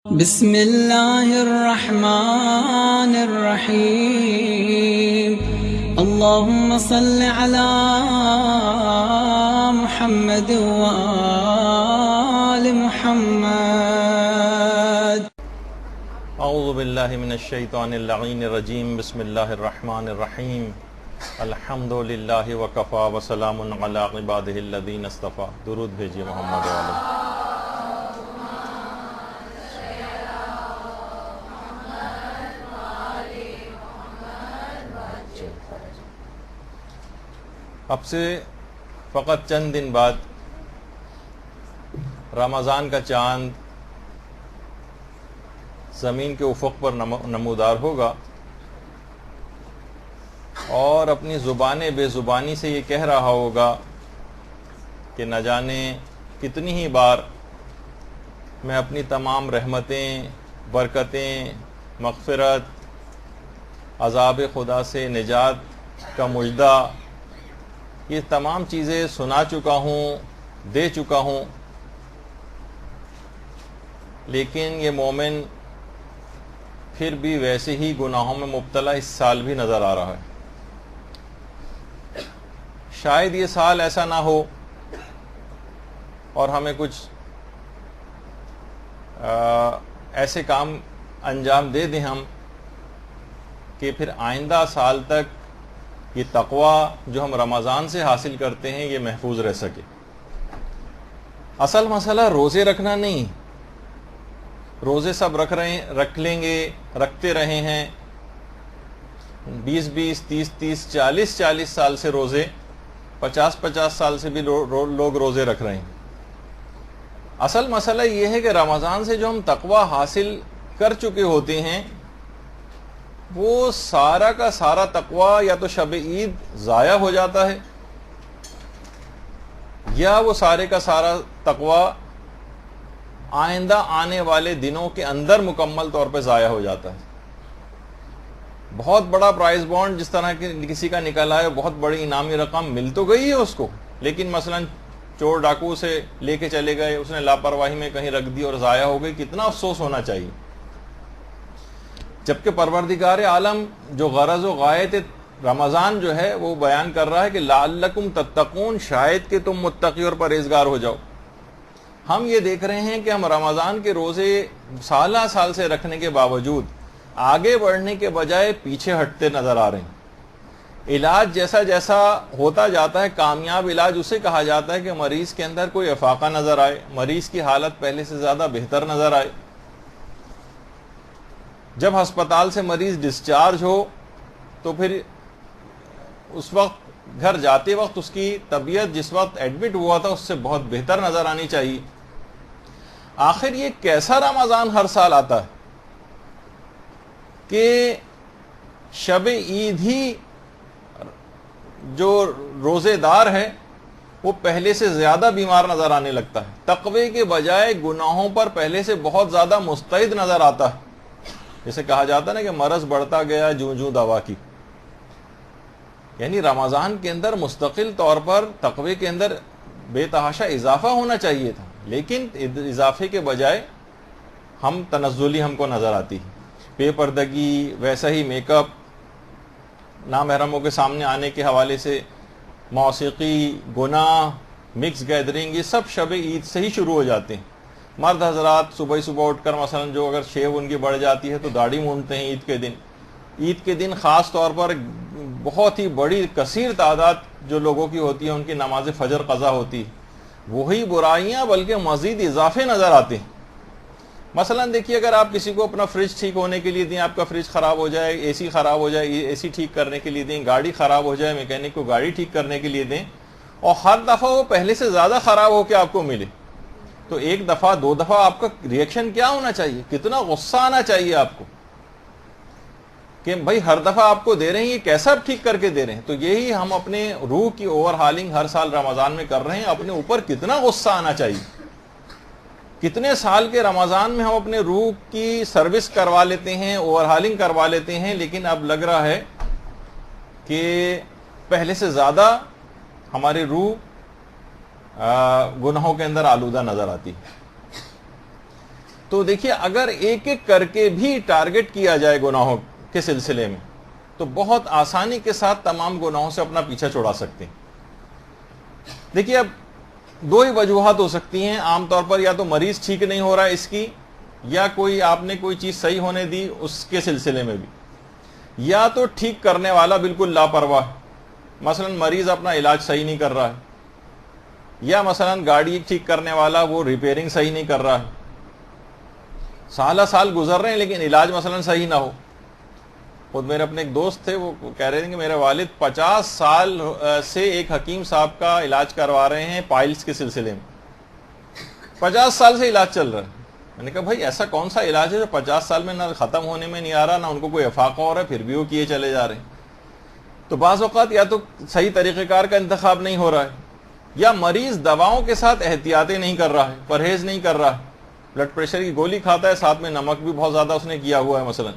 بسم اللہ الرحمن الرحیم اللہم صل علی محمد وآل محمد۔ اعوذ باللہ من الشیطان اللعین الرجیم۔ بسم اللہ الرحمن الرحیم۔ الحمد للہ وکفا وسلام علی عبادہ الذین اصطفیٰ۔ درود بھیجیے محمد علیہ۔ اب سے فقط چند دن بعد رمضان کا چاند زمین کے افق پر نمودار ہوگا اور اپنی زبان بے زبانی سے یہ کہہ رہا ہوگا کہ نہ جانے کتنی ہی بار میں اپنی تمام رحمتیں، برکتیں، مغفرت، عذاب خدا سے نجات کا مژدہ، یہ تمام چیزیں سنا چکا ہوں، دے چکا ہوں، لیکن یہ مومن پھر بھی ویسے ہی گناہوں میں مبتلا اس سال بھی نظر آ رہا ہے۔ شاید یہ سال ایسا نہ ہو اور ہمیں کچھ ایسے کام انجام دے دیں ہم کہ پھر آئندہ سال تک یہ تقوی جو ہم رمضان سے حاصل کرتے ہیں یہ محفوظ رہ سکے۔ اصل مسئلہ روزے رکھنا نہیں، روزے سب رکھ لیں گے، رکھتے رہے ہیں، 20 30 40 سال سے روزے، 50 سال سے بھی لوگ روزے رکھ رہے ہیں۔ اصل مسئلہ یہ ہے کہ رمضان سے جو ہم تقوی حاصل کر چکے ہوتے ہیں وہ سارا کا سارا تقوی یا تو شب عید ضائع ہو جاتا ہے یا وہ سارے کا سارا تقوی آئندہ آنے والے دنوں کے اندر مکمل طور پہ ضائع ہو جاتا ہے۔ بہت بڑا پرائز بانڈ جس طرح کہ کسی کا نکل آئے، بہت بڑی انعامی رقم مل تو گئی ہے اس کو، لیکن مثلا چور ڈاکو سے لے کے چلے گئے، اس نے لاپرواہی میں کہیں رکھ دی اور ضائع ہو گئی، کتنا افسوس ہونا چاہیے۔ جبکہ پروردگار عالم جو غرض و غایت رمضان جو ہے وہ بیان کر رہا ہے کہ لعلکم تتقون، شاید کہ تم متقی اور پرہیزگار ہو جاؤ۔ ہم یہ دیکھ رہے ہیں کہ ہم رمضان کے روزے سال سے رکھنے کے باوجود آگے بڑھنے کے بجائے پیچھے ہٹتے نظر آ رہے ہیں۔ علاج جیسا جیسا ہوتا جاتا ہے، کامیاب علاج اسے کہا جاتا ہے کہ مریض کے اندر کوئی افاقہ نظر آئے، مریض کی حالت پہلے سے زیادہ بہتر نظر آئے۔ جب ہسپتال سے مریض ڈسچارج ہو تو پھر اس وقت گھر جاتے وقت اس کی طبیعت جس وقت ایڈمٹ ہوا تھا اس سے بہت بہتر نظر آنی چاہیے۔ آخر یہ کیسا رمضان ہر سال آتا ہے کہ شب عید ہی جو روزے دار ہے وہ پہلے سے زیادہ بیمار نظر آنے لگتا ہے، تقوی کے بجائے گناہوں پر پہلے سے بہت زیادہ مستعد نظر آتا ہے۔ جیسے کہا جاتا ہے نا کہ مرض بڑھتا گیا جوں دوا کی، یعنی رمضان کے اندر مستقل طور پر تقوی کے اندر بے تحاشا اضافہ ہونا چاہیے تھا، لیکن اضافے کے بجائے تنزلی ہم کو نظر آتی ہے۔ بے پردگی، ویسا ہی میک اپ، نامحرموں کے سامنے آنے کے حوالے سے موسیقی، گناہ، مکس گیدرنگ، یہ سب شب عید سے ہی شروع ہو جاتے ہیں۔ مرد حضرات صبح اٹھ کر مثلا جو اگر شیو ان کی بڑھ جاتی ہے تو داڑھی مونڈتے ہیں عید کے دن خاص طور پر بہت ہی بڑی کثیر تعداد جو لوگوں کی ہوتی ہے ان کی نماز فجر قضا ہوتی ہے، وہی برائیاں بلکہ مزید اضافے نظر آتے ہیں۔ مثلا دیکھیے، اگر آپ کسی کو اپنا فریج ٹھیک ہونے کے لیے دیں، آپ کا فریج خراب ہو جائے، اے سی خراب ہو جائے، اے سی ٹھیک کرنے کے لیے دیں، گاڑی خراب ہو جائے، میکینک کو گاڑی ٹھیک کرنے کے لیے دیں، اور ہر دفعہ وہ پہلے سے زیادہ خراب ہو کے آپ کو ملے، تو ایک دفعہ 2 دفعہ آپ کا ریئیکشن کیا ہونا چاہیے؟ کتنا غصہ آنا چاہیے آپ کو کہ بھائی ہر دفعہ آپ کو دے رہے ہیں، یہ کیسا ٹھیک کر کے دے رہے ہیں؟ تو یہی ہم اپنے روح کی اوور ہالنگ ہر سال رمضان میں کر رہے ہیں۔ اپنے اوپر کتنا غصہ آنا چاہیے؟ کتنے سال کے رمضان میں ہم اپنے روح کی سروس کروا لیتے ہیں، اوور ہالنگ کروا لیتے ہیں، لیکن اب لگ رہا ہے کہ پہلے سے زیادہ ہماری روح گناہوں کے اندر آلودہ نظر آتی ہے۔ تو دیکھیے اگر ایک ایک کر کے بھی ٹارگٹ کیا جائے گناہوں کے سلسلے میں تو بہت آسانی کے ساتھ تمام گناہوں سے اپنا پیچھا چھڑا سکتے ہیں۔ دیکھیے اب دو ہی وجوہات ہو سکتی ہیں عام طور پر، یا تو مریض ٹھیک نہیں ہو رہا ہے اس کی، یا کوئی آپ نے کوئی چیز صحیح ہونے دی اس کے سلسلے میں بھی، یا تو ٹھیک کرنے والا بالکل لاپرواہ، مثلا مریض اپنا علاج صحیح نہیں کر رہا ہے، یا مثلا گاڑی ٹھیک کرنے والا وہ ریپیئرنگ صحیح نہیں کر رہا ہے، سالہ سال گزر رہے ہیں لیکن علاج مثلا صحیح نہ ہو۔ خود میرے اپنے ایک دوست تھے، وہ کہہ رہے تھے کہ میرے والد 50 سال سے ایک حکیم صاحب کا علاج کروا رہے ہیں پائلز کے سلسلے میں، 50 سال سے علاج چل رہا ہے۔ میں نے کہا بھائی ایسا کون سا علاج ہے جو 50 سال میں نہ ختم ہونے میں نہیں آ رہا، نہ ان کو کوئی افاقہ ہو رہا ہے، پھر بھی وہ کیے چلے جا رہے ہیں؟ تو بعض اوقات یا تو صحیح طریقہ کار کا انتخاب نہیں ہو رہا ہے، یا مریض دواؤں کے ساتھ احتیاطیں نہیں کر رہا ہے، پرہیز نہیں کر رہا ہے، بلڈ پریشر کی گولی کھاتا ہے، ساتھ میں نمک بھی بہت زیادہ اس نے کیا ہوا ہے مثلا،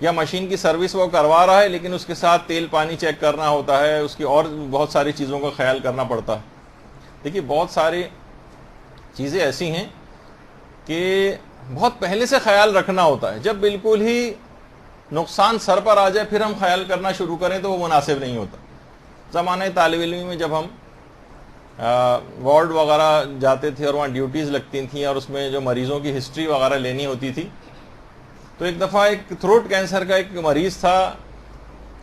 یا مشین کی سروس وہ کروا رہا ہے لیکن اس کے ساتھ تیل پانی چیک کرنا ہوتا ہے، اس کی اور بہت ساری چیزوں کا خیال کرنا پڑتا ہے۔ دیکھیے بہت ساری چیزیں ایسی ہیں کہ بہت پہلے سے خیال رکھنا ہوتا ہے، جب بالکل ہی نقصان سر پر آ جائے پھر ہم خیال کرنا شروع کریں تو وہ مناسب نہیں ہوتا۔ زمانہ طالب علمی میں جب ہم وارڈ وغیرہ جاتے تھے اور وہاں ڈیوٹیز لگتی تھیں اور اس میں جو مریضوں کی ہسٹری وغیرہ لینی ہوتی تھی، تو ایک دفعہ ایک تھروٹ کینسر کا ایک مریض تھا،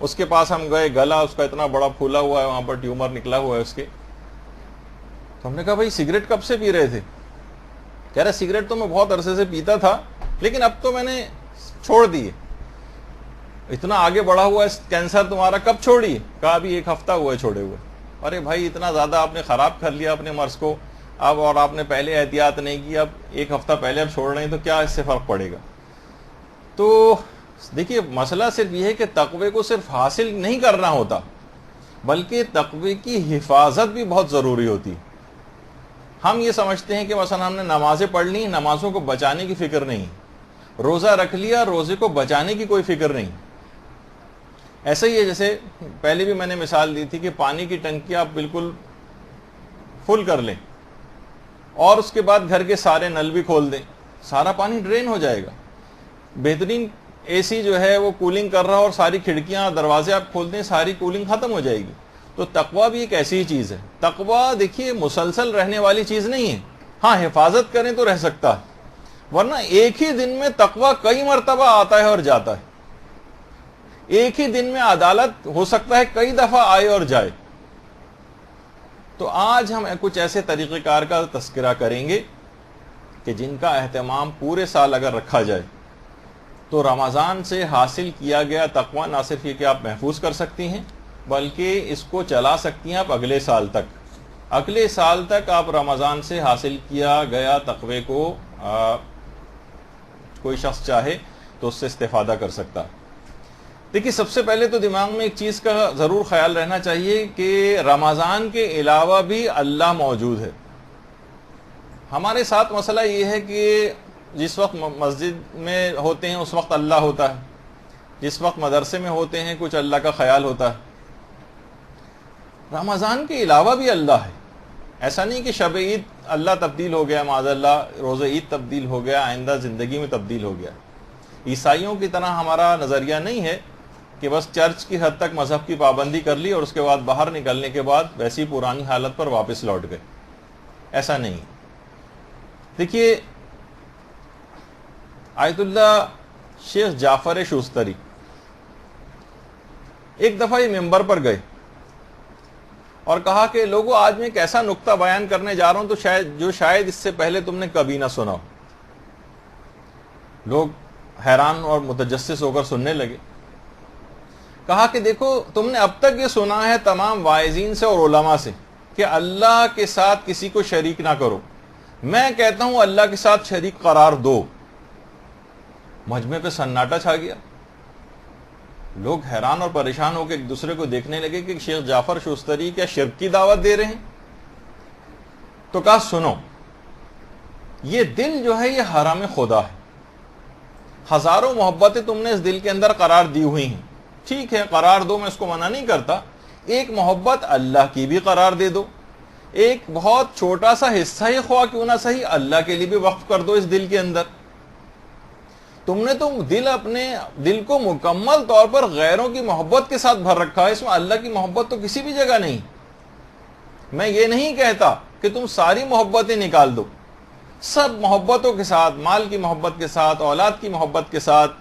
اس کے پاس ہم گئے، گلا اس کا اتنا بڑا پھولا ہوا ہے، وہاں پر ٹیومر نکلا ہوا ہے اس کے۔ تو ہم نے کہا بھائی سگریٹ کب سے پی رہے تھے؟ کہہ رہے سگریٹ تو میں بہت عرصے سے پیتا تھا لیکن اب تو میں نے چھوڑ دی ہے۔ اتنا آگے بڑھا ہوا ہے کینسر تمہارا، کب چھوڑی؟ کہا ابھی 1 ہفتہ ہوا ہے چھوڑے ہوئے۔ ارے بھائی اتنا زیادہ آپ نے خراب کر لیا اپنے مرض کو اب، اور آپ نے پہلے احتیاط نہیں کی، اب 1 ہفتہ پہلے اب چھوڑ رہے ہیں تو کیا اس سے فرق پڑے گا؟ تو دیکھیے مسئلہ صرف یہ ہے کہ تقوی کو صرف حاصل نہیں کرنا ہوتا بلکہ تقوی کی حفاظت بھی بہت ضروری ہوتی۔ ہم یہ سمجھتے ہیں کہ مثلا ہم نے نمازیں پڑھ لی، نمازوں کو بچانے کی فکر نہیں، روزہ رکھ لیا، روزے کو بچانے کی کوئی فکر نہیں۔ ایسا ہی ہے جیسے پہلے بھی میں نے مثال دی تھی کہ پانی کی ٹنکی آپ بالکل فل کر لیں اور اس کے بعد گھر کے سارے نل بھی کھول دیں، سارا پانی ڈرین ہو جائے گا۔ بہترین اے سی جو ہے وہ کولنگ کر رہا اور ساری کھڑکیاں دروازے آپ کھول دیں، ساری کولنگ ختم ہو جائے گی۔ تو تقویٰ بھی ایک ایسی ہی چیز ہے۔ تقویٰ دیکھیے مسلسل رہنے والی چیز نہیں ہے، ہاں حفاظت کریں تو رہ سکتا ہے، ورنہ ایک ہی دن میں تقویٰ کئی مرتبہ آتا ہے اور جاتا ہے، ایک ہی دن میں عدالت ہو سکتا ہے کئی دفعہ آئے اور جائے۔ تو آج ہم کچھ ایسے طریقہ کار کا تذکرہ کریں گے کہ جن کا اہتمام پورے سال اگر رکھا جائے تو رمضان سے حاصل کیا گیا تقویٰ نہ صرف یہ کہ آپ محفوظ کر سکتی ہیں بلکہ اس کو چلا سکتی ہیں آپ اگلے سال تک۔ اگلے سال تک آپ رمضان سے حاصل کیا گیا تقوی کو کوئی شخص چاہے تو اس سے استفادہ کر سکتا۔ دیکھیے سب سے پہلے تو دماغ میں ایک چیز کا ضرور خیال رہنا چاہیے کہ رمضان کے علاوہ بھی اللہ موجود ہے۔ ہمارے ساتھ مسئلہ یہ ہے کہ جس وقت مسجد میں ہوتے ہیں اس وقت اللہ ہوتا ہے، جس وقت مدرسے میں ہوتے ہیں کچھ اللہ کا خیال ہوتا ہے۔ رمضان کے علاوہ بھی اللہ ہے، ایسا نہیں کہ شب عید اللہ تبدیل ہو گیا، معاذ اللہ روز عید تبدیل ہو گیا، آئندہ زندگی میں تبدیل ہو گیا۔ عیسائیوں کی طرح ہمارا نظریہ نہیں ہے کہ بس چرچ کی حد تک مذہب کی پابندی کر لی اور اس کے بعد باہر نکلنے کے بعد ویسی پرانی حالت پر واپس لوٹ گئے، ایسا نہیں۔ دیکھیے آیت اللہ شیخ جعفر شوستری ایک دفعہ یہ ممبر پر گئے اور کہا کہ لوگوں آج میں ایک ایسا نقطہ بیان کرنے جا رہا ہوں تو شاید اس سے پہلے تم نے کبھی نہ سنا ہو۔ لوگ حیران اور متجسس ہو کر سننے لگے۔ کہا کہ دیکھو تم نے اب تک یہ سنا ہے تمام واعظین سے اور علماء سے کہ اللہ کے ساتھ کسی کو شریک نہ کرو، میں کہتا ہوں اللہ کے ساتھ شریک قرار دو۔ مجمع پہ سناٹا چھا گیا، لوگ حیران اور پریشان ہو کے ایک دوسرے کو دیکھنے لگے کہ شیخ جعفر شوستری کیا شرک کی دعوت دے رہے ہیں؟ تو کہا سنو، یہ دل جو ہے یہ حرام خدا ہے، ہزاروں محبتیں تم نے اس دل کے اندر قرار دی ہوئی ہیں، ٹھیک ہے قرار دو، میں اس کو منع نہیں کرتا، ایک محبت اللہ کی بھی قرار دے دو، ایک بہت چھوٹا سا حصہ ہی خواہ کیوں نہ صحیح اللہ کے لیے بھی وقف کر دو اس دل کے اندر. تم نے تو اپنے دل کو مکمل طور پر غیروں کی محبت کے ساتھ بھر رکھا ہے, اس میں اللہ کی محبت تو کسی بھی جگہ نہیں. میں یہ نہیں کہتا کہ تم ساری محبتیں نکال دو, سب محبتوں کے ساتھ, مال کی محبت کے ساتھ, اولاد کی محبت کے ساتھ,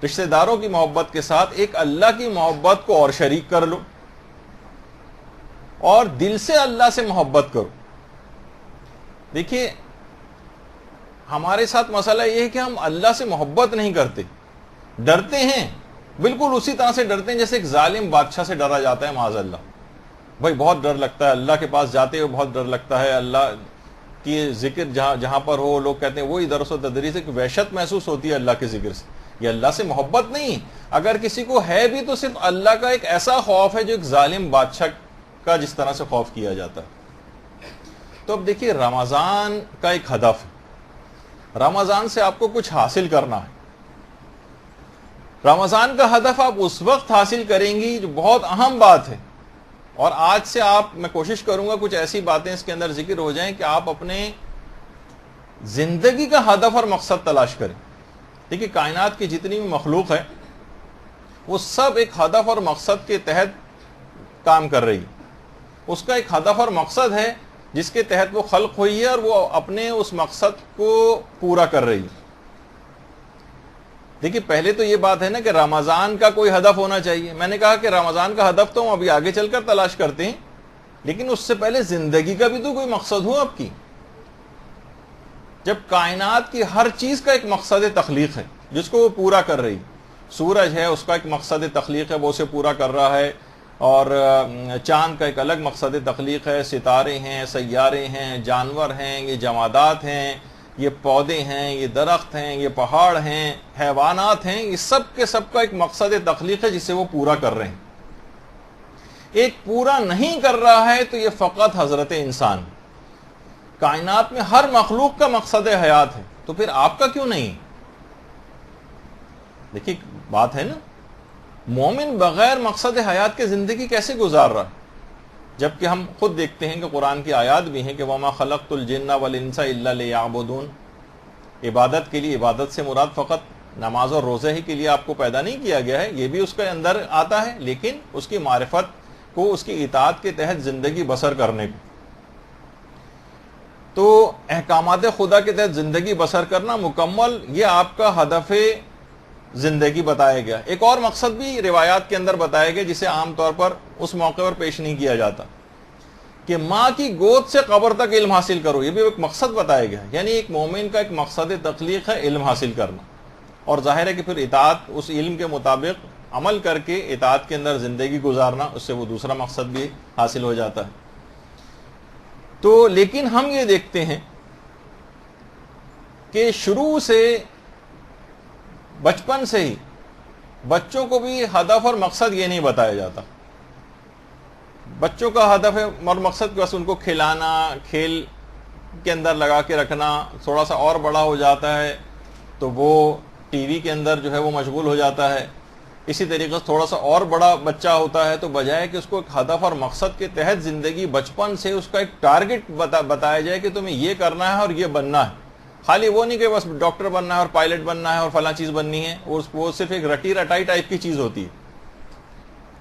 رشتہ داروں کی محبت کے ساتھ ایک اللہ کی محبت کو اور شریک کر لو اور دل سے اللہ سے محبت کرو. دیکھیے ہمارے ساتھ مسئلہ یہ ہے کہ ہم اللہ سے محبت نہیں کرتے, ڈرتے ہیں, بالکل اسی طرح سے ڈرتے ہیں جیسے ایک ظالم بادشاہ سے ڈرا جاتا ہے معاذ اللہ. بھائی بہت ڈر لگتا ہے, اللہ کے پاس جاتے ہوئے بہت ڈر لگتا ہے, اللہ کی ذکر جہاں پر ہو لوگ کہتے ہیں وہی درس و تدریس, ایک وحشت محسوس ہوتی ہے اللہ کے ذکر سے. یہ اللہ سے محبت نہیں, اگر کسی کو ہے بھی تو صرف اللہ کا ایک ایسا خوف ہے جو ایک ظالم بادشاہ کا جس طرح سے خوف کیا جاتا ہے. تو اب دیکھیے رمضان کا ایک ہدف ہے, رمضان سے آپ کو کچھ حاصل کرنا ہے. رمضان کا ہدف آپ اس وقت حاصل کریں گی جو بہت اہم بات ہے, اور آج سے میں کوشش کروں گا کچھ ایسی باتیں اس کے اندر ذکر ہو جائیں کہ آپ اپنے زندگی کا ہدف اور مقصد تلاش کریں. دیکھیے کائنات کی جتنی بھی مخلوق ہے وہ سب ایک ہدف اور مقصد کے تحت کام کر رہی ہے. اس کا ایک ہدف اور مقصد ہے جس کے تحت وہ خلق ہوئی ہے اور وہ اپنے اس مقصد کو پورا کر رہی ہے. دیکھیے پہلے تو یہ بات ہے نا کہ رمضان کا کوئی ہدف ہونا چاہیے. میں نے کہا کہ رمضان کا ہدف تو ہم ابھی آگے چل کر تلاش کرتے ہیں, لیکن اس سے پہلے زندگی کا بھی تو کوئی مقصد ہو آپ کی. جب کائنات کی ہر چیز کا ایک مقصد تخلیق ہے جس کو وہ پورا کر رہی, سورج ہے اس کا ایک مقصد تخلیق ہے, وہ اسے پورا کر رہا ہے, اور چاند کا ایک الگ مقصد تخلیق ہے, ستارے ہیں, سیارے ہیں, جانور ہیں, یہ جمادات ہیں, یہ پودے ہیں, یہ درخت ہیں, یہ پہاڑ ہیں, حیوانات ہیں, یہ سب کے سب کا ایک مقصد تخلیق ہے جسے وہ پورا کر رہے ہیں. ایک پورا نہیں کر رہا ہے تو یہ فقط حضرت انسان. کائنات میں ہر مخلوق کا مقصد حیات ہے, تو پھر آپ کا کیوں نہیں؟ دیکھیے بات ہے نا, مومن بغیر مقصد حیات کے زندگی کیسے گزار رہا ہے, جبکہ ہم خود دیکھتے ہیں کہ قرآن کی آیات بھی ہیں کہ وَمَا خَلَقْتُ الْجِنَّ وَالْإِنسَ إِلَّا لِيَعْبُدُونَ. عبادت کے لیے, عبادت سے مراد فقط نماز اور روزے ہی کے لیے آپ کو پیدا نہیں کیا گیا ہے, یہ بھی اس کے اندر آتا ہے, لیکن اس کی معرفت کو, اس کی اطاعت کے تحت زندگی بسر کرنے کو. تو احکامات خدا کے تحت زندگی بسر کرنا مکمل, یہ آپ کا ہدف زندگی بتایا گیا. ایک اور مقصد بھی روایات کے اندر بتایا گیا جسے عام طور پر اس موقع پر پیش نہیں کیا جاتا, کہ ماں کی گود سے قبر تک علم حاصل کرو. یہ بھی ایک مقصد بتایا گیا, یعنی ایک مومن کا ایک مقصد تخلیق ہے علم حاصل کرنا, اور ظاہر ہے کہ پھر اطاعت, اس علم کے مطابق عمل کر کے اطاعت کے اندر زندگی گزارنا, اس سے وہ دوسرا مقصد بھی حاصل ہو جاتا ہے. تو لیکن ہم یہ دیکھتے ہیں کہ شروع سے, بچپن سے ہی بچوں کو بھی ہدف اور مقصد یہ نہیں بتایا جاتا. بچوں کا ہدف اور مقصد بس ان کو کھلانا, کھیل کے اندر لگا کے رکھنا. تھوڑا سا اور بڑا ہو جاتا ہے تو وہ ٹی وی کے اندر جو ہے وہ مشغول ہو جاتا ہے. اسی طریقے سے تھوڑا سا اور بڑا بچہ ہوتا ہے تو بجائے کہ اس کو ایک ہدف اور مقصد کے تحت زندگی بچپن سے اس کا ایک ٹارگٹ بتایا جائے کہ تمہیں یہ کرنا ہے اور یہ بننا ہے. خالی وہ نہیں کہ بس ڈاکٹر بننا ہے اور پائلٹ بننا ہے اور فلاں چیز بننی ہے, وہ صرف ایک رٹی رٹائی ٹائپ کی چیز ہوتی ہے.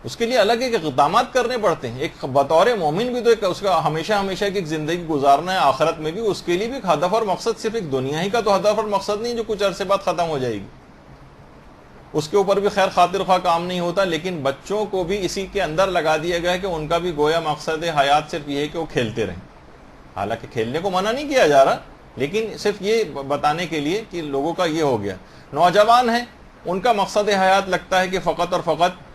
اس کے لیے الگ ایک اقدامات کرنے پڑتے ہیں. ایک بطور مومن بھی تو ایک اس کا ہمیشہ کی ایک زندگی گزارنا ہے آخرت میں بھی, اس کے لیے بھی ایک ہدف اور مقصد, صرف ایک دنیا ہی کا تو ہدف اور مقصد نہیں جو کچھ عرصے بعد ختم ہو جائے گی. اس کے اوپر بھی خیر خاطر خواہ کام نہیں ہوتا, لیکن بچوں کو بھی اسی کے اندر لگا دیا گیا ہے کہ ان کا بھی گویا مقصد حیات صرف یہ ہے کہ وہ کھیلتے رہیں. حالانکہ کھیلنے کو منع نہیں کیا جا رہا, لیکن صرف یہ بتانے کے لیے کہ لوگوں کا یہ ہو گیا. نوجوان ہیں, ان کا مقصد حیات لگتا ہے کہ فقط اور فقط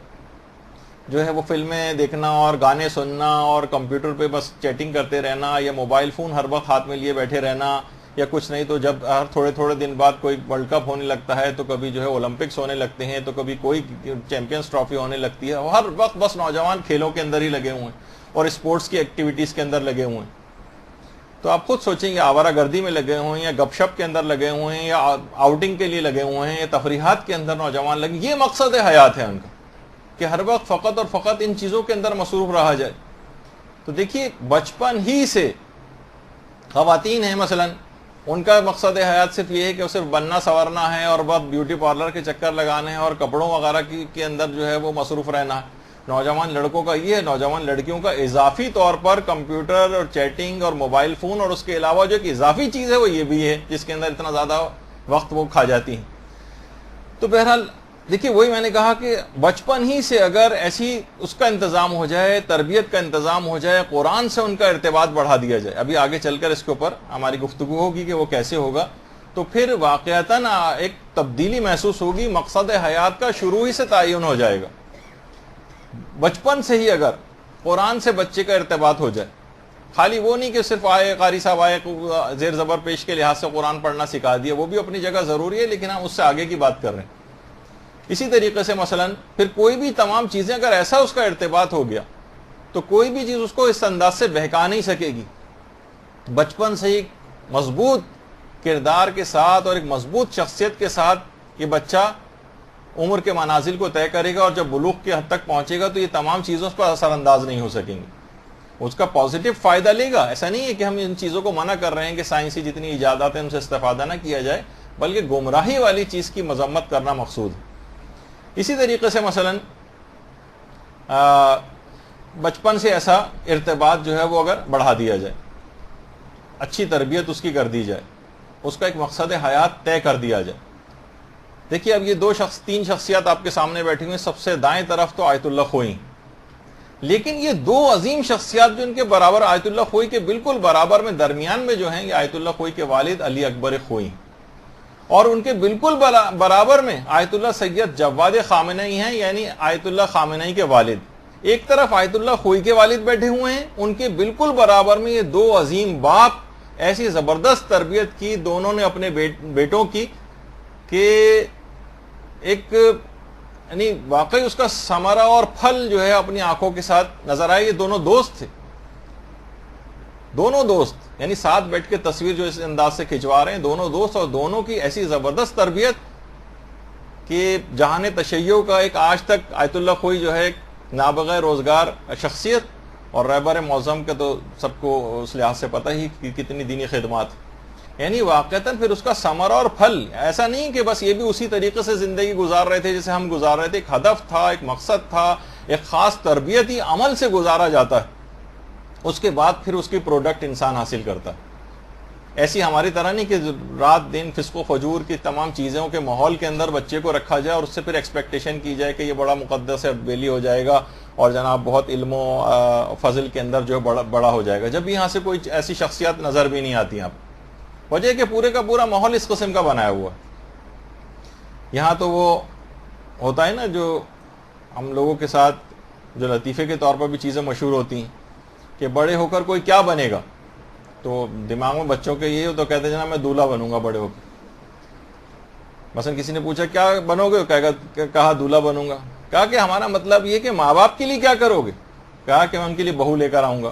جو ہے وہ فلمیں دیکھنا اور گانے سننا اور کمپیوٹر پہ بس چیٹنگ کرتے رہنا, یا موبائل فون ہر وقت ہاتھ میں لیے بیٹھے رہنا, یا کچھ نہیں تو جب ہر تھوڑے دن بعد کوئی ورلڈ کپ ہونے لگتا ہے تو کبھی جو ہے اولمپکس ہونے لگتے ہیں, تو کبھی کوئی چیمپئنز ٹرافی ہونے لگتی ہے. ہر وقت بس نوجوان کھیلوں کے اندر ہی لگے ہوئے ہیں اور اسپورٹس کی ایکٹیویٹیز کے اندر لگے ہوئے ہیں. تو آپ خود سوچیں گے, آوارہ گردی میں لگے ہوئے ہیں, یا گپ شپ کے اندر لگے ہوئے ہیں, یا آؤٹنگ کے لیے لگے ہوئے ہیں, یا تفریحات کے اندر نوجوان لگے, یہ مقصد حیات ہے ان کا کہ ہر وقت فقط اور فقط ان چیزوں کے اندر مصروف رہا جائے. تو دیکھیے بچپن ہی سے خواتین ہیں مثلا، ان کا مقصد حیات صرف یہ ہے کہ صرف بننا سنورنا ہے اور بہت بیوٹی پارلر کے چکر لگانے ہیں اور کپڑوں وغیرہ کے اندر جو ہے وہ مصروف رہنا ہے. نوجوان لڑکوں کا یہ ہے. نوجوان لڑکیوں کا اضافی طور پر کمپیوٹر اور چیٹنگ اور موبائل فون، اور اس کے علاوہ جو ایک اضافی چیز ہے وہ یہ بھی ہے جس کے اندر اتنا زیادہ وقت وہ کھا جاتی ہیں. تو بہرحال دیکھیے وہی میں نے کہا کہ بچپن ہی سے اگر ایسی اس کا انتظام ہو جائے، تربیت کا انتظام ہو جائے، قرآن سے ان کا ارتباط بڑھا دیا جائے. ابھی آگے چل کر اس کے اوپر ہماری گفتگو ہوگی کہ وہ کیسے ہوگا. تو پھر واقعتاً ایک تبدیلی محسوس ہوگی، مقصد حیات کا شروع ہی سے تعین ہو جائے گا. بچپن سے ہی اگر قرآن سے بچے کا ارتباط ہو جائے، خالی وہ نہیں کہ صرف آئے قاری صاحب آئے زیر زبر پیش کے لحاظ سے قرآن پڑھنا سکھا دیا، وہ بھی اپنی جگہ ضروری ہے، لیکن ہم اس سے آگے کی بات کر رہے ہیں. اسی طریقے سے مثلا پھر کوئی بھی تمام چیزیں اگر ایسا اس کا ارتباط ہو گیا تو کوئی بھی چیز اس کو اس انداز سے بہکا نہیں سکے گی. بچپن سے ہی مضبوط کردار کے ساتھ اور ایک مضبوط شخصیت کے ساتھ یہ بچہ عمر کے منازل کو طے کرے گا، اور جب بلوغ کی حد تک پہنچے گا تو یہ تمام چیزوں پر اثر انداز نہیں ہو سکیں گی. اس کا پازیٹیو فائدہ لے گا. ایسا نہیں ہے کہ ہم ان چیزوں کو منع کر رہے ہیں کہ سائنسی جتنی ایجادات ہیں ان سے استفادہ نہ کیا جائے، بلکہ گمراہی والی چیز کی مذمت کرنا مقصود ہے. اسی طریقے سے مثلا بچپن سے ایسا ارتباط جو ہے وہ اگر بڑھا دیا جائے، اچھی تربیت اس کی کر دی جائے، اس کا ایک مقصد حیات طے کر دیا جائے. دیکھیے اب یہ تین شخصیات آپ کے سامنے بیٹھی ہوئی، سب سے دائیں طرف تو آیت اللہ خوئی، لیکن یہ دو عظیم شخصیات جو ان کے برابر آیت اللہ خوئی کے بالکل برابر میں درمیان میں جو ہیں، یہ آیت اللہ خوئی کے والد علی اکبر خوئی، اور ان کے بالکل برابر میں آیت اللہ سید جواد خامنئی ہیں، یعنی آیت اللہ خامنئی کے والد. ایک طرف آیت اللہ خوئی کے والد بیٹھے ہوئے ہیں، ان کے بالکل برابر میں یہ دو عظیم باپ، ایسی زبردست تربیت کی دونوں نے اپنے بیٹوں کی کہ ایک یعنی واقعی اس کا ثمرہ اور پھل جو ہے اپنی آنکھوں کے ساتھ نظر آئے. یہ دونوں دوست تھے، دونوں دوست، یعنی ساتھ بیٹھ کے تصویر جو اس انداز سے کھنچوا رہے ہیں، دونوں دوست، اور دونوں کی ایسی زبردست تربیت کہ جہان تشیع کا ایک آج تک آیت اللہ خوئی جو ہے نابغہ روزگار شخصیت، اور رہبر معظم کا تو سب کو اس لحاظ سے پتہ ہی کہ کتنی دینی خدمات. یعنی واقعتاً پھر اس کا ثمرہ اور پھل ایسا نہیں کہ بس یہ بھی اسی طریقے سے زندگی گزار رہے تھے جیسے ہم گزار رہے تھے. ایک ہدف تھا، ایک مقصد تھا، ایک خاص تربیتی عمل سے گزارا جاتا ہے، اس کے بعد پھر اس کی پروڈکٹ انسان حاصل کرتا ہے. ایسی ہماری طرح نہیں کہ رات دن فسق و فجور کی تمام چیزوں کے ماحول کے اندر بچے کو رکھا جائے اور اس سے پھر ایکسپیکٹیشن کی جائے کہ یہ بڑا مقدس ہے، بیلی ہو جائے گا اور جناب بہت علم و فضل کے اندر جو ہے بڑا ہو جائے گا، جب یہاں سے کوئی ایسی شخصیات نظر بھی نہیں آتی. آپ وجہ کہ پورے کا پورا ماحول اس قسم کا بنایا ہوا ہے. یہاں تو وہ ہوتا ہے نا جو ہم لوگوں کے ساتھ جو لطیفے کے طور پر بھی چیزیں مشہور ہوتی ہیں کہ بڑے ہو کر کوئی کیا بنے گا، تو دماغ میں بچوں کے یہ ہو تو کہتے ہیں جناب میں دولہا بنوں گا بڑے ہو کے. مثلا کسی نے پوچھا کیا بنو گے، کہا دولہا بنوں گا. کہا کہ ہمارا مطلب یہ کہ ماں باپ کے لیے کیا کرو گے، کہا کہ میں ان کے لیے بہو لے کر آؤں گا.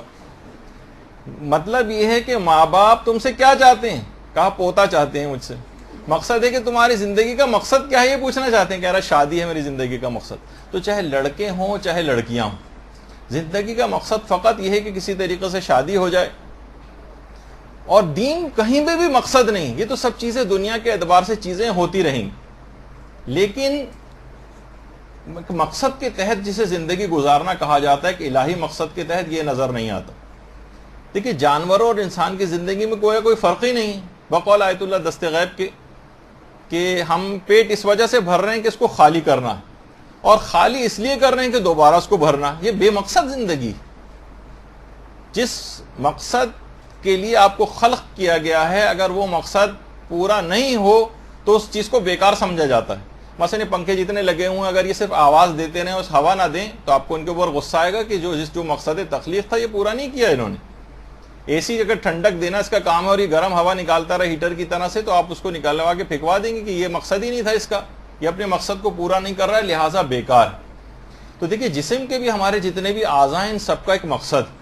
مطلب یہ ہے کہ ماں باپ تم سے کیا چاہتے ہیں، کہا پوتا چاہتے ہیں مجھ سے. مقصد ہے کہ تمہاری زندگی کا مقصد کیا ہے یہ پوچھنا چاہتے ہیں. کہہ رہا شادی ہے میری زندگی کا مقصد. تو چاہے لڑکے ہوں چاہے لڑکیاں ہوں، زندگی کا مقصد فقط یہ ہے کہ کسی طریقے سے شادی ہو جائے، اور دین کہیں بھی مقصد نہیں. یہ تو سب چیزیں دنیا کے اعتبار سے چیزیں ہوتی رہیں، لیکن مقصد کے تحت جسے زندگی گزارنا کہا جاتا ہے کہ الہی مقصد کے تحت یہ نظر نہیں آتا. دیکھیے جانوروں اور انسان کی زندگی میں کوئی فرق ہی نہیں. بقول آیت اللہ دست غیب کے کہ ہم پیٹ اس وجہ سے بھر رہے ہیں کہ اس کو خالی کرنا، اور خالی اس لیے کر رہے ہیں کہ دوبارہ اس کو بھرنا. یہ بے مقصد زندگی. جس مقصد کے لیے آپ کو خلق کیا گیا ہے اگر وہ مقصد پورا نہیں ہو تو اس چیز کو بیکار سمجھا جاتا ہے. مثلا پنکھے جتنے لگے ہوئے ہیں اگر یہ صرف آواز دیتے رہیں اس ہوا نہ دیں تو آپ کو ان کے اوپر غصہ آئے گا کہ جو مقصد تخلیق تھا یہ پورا نہیں کیا انہوں نے. اے سی اگر ٹھنڈک دینا اس کا کام ہے اور یہ گرم ہوا نکالتا رہا ہیٹر کی طرح سے، تو آپ اس کو نکالوا کے پھینکوا دیں گے کہ یہ مقصد ہی نہیں تھا اس کا، یہ اپنے مقصد کو پورا نہیں کر رہا ہے لہٰذا بیکار. تو دیکھیے جسم کے بھی ہمارے جتنے بھی اعضاء ہیں ان سب کا ایک مقصد.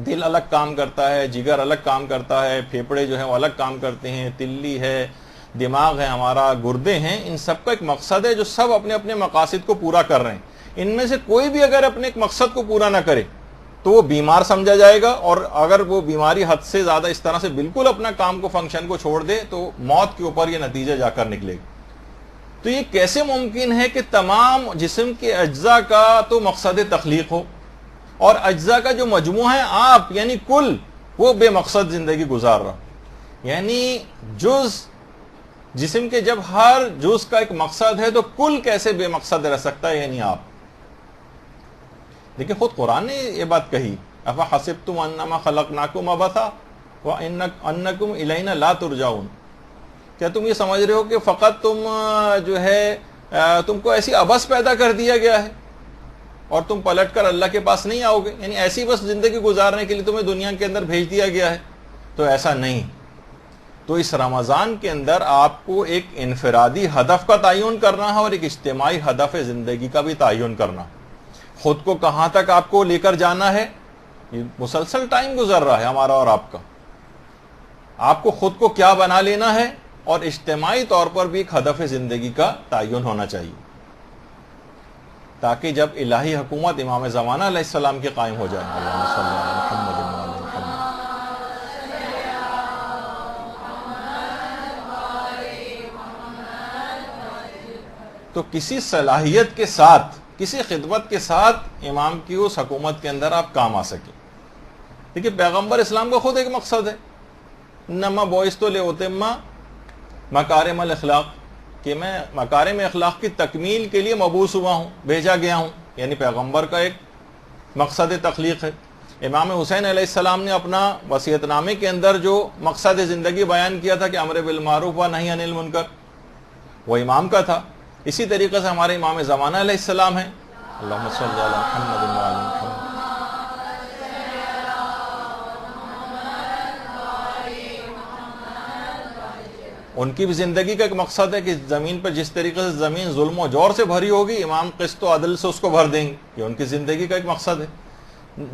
دل الگ کام کرتا ہے، جگر الگ کام کرتا ہے، پھیپڑے جو ہیں وہ الگ کام کرتے ہیں، تلی ہے، دماغ ہے ہمارا، گردے ہیں، ان سب کا ایک مقصد ہے جو سب اپنے اپنے مقاصد کو پورا کر رہے ہیں. ان میں سے کوئی بھی اگر اپنے ایک مقصد کو پورا نہ کرے تو وہ بیمار سمجھا جائے گا، اور اگر وہ بیماری حد سے زیادہ اس طرح سے بالکل اپنا کام کو فنکشن کو چھوڑ دے تو موت کے اوپر یہ نتیجہ جا کر نکلے گا۔ تو یہ کیسے ممکن ہے کہ تمام جسم کے اجزاء کا تو مقصد تخلیق ہو، اور اجزاء کا جو مجموعہ ہے آپ یعنی کل، وہ بے مقصد زندگی گزار رہا؟ یعنی جز جسم کے جب ہر جز کا ایک مقصد ہے تو کل کیسے بے مقصد رہ سکتا ہے؟ یعنی آپ دیکھیں، خود قرآن نے یہ بات کہی، افحسبتم انما خلقناکم عبثا وانکم الینا لا ترجعون، کیا تم یہ سمجھ رہے ہو کہ فقط تم جو ہے تم کو ایسی عبث پیدا کر دیا گیا ہے اور تم پلٹ کر اللہ کے پاس نہیں آؤ گے؟ یعنی ایسی بس زندگی گزارنے کے لیے تمہیں دنیا کے اندر بھیج دیا گیا ہے؟ تو ایسا نہیں۔ تو اس رمضان کے اندر آپ کو ایک انفرادی ہدف کا تعین کرنا ہے اور ایک اجتماعی ہدف زندگی کا بھی تعین کرنا۔ خود کو کہاں تک آپ کو لے کر جانا ہے؟ یہ مسلسل ٹائم گزر رہا ہے ہمارا اور آپ کا، آپ کو خود کو کیا بنا لینا ہے، اور اجتماعی طور پر بھی ایک ہدف زندگی کا تعین ہونا چاہیے، تاکہ جب الہی حکومت امام زمانہ علیہ السلام کے قائم ہو جائے۔ اللہم صلی علی محمد و علی محمد۔ تو کسی صلاحیت کے ساتھ، کسی خدمت کے ساتھ امام کی اس حکومت کے اندر آپ کام آ سکیں۔ دیکھیے، پیغمبر اسلام کا خود ایک مقصد ہے، انما بعثت لاتم مکارم الاخلاق، کہ میں مکارم اخلاق کی تکمیل کے لیے مبعوث ہوا ہوں، بھیجا گیا ہوں، یعنی پیغمبر کا ایک مقصد تخلیق ہے۔ امام حسین علیہ السلام نے اپنا وصیت نامے کے اندر جو مقصد زندگی بیان کیا تھا کہ امر بالمعروف و نہی عن المنکر، وہ امام کا تھا۔ اسی طریقے سے ہمارے امام زمانہ علیہ السلام ہیں، اللہم صلی علی محمد و علی محمد۔ ان کی بھی زندگی کا ایک مقصد ہے کہ زمین پر جس طریقے سے زمین ظلم و جور سے بھری ہوگی، امام قسط و عدل سے اس کو بھر دیں گے، یہ ان کی زندگی کا ایک مقصد ہے۔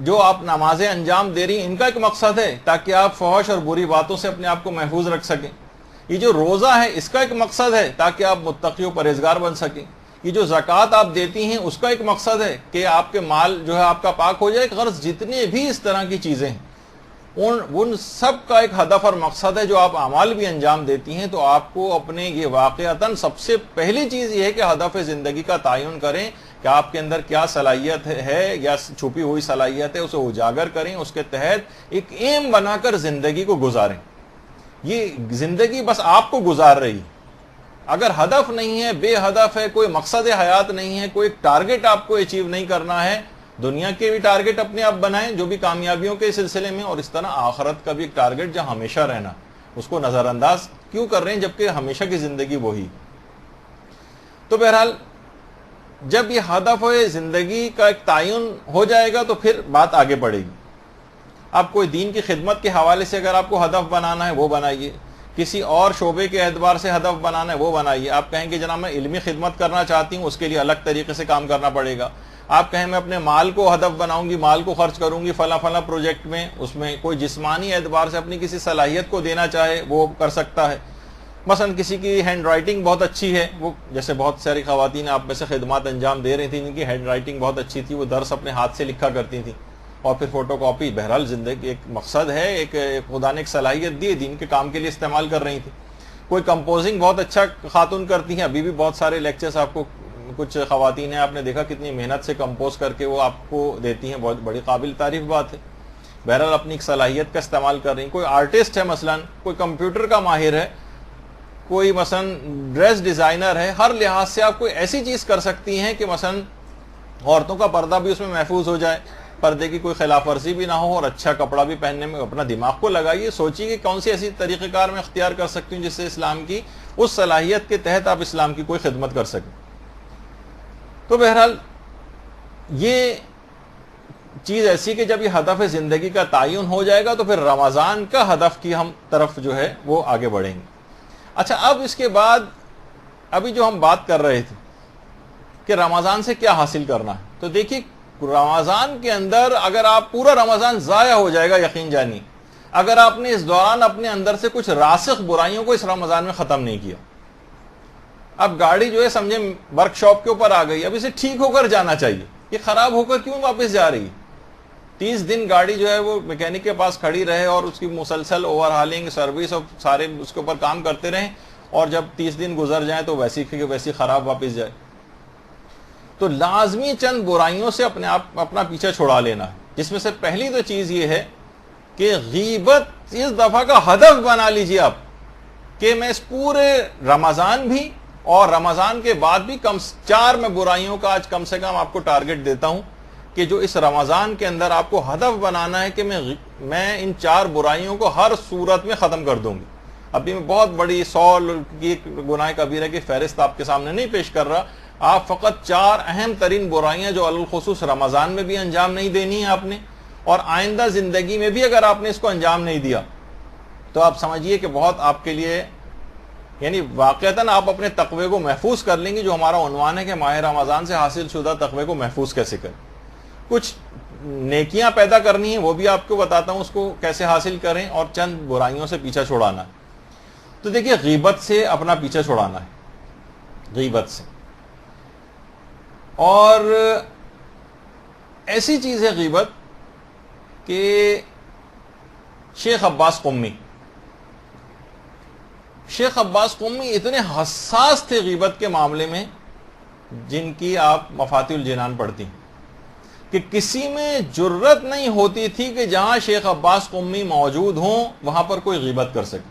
جو آپ نمازیں انجام دے رہی ہیں، ان کا ایک مقصد ہے تاکہ آپ فحش اور بری باتوں سے اپنے آپ کو محفوظ رکھ سکیں۔ یہ جو روزہ ہے، اس کا ایک مقصد ہے تاکہ آپ متقی و پرہیزگار بن سکیں۔ یہ جو زکوٰۃ آپ دیتی ہیں، اس کا ایک مقصد ہے کہ آپ کے مال جو ہے آپ کا پاک ہو جائے۔ غرض جتنے بھی اس طرح کی چیزیں ہیں، ان سب کا ایک ہدف اور مقصد ہے۔ جو آپ اعمال بھی انجام دیتی ہیں، تو آپ کو اپنے یہ واقعتاً سب سے پہلی چیز یہ ہے کہ ہدف زندگی کا تعین کریں کہ آپ کے اندر کیا صلاحیت ہے یا چھپی ہوئی صلاحیت ہے، اسے اجاگر کریں، اس کے تحت ایک ایم بنا کر زندگی کو گزاریں۔ یہ زندگی بس آپ کو گزار رہی، اگر ہدف نہیں ہے، بے ہدف ہے، کوئی مقصد حیات نہیں ہے، کوئی ٹارگٹ آپ کو اچیو نہیں کرنا ہے، دنیا کے بھی ٹارگٹ اپنے آپ بنائیں جو بھی کامیابیوں کے سلسلے میں، اور اس طرح آخرت کا بھی ایک ٹارگٹ جہاں ہمیشہ رہنا، اس کو نظر انداز کیوں کر رہے ہیں جبکہ ہمیشہ کی زندگی وہی۔ تو بہرحال جب یہ ہدف زندگی کا ایک تعین ہو جائے گا تو پھر بات آگے بڑھے گی۔ آپ کوئی دین کی خدمت کے حوالے سے اگر آپ کو ہدف بنانا ہے وہ بنائیے، کسی اور شعبے کے اعتبار سے ہدف بنانا ہے وہ بنائیے۔ آپ کہیں کہ جناب میں علمی خدمت کرنا چاہتی ہوں، اس کے لیے الگ طریقے سے کام کرنا پڑے گا۔ آپ کہیں میں اپنے مال کو ہدف بناؤں گی، مال کو خرچ کروں گی فلاں فلاں پروجیکٹ میں، اس میں کوئی جسمانی اعتبار سے اپنی کسی صلاحیت کو دینا چاہے وہ کر سکتا ہے۔ مثلا کسی کی ہینڈ رائٹنگ بہت اچھی ہے، وہ جیسے بہت ساری خواتین آپ میں سے خدمات انجام دے رہی تھیں جن کی ہینڈ رائٹنگ بہت اچھی تھی، وہ درس اپنے ہاتھ سے لکھا کرتی تھیں اور پھر فوٹو کاپی۔ بہرحال زندگی ایک مقصد ہے، ایک خدا نے ایک صلاحیت دی، دین کے کام کے لیے استعمال کر رہی تھی۔ کوئی کمپوزنگ بہت اچھا خاتون کرتی ہیں، ابھی بھی بہت سارے لیکچرز آپ کو، کچھ خواتین ہیں آپ نے دیکھا کتنی محنت سے کمپوز کر کے وہ آپ کو دیتی ہیں، بہت بڑی قابل تعریف بات ہے۔ بہرحال اپنی ایک صلاحیت کا استعمال کر رہی ہیں۔ کوئی آرٹسٹ ہے، مثلا کوئی کمپیوٹر کا ماہر ہے، کوئی مثلا ڈریس ڈیزائنر ہے، ہر لحاظ سے آپ کوئی ایسی چیز کر سکتی ہیں کہ مثلا عورتوں کا پردہ بھی اس میں محفوظ ہو جائے، پردے کی کوئی خلاف ورزی بھی نہ ہو، اور اچھا کپڑا بھی پہننے میں اپنا دماغ کو لگائیے، سوچیے کہ کون سی ایسی طریقہ کار میں اختیار کر سکتی ہوں جس سے اسلام کی اس صلاحیت کے تحت آپ اسلام کی کوئی خدمت کر سکیں۔ تو بہرحال یہ چیز ایسی کہ جب یہ ہدف زندگی کا تعین ہو جائے گا تو پھر رمضان کا ہدف کی ہم طرف جو ہے وہ آگے بڑھیں گے۔ اچھا، اب اس کے بعد ابھی جو ہم بات کر رہے تھے کہ رمضان سے کیا حاصل کرنا ہے، تو دیکھیے رمضان کے اندر اگر آپ پورا رمضان ضائع ہو جائے گا، یقین جانی اگر آپ نے اس دوران اپنے اندر سے کچھ راسخ برائیوں کو اس رمضان میں ختم نہیں کیا۔ اب گاڑی جو ہے سمجھے ورک شاپ کے اوپر آ گئی، اب اسے ٹھیک ہو کر جانا چاہیے، یہ خراب ہو کر کیوں واپس جا رہی ہے؟ 30 دن گاڑی جو ہے وہ میکینک کے پاس کھڑی رہے اور اس کی مسلسل اوور ہالنگ سروس اور سارے اس کے اوپر کام کرتے رہیں, اور جب 30 دن گزر جائیں تو ویسی خراب واپس جائے. تو لازمی چند برائیوں سے اپنا پیچھا چھڑا لینا ہے, جس میں سے پہلی تو چیز یہ ہے کہ غیبت اس دفعہ کا ہدف بنا لیجیے آپ, کہ میں اس پورے رمضان بھی اور رمضان کے بعد بھی 4 میں برائیوں کا آج کم سے کم آپ کو ٹارگٹ دیتا ہوں, کہ جو اس رمضان کے اندر آپ کو ہدف بنانا ہے کہ میں ان 4 برائیوں کو ہر صورت میں ختم کر دوں گی. ابھی میں بہت بڑی 100 کی گناہ کبیرہ کی فہرست آپ کے سامنے نہیں پیش کر رہا, آپ فقط 4 اہم ترین برائیاں جو الخصوص رمضان میں بھی انجام نہیں دینی ہے آپ نے, اور آئندہ زندگی میں بھی اگر آپ نے اس کو انجام نہیں دیا تو آپ سمجھیے کہ بہت آپ کے لیے, یعنی واقعتاً آپ اپنے تقوی کو محفوظ کر لیں گے, جو ہمارا عنوان ہے کہ ماہ رمضان سے حاصل شدہ تقوی کو محفوظ کیسے کریں. کچھ نیکیاں پیدا کرنی ہیں وہ بھی آپ کو بتاتا ہوں, اس کو کیسے حاصل کریں, اور چند برائیوں سے پیچھا چھڑانا. تو دیکھیے غیبت سے اپنا پیچھا چھڑانا ہے, غیبت سے. اور ایسی چیز ہے غیبت کہ شیخ عباس قمی اتنے حساس تھے غیبت کے معاملے میں, جن کی آپ مفاتیح الجنان پڑھتی ہیں, کہ کسی میں جرت نہیں ہوتی تھی کہ جہاں شیخ عباس قمی موجود ہوں وہاں پر کوئی غیبت کر سکے,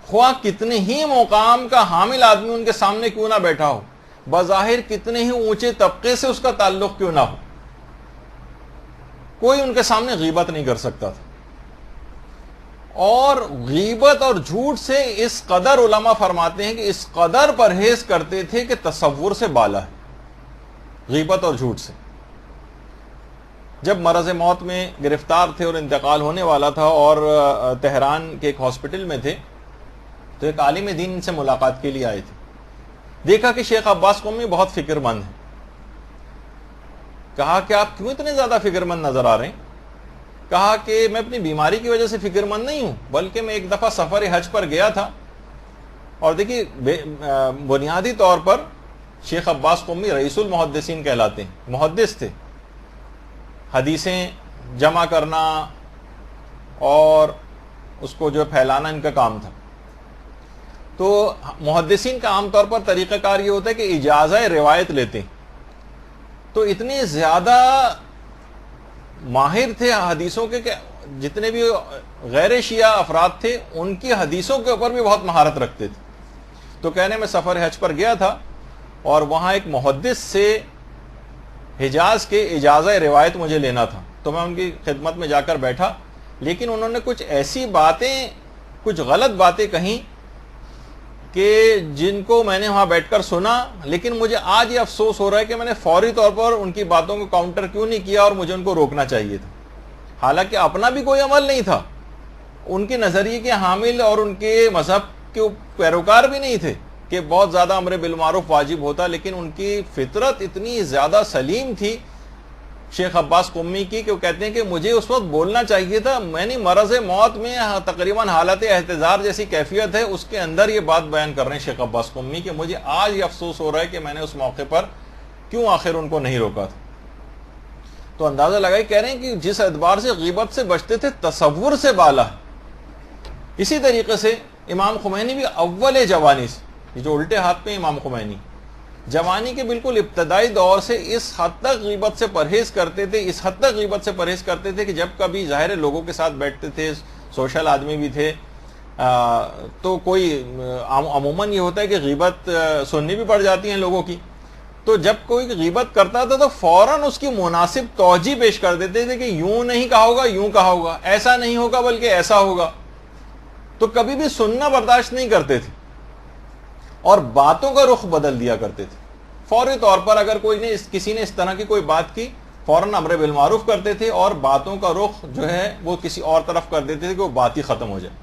خواہ کتنے ہی مقام کا حامل آدمی ان کے سامنے کیوں نہ بیٹھا ہو, بظاہر کتنے ہی اونچے طبقے سے اس کا تعلق کیوں نہ ہو, کوئی ان کے سامنے غیبت نہیں کر سکتا تھا. اور غیبت اور جھوٹ سے اس قدر علماء فرماتے ہیں کہ اس قدر پرہیز کرتے تھے کہ تصور سے بالا ہے, غیبت اور جھوٹ سے. جب مرض موت میں گرفتار تھے اور انتقال ہونے والا تھا اور تہران کے ایک ہاسپٹل میں تھے, تو ایک عالم دین ان سے ملاقات کے لیے آئے تھے. دیکھا کہ شیخ عباس قمی بہت فکر مند ہیں. کہا کہ آپ کیوں اتنے زیادہ فکر مند نظر آ رہے ہیں؟ کہا کہ میں اپنی بیماری کی وجہ سے فکر مند نہیں ہوں, بلکہ میں ایک دفعہ سفر حج پر گیا تھا, اور دیکھیے بنیادی طور پر شیخ عباس قمی رئیس المحدثین کہلاتے ہیں, محدث تھے, حدیثیں جمع کرنا اور اس کو جو پھیلانا ان کا کام تھا. تو محدثین کا عام طور پر طریقہ کار یہ ہوتا ہے کہ اجازہ روایت لیتے ہیں. تو اتنے زیادہ ماہر تھے حدیثوں کے کہ جتنے بھی غیر شیعہ افراد تھے ان کی حدیثوں کے اوپر بھی بہت مہارت رکھتے تھے. تو کہنے میں سفر حج پر گیا تھا اور وہاں ایک محدث سے حجاز کے اجازہ روایت مجھے لینا تھا, تو میں ان کی خدمت میں جا کر بیٹھا, لیکن انہوں نے کچھ ایسی باتیں, کچھ غلط باتیں کہیں کہ جن کو میں نے وہاں بیٹھ کر سنا, لیکن مجھے آج یہ افسوس ہو رہا ہے کہ میں نے فوری طور پر ان کی باتوں کو کاؤنٹر کیوں نہیں کیا اور مجھے ان کو روکنا چاہیے تھا. حالانکہ اپنا بھی کوئی عمل نہیں تھا, ان کے نظریے کے حامل اور ان کے مذہب کے پیروکار بھی نہیں تھے کہ بہت زیادہ امر بالمعروف واجب ہوتا, لیکن ان کی فطرت اتنی زیادہ سلیم تھی شیخ عباس قمی کی کہ وہ کہتے ہیں کہ مجھے اس وقت بولنا چاہیے تھا, میں نے مرض موت میں تقریباً حالت احتضار جیسی کیفیت ہے اس کے اندر یہ بات بیان کر رہے ہیں شیخ عباس قمی کہ مجھے آج یہ افسوس ہو رہا ہے کہ میں نے اس موقع پر کیوں آخر ان کو نہیں روکا تھا. تو اندازہ لگائی, کہہ رہے ہیں کہ جس اعتبار سے غیبت سے بچتے تھے تصور سے بالا. اسی طریقے سے امام خمینی بھی اول جوانی سے, یہ جو الٹے ہاتھ پہ امام خمینی, جوانی کے بالکل ابتدائی دور سے اس حد تک غیبت سے پرہیز کرتے تھے, کہ جب کبھی ظاہر لوگوں کے ساتھ بیٹھتے تھے, سوشل آدمی بھی تھے, تو کوئی عموماً یہ ہوتا ہے کہ غیبت سننی بھی پڑ جاتی ہیں لوگوں کی, تو جب کوئی غیبت کرتا تھا تو فوراً اس کی مناسب توجہ پیش کر دیتے تھے کہ یوں نہیں کہا ہوگا, یوں کہا ہوگا, ایسا نہیں ہوگا بلکہ ایسا ہوگا. تو کبھی بھی سننا برداشت نہیں کرتے تھے اور باتوں کا رخ بدل دیا کرتے تھے. فوری طور پر اگر کسی نے اس طرح کی کوئی بات کی, فوراً امر بالمعروف کرتے تھے اور باتوں کا رخ جو ہے وہ کسی اور طرف کر دیتے تھے کہ وہ بات ہی ختم ہو جائے.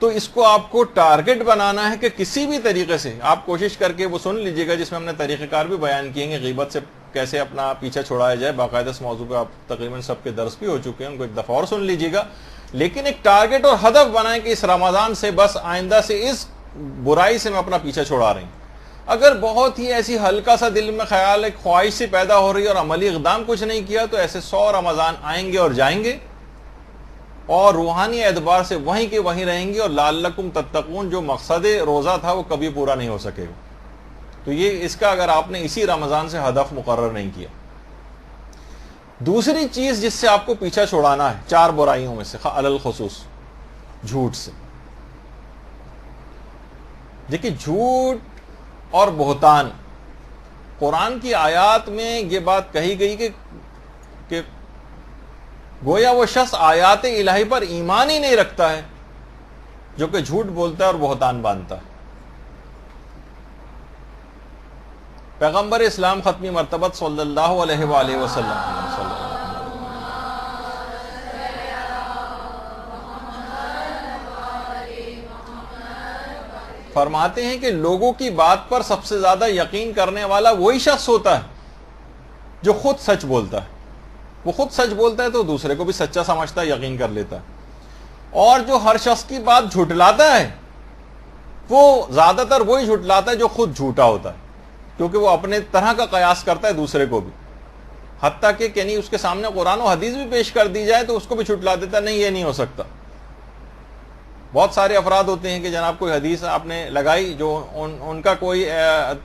تو اس کو آپ کو ٹارگٹ بنانا ہے کہ کسی بھی طریقے سے آپ کوشش کر کے وہ سن لیجیے گا, جس میں ہم نے طریقہ کار بھی بیان کیے ہیں, غیبت سے کیسے اپنا پیچھا چھڑایا جائے. باقاعدہ اس موضوع پہ آپ تقریباً سب کے درس بھی ہو چکے ہیں, ان کو ایک دفعہ اور سن لیجیے گا. لیکن ایک ٹارگٹ اور ہدف بنائیں کہ اس رمضان سے بس آئندہ سے اس برائی سے میں اپنا پیچھا چھڑا رہی ہوں. اگر بہت ہی ایسی ہلکا سا دل میں خیال ایک خواہش سے پیدا ہو رہی ہے اور عملی اقدام کچھ نہیں کیا تو ایسے 100 رمضان آئیں گے اور جائیں گے اور روحانی اعتبار سے وہیں کے وہیں رہیں گے، اور لعلکم تتقون جو مقصد روزہ تھا وہ کبھی پورا نہیں ہو سکے گا۔ تو یہ اس کا اگر آپ نے اسی رمضان سے ہدف مقرر نہیں کیا۔ دوسری چیز جس سے آپ کو پیچھا چھڑانا ہے 4 برائیوں میں سے علی الخصوص جھوٹ سے۔ دیکھیے جھوٹ اور بہتان، قرآن کی آیات میں یہ بات کہی گئی کہ گویا وہ شخص آیات الہی پر ایمان ہی نہیں رکھتا ہے جو کہ جھوٹ بولتا ہے اور بہتان باندھتا ہے۔ پیغمبر اسلام ختمی مرتبت صلی اللہ علیہ وآلہ وسلم فرماتے ہیں کہ لوگوں کی بات پر سب سے زیادہ یقین کرنے والا وہی شخص ہوتا ہے جو خود سچ بولتا ہے۔ وہ خود سچ بولتا ہے تو دوسرے کو بھی سچا سمجھتا ہے، یقین کر لیتا ہے۔ اور جو ہر شخص کی بات جھٹلاتا ہے وہ زیادہ تر وہی جھٹلاتا ہے جو خود جھوٹا ہوتا ہے، کیونکہ وہ اپنے طرح کا قیاس کرتا ہے دوسرے کو بھی، حتیٰ کہ یعنی اس کے سامنے قرآن و حدیث بھی پیش کر دی جائے تو اس کو بھی جھٹلا دیتا ہے، نہیں یہ نہیں ہو سکتا۔ بہت سارے افراد ہوتے ہیں کہ جناب کوئی حدیث آپ نے لگائی جو ان کا کوئی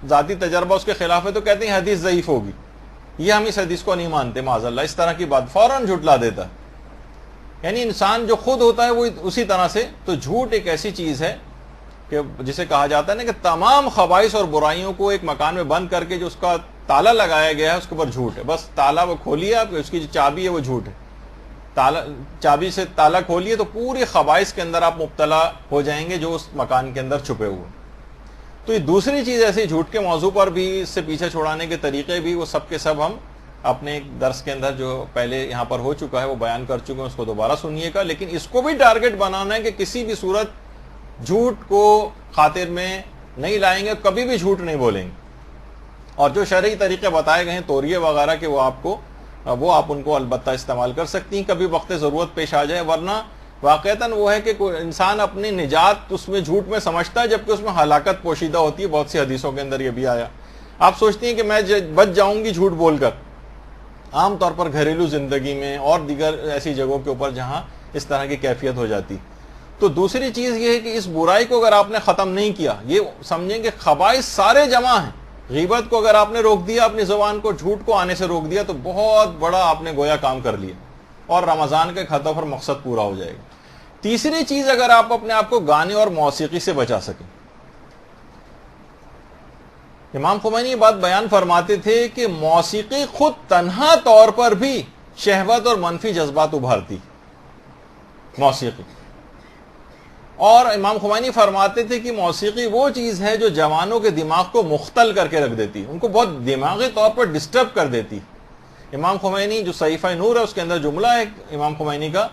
ذاتی تجربہ اس کے خلاف ہے تو کہتے ہیں حدیث ضعیف ہوگی، یہ ہم اس حدیث کو نہیں مانتے معاذ اللہ، اس طرح کی بات فوراً جھٹلا دیتا ہے۔ یعنی انسان جو خود ہوتا ہے وہ اسی طرح سے، تو جھوٹ ایک ایسی چیز ہے کہ جسے کہا جاتا ہے نا کہ تمام خبائث اور برائیوں کو ایک مکان میں بند کر کے جو اس کا تالا لگایا گیا ہے اس کے اوپر جھوٹ ہے، بس تالا وہ کھولیے آپ، اس کی جو چابی ہے وہ جھوٹ ہے، چابی سے تالا کھولیے تو پوری خبائث کے اندر آپ مبتلا ہو جائیں گے جو اس مکان کے اندر چھپے ہوئے۔ تو یہ دوسری چیز ایسی جھوٹ کے موضوع پر بھی، اس سے پیچھے چھڑانے کے طریقے بھی، وہ سب کے سب ہم اپنے ایک درس کے اندر جو پہلے یہاں پر ہو چکا ہے وہ بیان کر چکے ہیں، اس کو دوبارہ سنیے گا، لیکن اس کو بھی ٹارگٹ بنانا ہے کہ کسی بھی صورت جھوٹ کو خاطر میں نہیں لائیں گے، کبھی بھی جھوٹ نہیں بولیں گے، اور جو شرعی طریقے بتائے گئے ہیں توریے وغیرہ کے وہ آپ ان کو البتہ استعمال کر سکتی ہیں کبھی وقت ضرورت پیش آ جائے، ورنہ واقعتاً وہ ہے کہ کوئی انسان اپنی نجات اس میں جھوٹ میں سمجھتا ہے جبکہ اس میں ہلاکت پوشیدہ ہوتی ہے۔ بہت سی حدیثوں کے اندر یہ بھی آیا، آپ سوچتی ہیں کہ میں بچ جاؤں گی جھوٹ بول کر، عام طور پر گھریلو زندگی میں اور دیگر ایسی جگہوں کے اوپر جہاں اس طرح کی کیفیت ہو جاتی۔ تو دوسری چیز یہ ہے کہ اس برائی کو اگر آپ نے ختم نہیں کیا، یہ سمجھیں کہ خبائث سارے جمع ہیں، غیبت کو اگر آپ نے روک دیا، اپنی زبان کو جھوٹ کو آنے سے روک دیا تو بہت بڑا آپ نے گویا کام کر لیا اور رمضان کے ہدف اور مقصد پورا ہو جائے گا۔ تیسری چیز، اگر آپ اپنے آپ کو گانے اور موسیقی سے بچا سکیں، امام خمینی یہ بات بیان فرماتے تھے کہ موسیقی خود تنہا طور پر بھی شہوت اور منفی جذبات ابھارتی موسیقی، اور امام خمینی فرماتے تھے کہ موسیقی وہ چیز ہے جو جوانوں کے دماغ کو مختل کر کے رکھ دیتی، ان کو بہت دماغی طور پر ڈسٹرب کر دیتی۔ امام خمینی جو صحیفہ نور ہے اس کے اندر جملہ ہے امام خمینی کا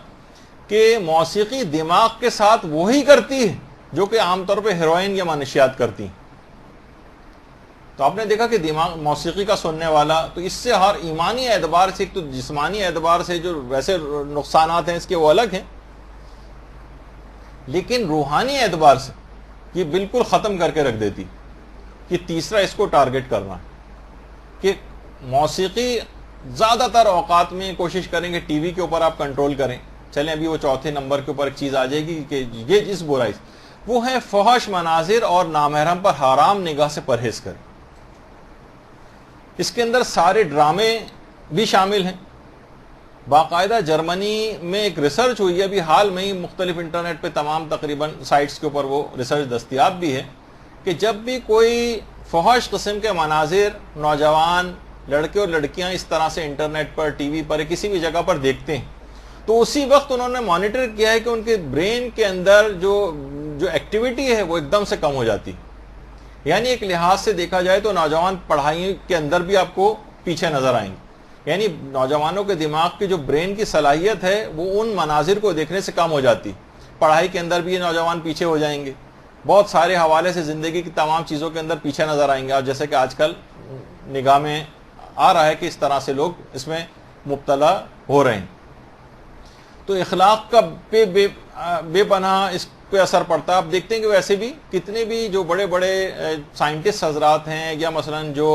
کہ موسیقی دماغ کے ساتھ وہی کرتی ہے جو کہ عام طور پہ ہیروئن یا منشیات کرتی ہیں۔ تو آپ نے دیکھا کہ دماغ موسیقی کا سننے والا، تو اس سے ہر ایمانی اعتبار سے، ایک تو جسمانی اعتبار سے جو ویسے نقصانات ہیں اس کے وہ الگ ہیں، لیکن روحانی اعتبار سے یہ بالکل ختم کر کے رکھ دیتی۔ کہ تیسرا اس کو ٹارگٹ کرنا کہ موسیقی زیادہ تر اوقات میں کوشش کریں کہ ٹی وی کے اوپر آپ کنٹرول کریں۔ چلیں ابھی وہ چوتھے نمبر کے اوپر ایک چیز آ جائے گی کہ یہ جس برائی وہ ہے فحش مناظر اور نامحرم پر حرام نگاہ سے پرہیز کریں۔ اس کے اندر سارے ڈرامے بھی شامل ہیں۔ باقاعدہ جرمنی میں ایک ریسرچ ہوئی ہے ابھی حال میں ہی، مختلف انٹرنیٹ پہ تمام تقریباً سائٹس کے اوپر وہ ریسرچ دستیاب بھی ہے، کہ جب بھی کوئی فحش قسم کے مناظر نوجوان لڑکے اور لڑکیاں اس طرح سے انٹرنیٹ پر، ٹی وی پر، کسی بھی جگہ پر دیکھتے ہیں تو اسی وقت انہوں نے مانیٹر کیا ہے کہ ان کے برین کے اندر جو ایکٹیویٹی ہے وہ ایک دم سے کم ہو جاتی۔ یعنی ایک لحاظ سے دیکھا جائے تو نوجوان پڑھائی کے اندر بھی آپ کو پیچھے نظر آئیں گے، یعنی نوجوانوں کے دماغ کی جو برین کی صلاحیت ہے وہ ان مناظر کو دیکھنے سے کم ہو جاتی، پڑھائی کے اندر بھی یہ نوجوان پیچھے ہو جائیں گے، بہت سارے حوالے سے زندگی کی تمام چیزوں کے اندر پیچھے نظر آئیں گے، اور جیسے کہ آج کل نگاہ میں آ رہا ہے کہ اس طرح سے لوگ اس میں مبتلا ہو رہے ہیں۔ تو اخلاق کا بے پناہ اس پہ اثر پڑتا ہے. آپ دیکھتے ہیں کہ ویسے بھی کتنے بھی جو بڑے بڑے سائنٹسٹ حضرات ہیں یا مثلا جو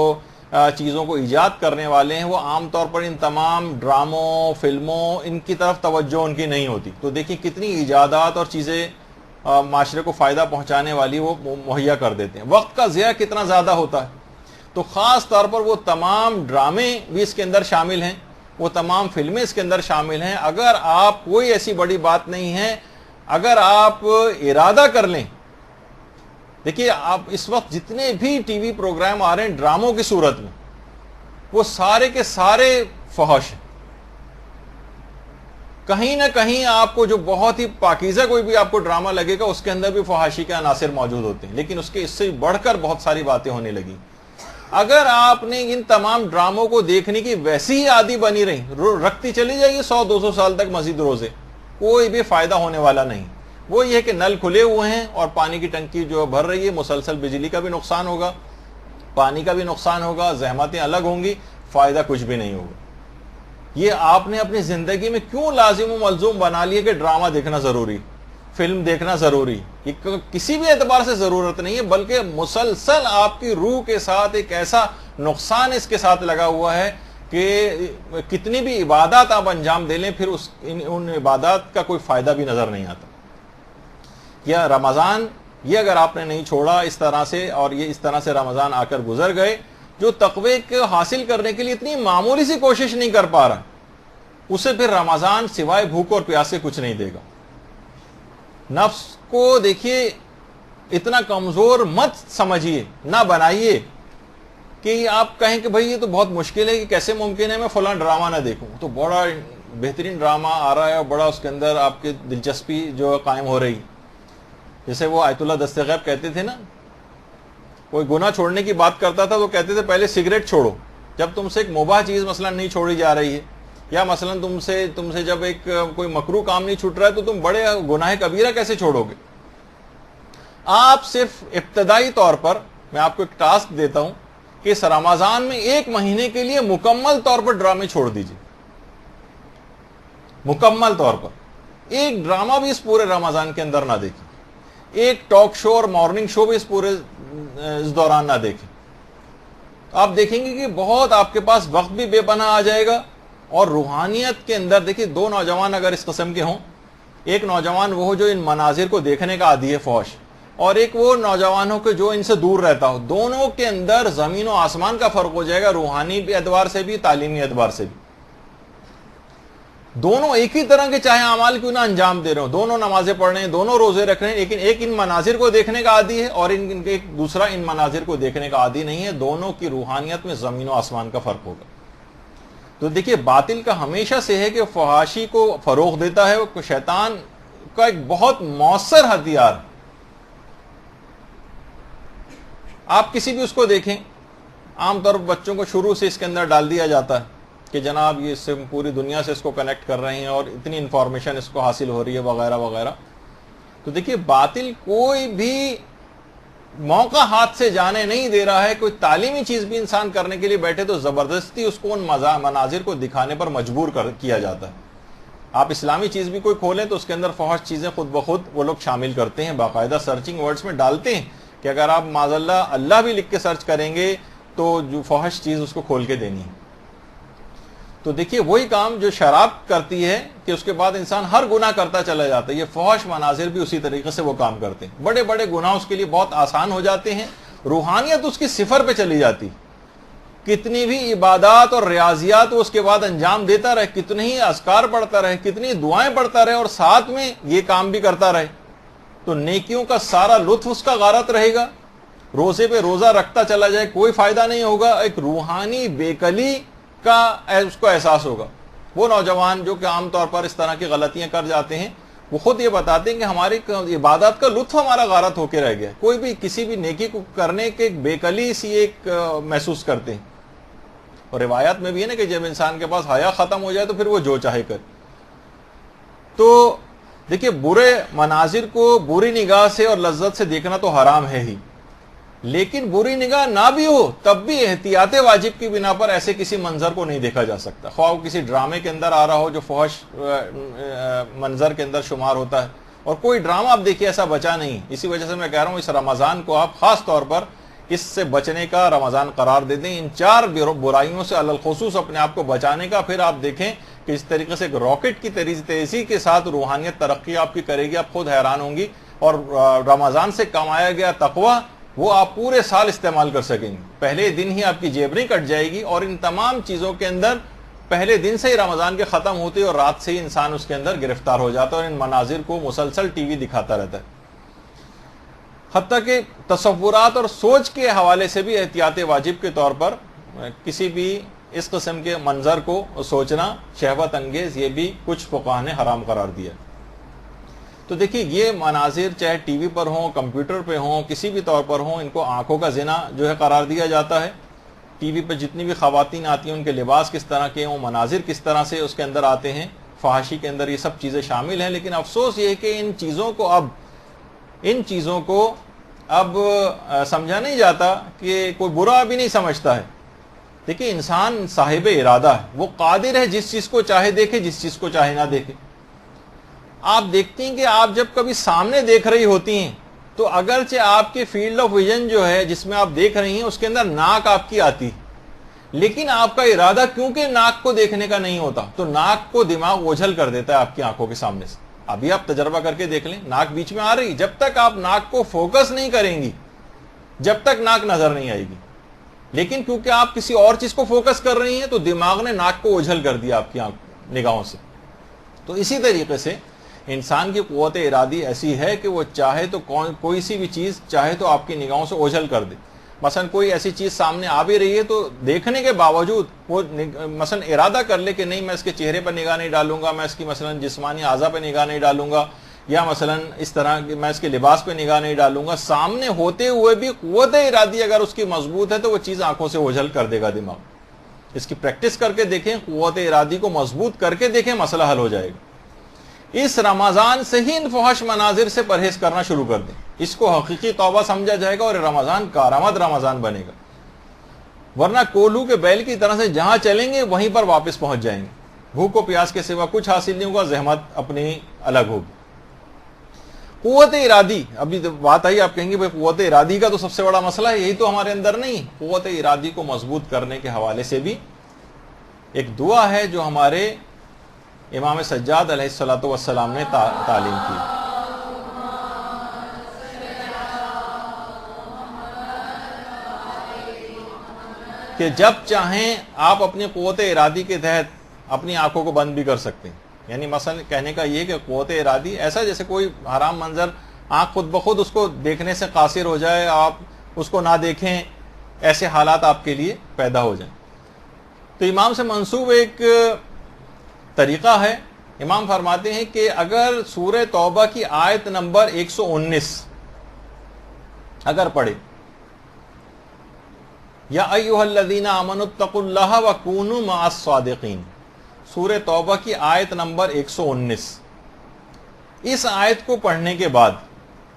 چیزوں کو ایجاد کرنے والے ہیں وہ عام طور پر ان تمام ڈراموں فلموں ان کی طرف توجہ ان کی نہیں ہوتی. تو دیکھیں کتنی ایجادات اور چیزیں معاشرے کو فائدہ پہنچانے والی وہ مہیا کر دیتے ہیں. وقت کا ضیاع کتنا زیادہ ہوتا ہے. تو خاص طور پر وہ تمام ڈرامے بھی اس کے اندر شامل ہیں, وہ تمام فلمیں اس کے اندر شامل ہیں. اگر آپ کوئی ایسی بڑی بات نہیں ہے, اگر آپ ارادہ کر لیں. دیکھیے آپ اس وقت جتنے بھی ٹی وی پروگرام آ رہے ہیں ڈراموں کی صورت میں, وہ سارے کے سارے فحش ہیں. کہیں نہ کہیں آپ کو جو بہت ہی پاکیزہ کوئی بھی آپ کو ڈرامہ لگے گا اس کے اندر بھی فحاشی کے عناصر موجود ہوتے ہیں, لیکن اس کے اس سے بڑھ کر بہت ساری باتیں ہونے لگی. اگر آپ نے ان تمام ڈراموں کو دیکھنے کی ویسی ہی عادی بنی رہی, رکھتی چلی جائے گی 100-200 سال تک مزید روزے, کوئی بھی فائدہ ہونے والا نہیں. وہ یہ کہ نل کھلے ہوئے ہیں اور پانی کی ٹنکی جو بھر رہی ہے, مسلسل بجلی کا بھی نقصان ہوگا, پانی کا بھی نقصان ہوگا, زحمتیں الگ ہوں گی, فائدہ کچھ بھی نہیں ہوگا. یہ آپ نے اپنی زندگی میں کیوں لازم و ملزوم بنا لیے کہ ڈرامہ دیکھنا ضروری, فلم دیکھنا ضروری؟ یہ کسی بھی اعتبار سے ضرورت نہیں ہے, بلکہ مسلسل آپ کی روح کے ساتھ ایک ایسا نقصان اس کے ساتھ لگا ہوا ہے کہ کتنی بھی عبادات آپ انجام دے لیں پھر ان عبادات کا کوئی فائدہ بھی نظر نہیں آتا. یا رمضان, یہ اگر آپ نے نہیں چھوڑا اس طرح سے, اور یہ اس طرح سے رمضان آ کر گزر گئے, جو تقوی کو حاصل کرنے کے لیے اتنی معمولی سی کوشش نہیں کر پا رہا, اسے پھر رمضان سوائے بھوک اور پیاس سے کچھ نہیں دے گا. نفس کو دیکھیے اتنا کمزور مت سمجھیے, نہ بنائیے کہ آپ کہیں کہ بھئی یہ تو بہت مشکل ہے کہ کیسے ممکن ہے میں فلاں ڈرامہ نہ دیکھوں. تو بڑا بہترین ڈرامہ آ رہا ہے اور بڑا اس کے اندر آپ کی دلچسپی جو قائم ہو رہی. جیسے وہ آیت اللہ دستغیب کہتے تھے نا, کوئی گناہ چھوڑنے کی بات کرتا تھا تو کہتے تھے پہلے سگریٹ چھوڑو. جب تم سے ایک مباح چیز مثلا نہیں چھوڑی جا رہی ہے, یا مثلا تم سے جب ایک کوئی مکروہ کام نہیں چھوٹ رہا ہے, تو تم بڑے گناہ کبیرہ کیسے چھوڑو گے؟ آپ صرف ابتدائی طور پر میں آپ کو ایک ٹاسک دیتا ہوں کہ اس رمضان میں 1 مہینے کے لیے مکمل طور پر ڈرامے چھوڑ دیجیے. مکمل طور پر ایک ڈرامہ بھی اس پورے رمضان کے اندر نہ دیکھیں, ایک ٹاک شو اور مارننگ شو بھی اس دوران نہ دیکھیں. آپ دیکھیں گے کہ بہت آپ کے پاس وقت بھی بے پناہ آ جائے گا, اور روحانیت کے اندر دیکھیے 2 نوجوان اگر اس قسم کے ہوں, ایک نوجوان وہ جو ان مناظر کو دیکھنے کا عادی ہے فحش, اور ایک وہ نوجوان ہو کہ جو ان سے دور رہتا ہو, دونوں کے اندر زمین و آسمان کا فرق ہو جائے گا, روحانی بھی اعتبار سے بھی, تعلیمی اعتبار سے بھی. دونوں ایک ہی طرح کے چاہے اعمال کیوں نہ انجام دے رہے ہوں, دونوں نمازیں پڑھ رہے ہیں, دونوں روزے رکھ رہے ہیں, لیکن ایک ان مناظر کو دیکھنے کا عادی ہے اور ایک دوسرا ان مناظر کو دیکھنے کا عادی نہیں ہے. دونوں کی روحانیت میں زمین و آسمان کا فرق ہوگا. تو دیکھیے باطل کا ہمیشہ سے ہے کہ فحاشی کو فروغ دیتا ہے, وہ شیطان کا ایک بہت مؤثر ہتھیار. آپ کسی بھی اس کو دیکھیں, عام طور پر بچوں کو شروع سے اس کے اندر ڈال دیا جاتا ہے کہ جناب یہ اس سے پوری دنیا سے اس کو کنیکٹ کر رہے ہیں اور اتنی انفارمیشن اس کو حاصل ہو رہی ہے وغیرہ وغیرہ. تو دیکھیے باطل کوئی بھی موقع ہاتھ سے جانے نہیں دے رہا ہے. کوئی تعلیمی چیز بھی انسان کرنے کے لیے بیٹھے تو زبردستی اس کو ان مناظر کو دکھانے پر مجبور کیا جاتا ہے. آپ اسلامی چیز بھی کوئی کھولیں تو اس کے اندر فحش چیزیں خود بخود وہ لوگ شامل کرتے ہیں, باقاعدہ سرچنگ ورڈز میں ڈالتے ہیں کہ اگر آپ معاذ اللہ بھی لکھ کے سرچ کریں گے تو جو فحش چیز اس کو کھول کے دینی ہے. تو دیکھیے وہی کام جو شراب کرتی ہے کہ اس کے بعد انسان ہر گناہ کرتا چلا جاتا ہے, یہ فحش مناظر بھی اسی طریقے سے وہ کام کرتے ہیں. بڑے بڑے گناہ اس کے لیے بہت آسان ہو جاتے ہیں, روحانیت اس کی صفر پہ چلی جاتی. کتنی بھی عبادات اور ریاضیات وہ اس کے بعد انجام دیتا رہے, کتنے ہی اذکار پڑھتا رہے, کتنی دعائیں پڑھتا رہے, اور ساتھ میں یہ کام بھی کرتا رہے, تو نیکیوں کا سارا لطف اس کا غارت رہے گا. روزے پہ روزہ رکھتا چلا جائے کوئی فائدہ نہیں ہوگا, ایک روحانی بےکلی کا اس کو احساس ہوگا. وہ نوجوان جو کہ عام طور پر اس طرح کی غلطیاں کر جاتے ہیں, وہ خود یہ بتاتے ہیں کہ ہماری عبادات کا لطف ہمارا غارت ہو کے رہ گیا. کوئی بھی کسی بھی نیکی کو کرنے کے ایک بےکلی سی ایک محسوس کرتے ہیں. اور روایات میں بھی ہے نا کہ جب انسان کے پاس حیا ختم ہو جائے تو پھر وہ جو چاہے کر. تو دیکھیے برے مناظر کو بری نگاہ سے اور لذت سے دیکھنا تو حرام ہے ہی, لیکن بری نگاہ نہ بھی ہو تب بھی احتیاط واجب کی بنا پر ایسے کسی منظر کو نہیں دیکھا جا سکتا. خواہ وہ کسی ڈرامے کے اندر آ رہا ہو جو فحش منظر کے اندر شمار ہوتا ہے, اور کوئی ڈرامہ آپ دیکھیے ایسا بچا نہیں. اسی وجہ سے میں کہہ رہا ہوں اس رمضان کو آپ خاص طور پر اس سے بچنے کا رمضان قرار دے دیں, ان 4 برائیوں سے الخصوص اپنے آپ کو بچانے کا. پھر آپ دیکھیں کہ اس طریقے سے ایک راکٹ کی تیزی کے ساتھ روحانیت ترقی آپ کی کرے گی, آپ خود حیران ہوں گی. اور رمضان سے کمایا گیا تقوی وہ آپ پورے سال استعمال کر سکیں گے. پہلے دن ہی آپ کی جیبری کٹ جائے گی. اور ان تمام چیزوں کے اندر پہلے دن سے ہی رمضان کے ختم ہوتے اور رات سے ہی انسان اس کے اندر گرفتار ہو جاتا ہے اور ان مناظر کو مسلسل ٹی وی دکھاتا رہتا ہے. حتیٰ کہ تصورات اور سوچ کے حوالے سے بھی احتیاط واجب کے طور پر کسی بھی اس قسم کے منظر کو سوچنا شہوت انگیز, یہ بھی کچھ فقہاء نے حرام قرار دیا. تو دیکھیے یہ مناظر چاہے ٹی وی پر ہوں, کمپیوٹر پہ ہوں, کسی بھی طور پر ہوں, ان کو آنکھوں کا زنا جو ہے قرار دیا جاتا ہے. ٹی وی پہ جتنی بھی خواتین آتی ہیں ان کے لباس کس طرح کے ہیں, مناظر کس طرح سے اس کے اندر آتے ہیں, فحاشی کے اندر یہ سب چیزیں شامل ہیں. لیکن افسوس یہ ہے کہ ان چیزوں کو اب سمجھا نہیں جاتا کہ کوئی برا بھی نہیں سمجھتا ہے. دیکھیں انسان صاحب ارادہ ہے, وہ قادر ہے جس چیز کو چاہے دیکھے, جس چیز کو چاہے نہ دیکھے. آپ دیکھتی ہیں کہ آپ جب کبھی سامنے دیکھ رہی ہوتی ہیں تو اگرچہ آپ کی فیلڈ آف ویژن جو ہے جس میں آپ دیکھ رہی ہیں اس کے اندر ناک آپ کی آتی, لیکن آپ کا ارادہ کیونکہ ناک کو دیکھنے کا نہیں ہوتا تو ناک کو دماغ اوجھل کر دیتا ہے آپ کی آنکھوں کے سامنے سے. ابھی آپ تجربہ کر کے دیکھ لیں, ناک بیچ میں آ رہی, جب تک آپ ناک کو فوکس نہیں کریں گی جب تک ناک نظر نہیں آئے گی. لیکن کیونکہ آپ کسی اور چیز کو فوکس کر رہی ہیں تو دماغ نے ناک کو اوجھل کر دیا آپ کی نگاہوں سے. تو اسی طریقے سے انسان کی قوت ارادی ایسی ہے کہ وہ چاہے تو کوئی سی بھی چیز چاہے تو آپ کی نگاہوں سے اوجھل کر دے. مثلا کوئی ایسی چیز سامنے آ بھی رہی ہے تو دیکھنے کے باوجود وہ مثلا ارادہ کر لے کہ نہیں میں اس کے چہرے پر نگاہ نہیں ڈالوں گا, میں اس کی مثلا جسمانی اعضاء پہ نگاہ نہیں ڈالوں گا, یا مثلا اس طرح میں اس کے لباس پہ نگاہ نہیں ڈالوں گا. سامنے ہوتے ہوئے بھی قوت ارادی اگر اس کی مضبوط ہے تو وہ چیز آنکھوں سے اوجھل کر دے گا دماغ. اس کی پریکٹس کر کے دیکھیں, قوت ارادی کو مضبوط کر کے دیکھیں, مسئلہ حل ہو جائے گا. اس رمضان سے ہی ان فحش مناظر سے پرہیز کرنا شروع کر دیں. اس کو حقیقی توبہ سمجھا جائے گا اور رمضان کارآمد رمضان بنے گا. ورنہ کولو کے بیل کی طرح سے جہاں چلیں گے وہیں پر واپس پہنچ جائیں گے. بھوک و پیاس کے سوا کچھ حاصل نہیں ہوگا, زحمت اپنی الگ ہوگی. قوت ارادی, ابھی بات آئی آپ کہیں گے بھائی قوت ارادی کا تو سب سے بڑا مسئلہ ہے, یہی تو ہمارے اندر نہیں. قوت ارادی کو مضبوط کرنے کے حوالے سے بھی ایک دعا ہے جو ہمارے امام سجاد علیہ الصلوۃ والسلام نے تعلیم کی. کہ جب چاہیں آپ اپنی قوت ارادی کے تحت اپنی آنکھوں کو بند بھی کر سکتے ہیں. یعنی مثلا کہنے کا یہ کہ قوت ارادی ایسا جیسے کوئی حرام منظر آنکھ خود بخود اس کو دیکھنے سے قاصر ہو جائے, آپ اس کو نہ دیکھیں, ایسے حالات آپ کے لیے پیدا ہو جائیں. تو امام سے منسوب ایک طریقہ ہے. امام فرماتے ہیں کہ اگر سورہ توبہ کی آیت نمبر 119 اگر پڑھے, یا ایھا الذین آمنوا اتقوا اللہ وکونوا مع الصادقین, سورہ توبہ کی آیت نمبر 119, اس آیت کو پڑھنے کے بعد,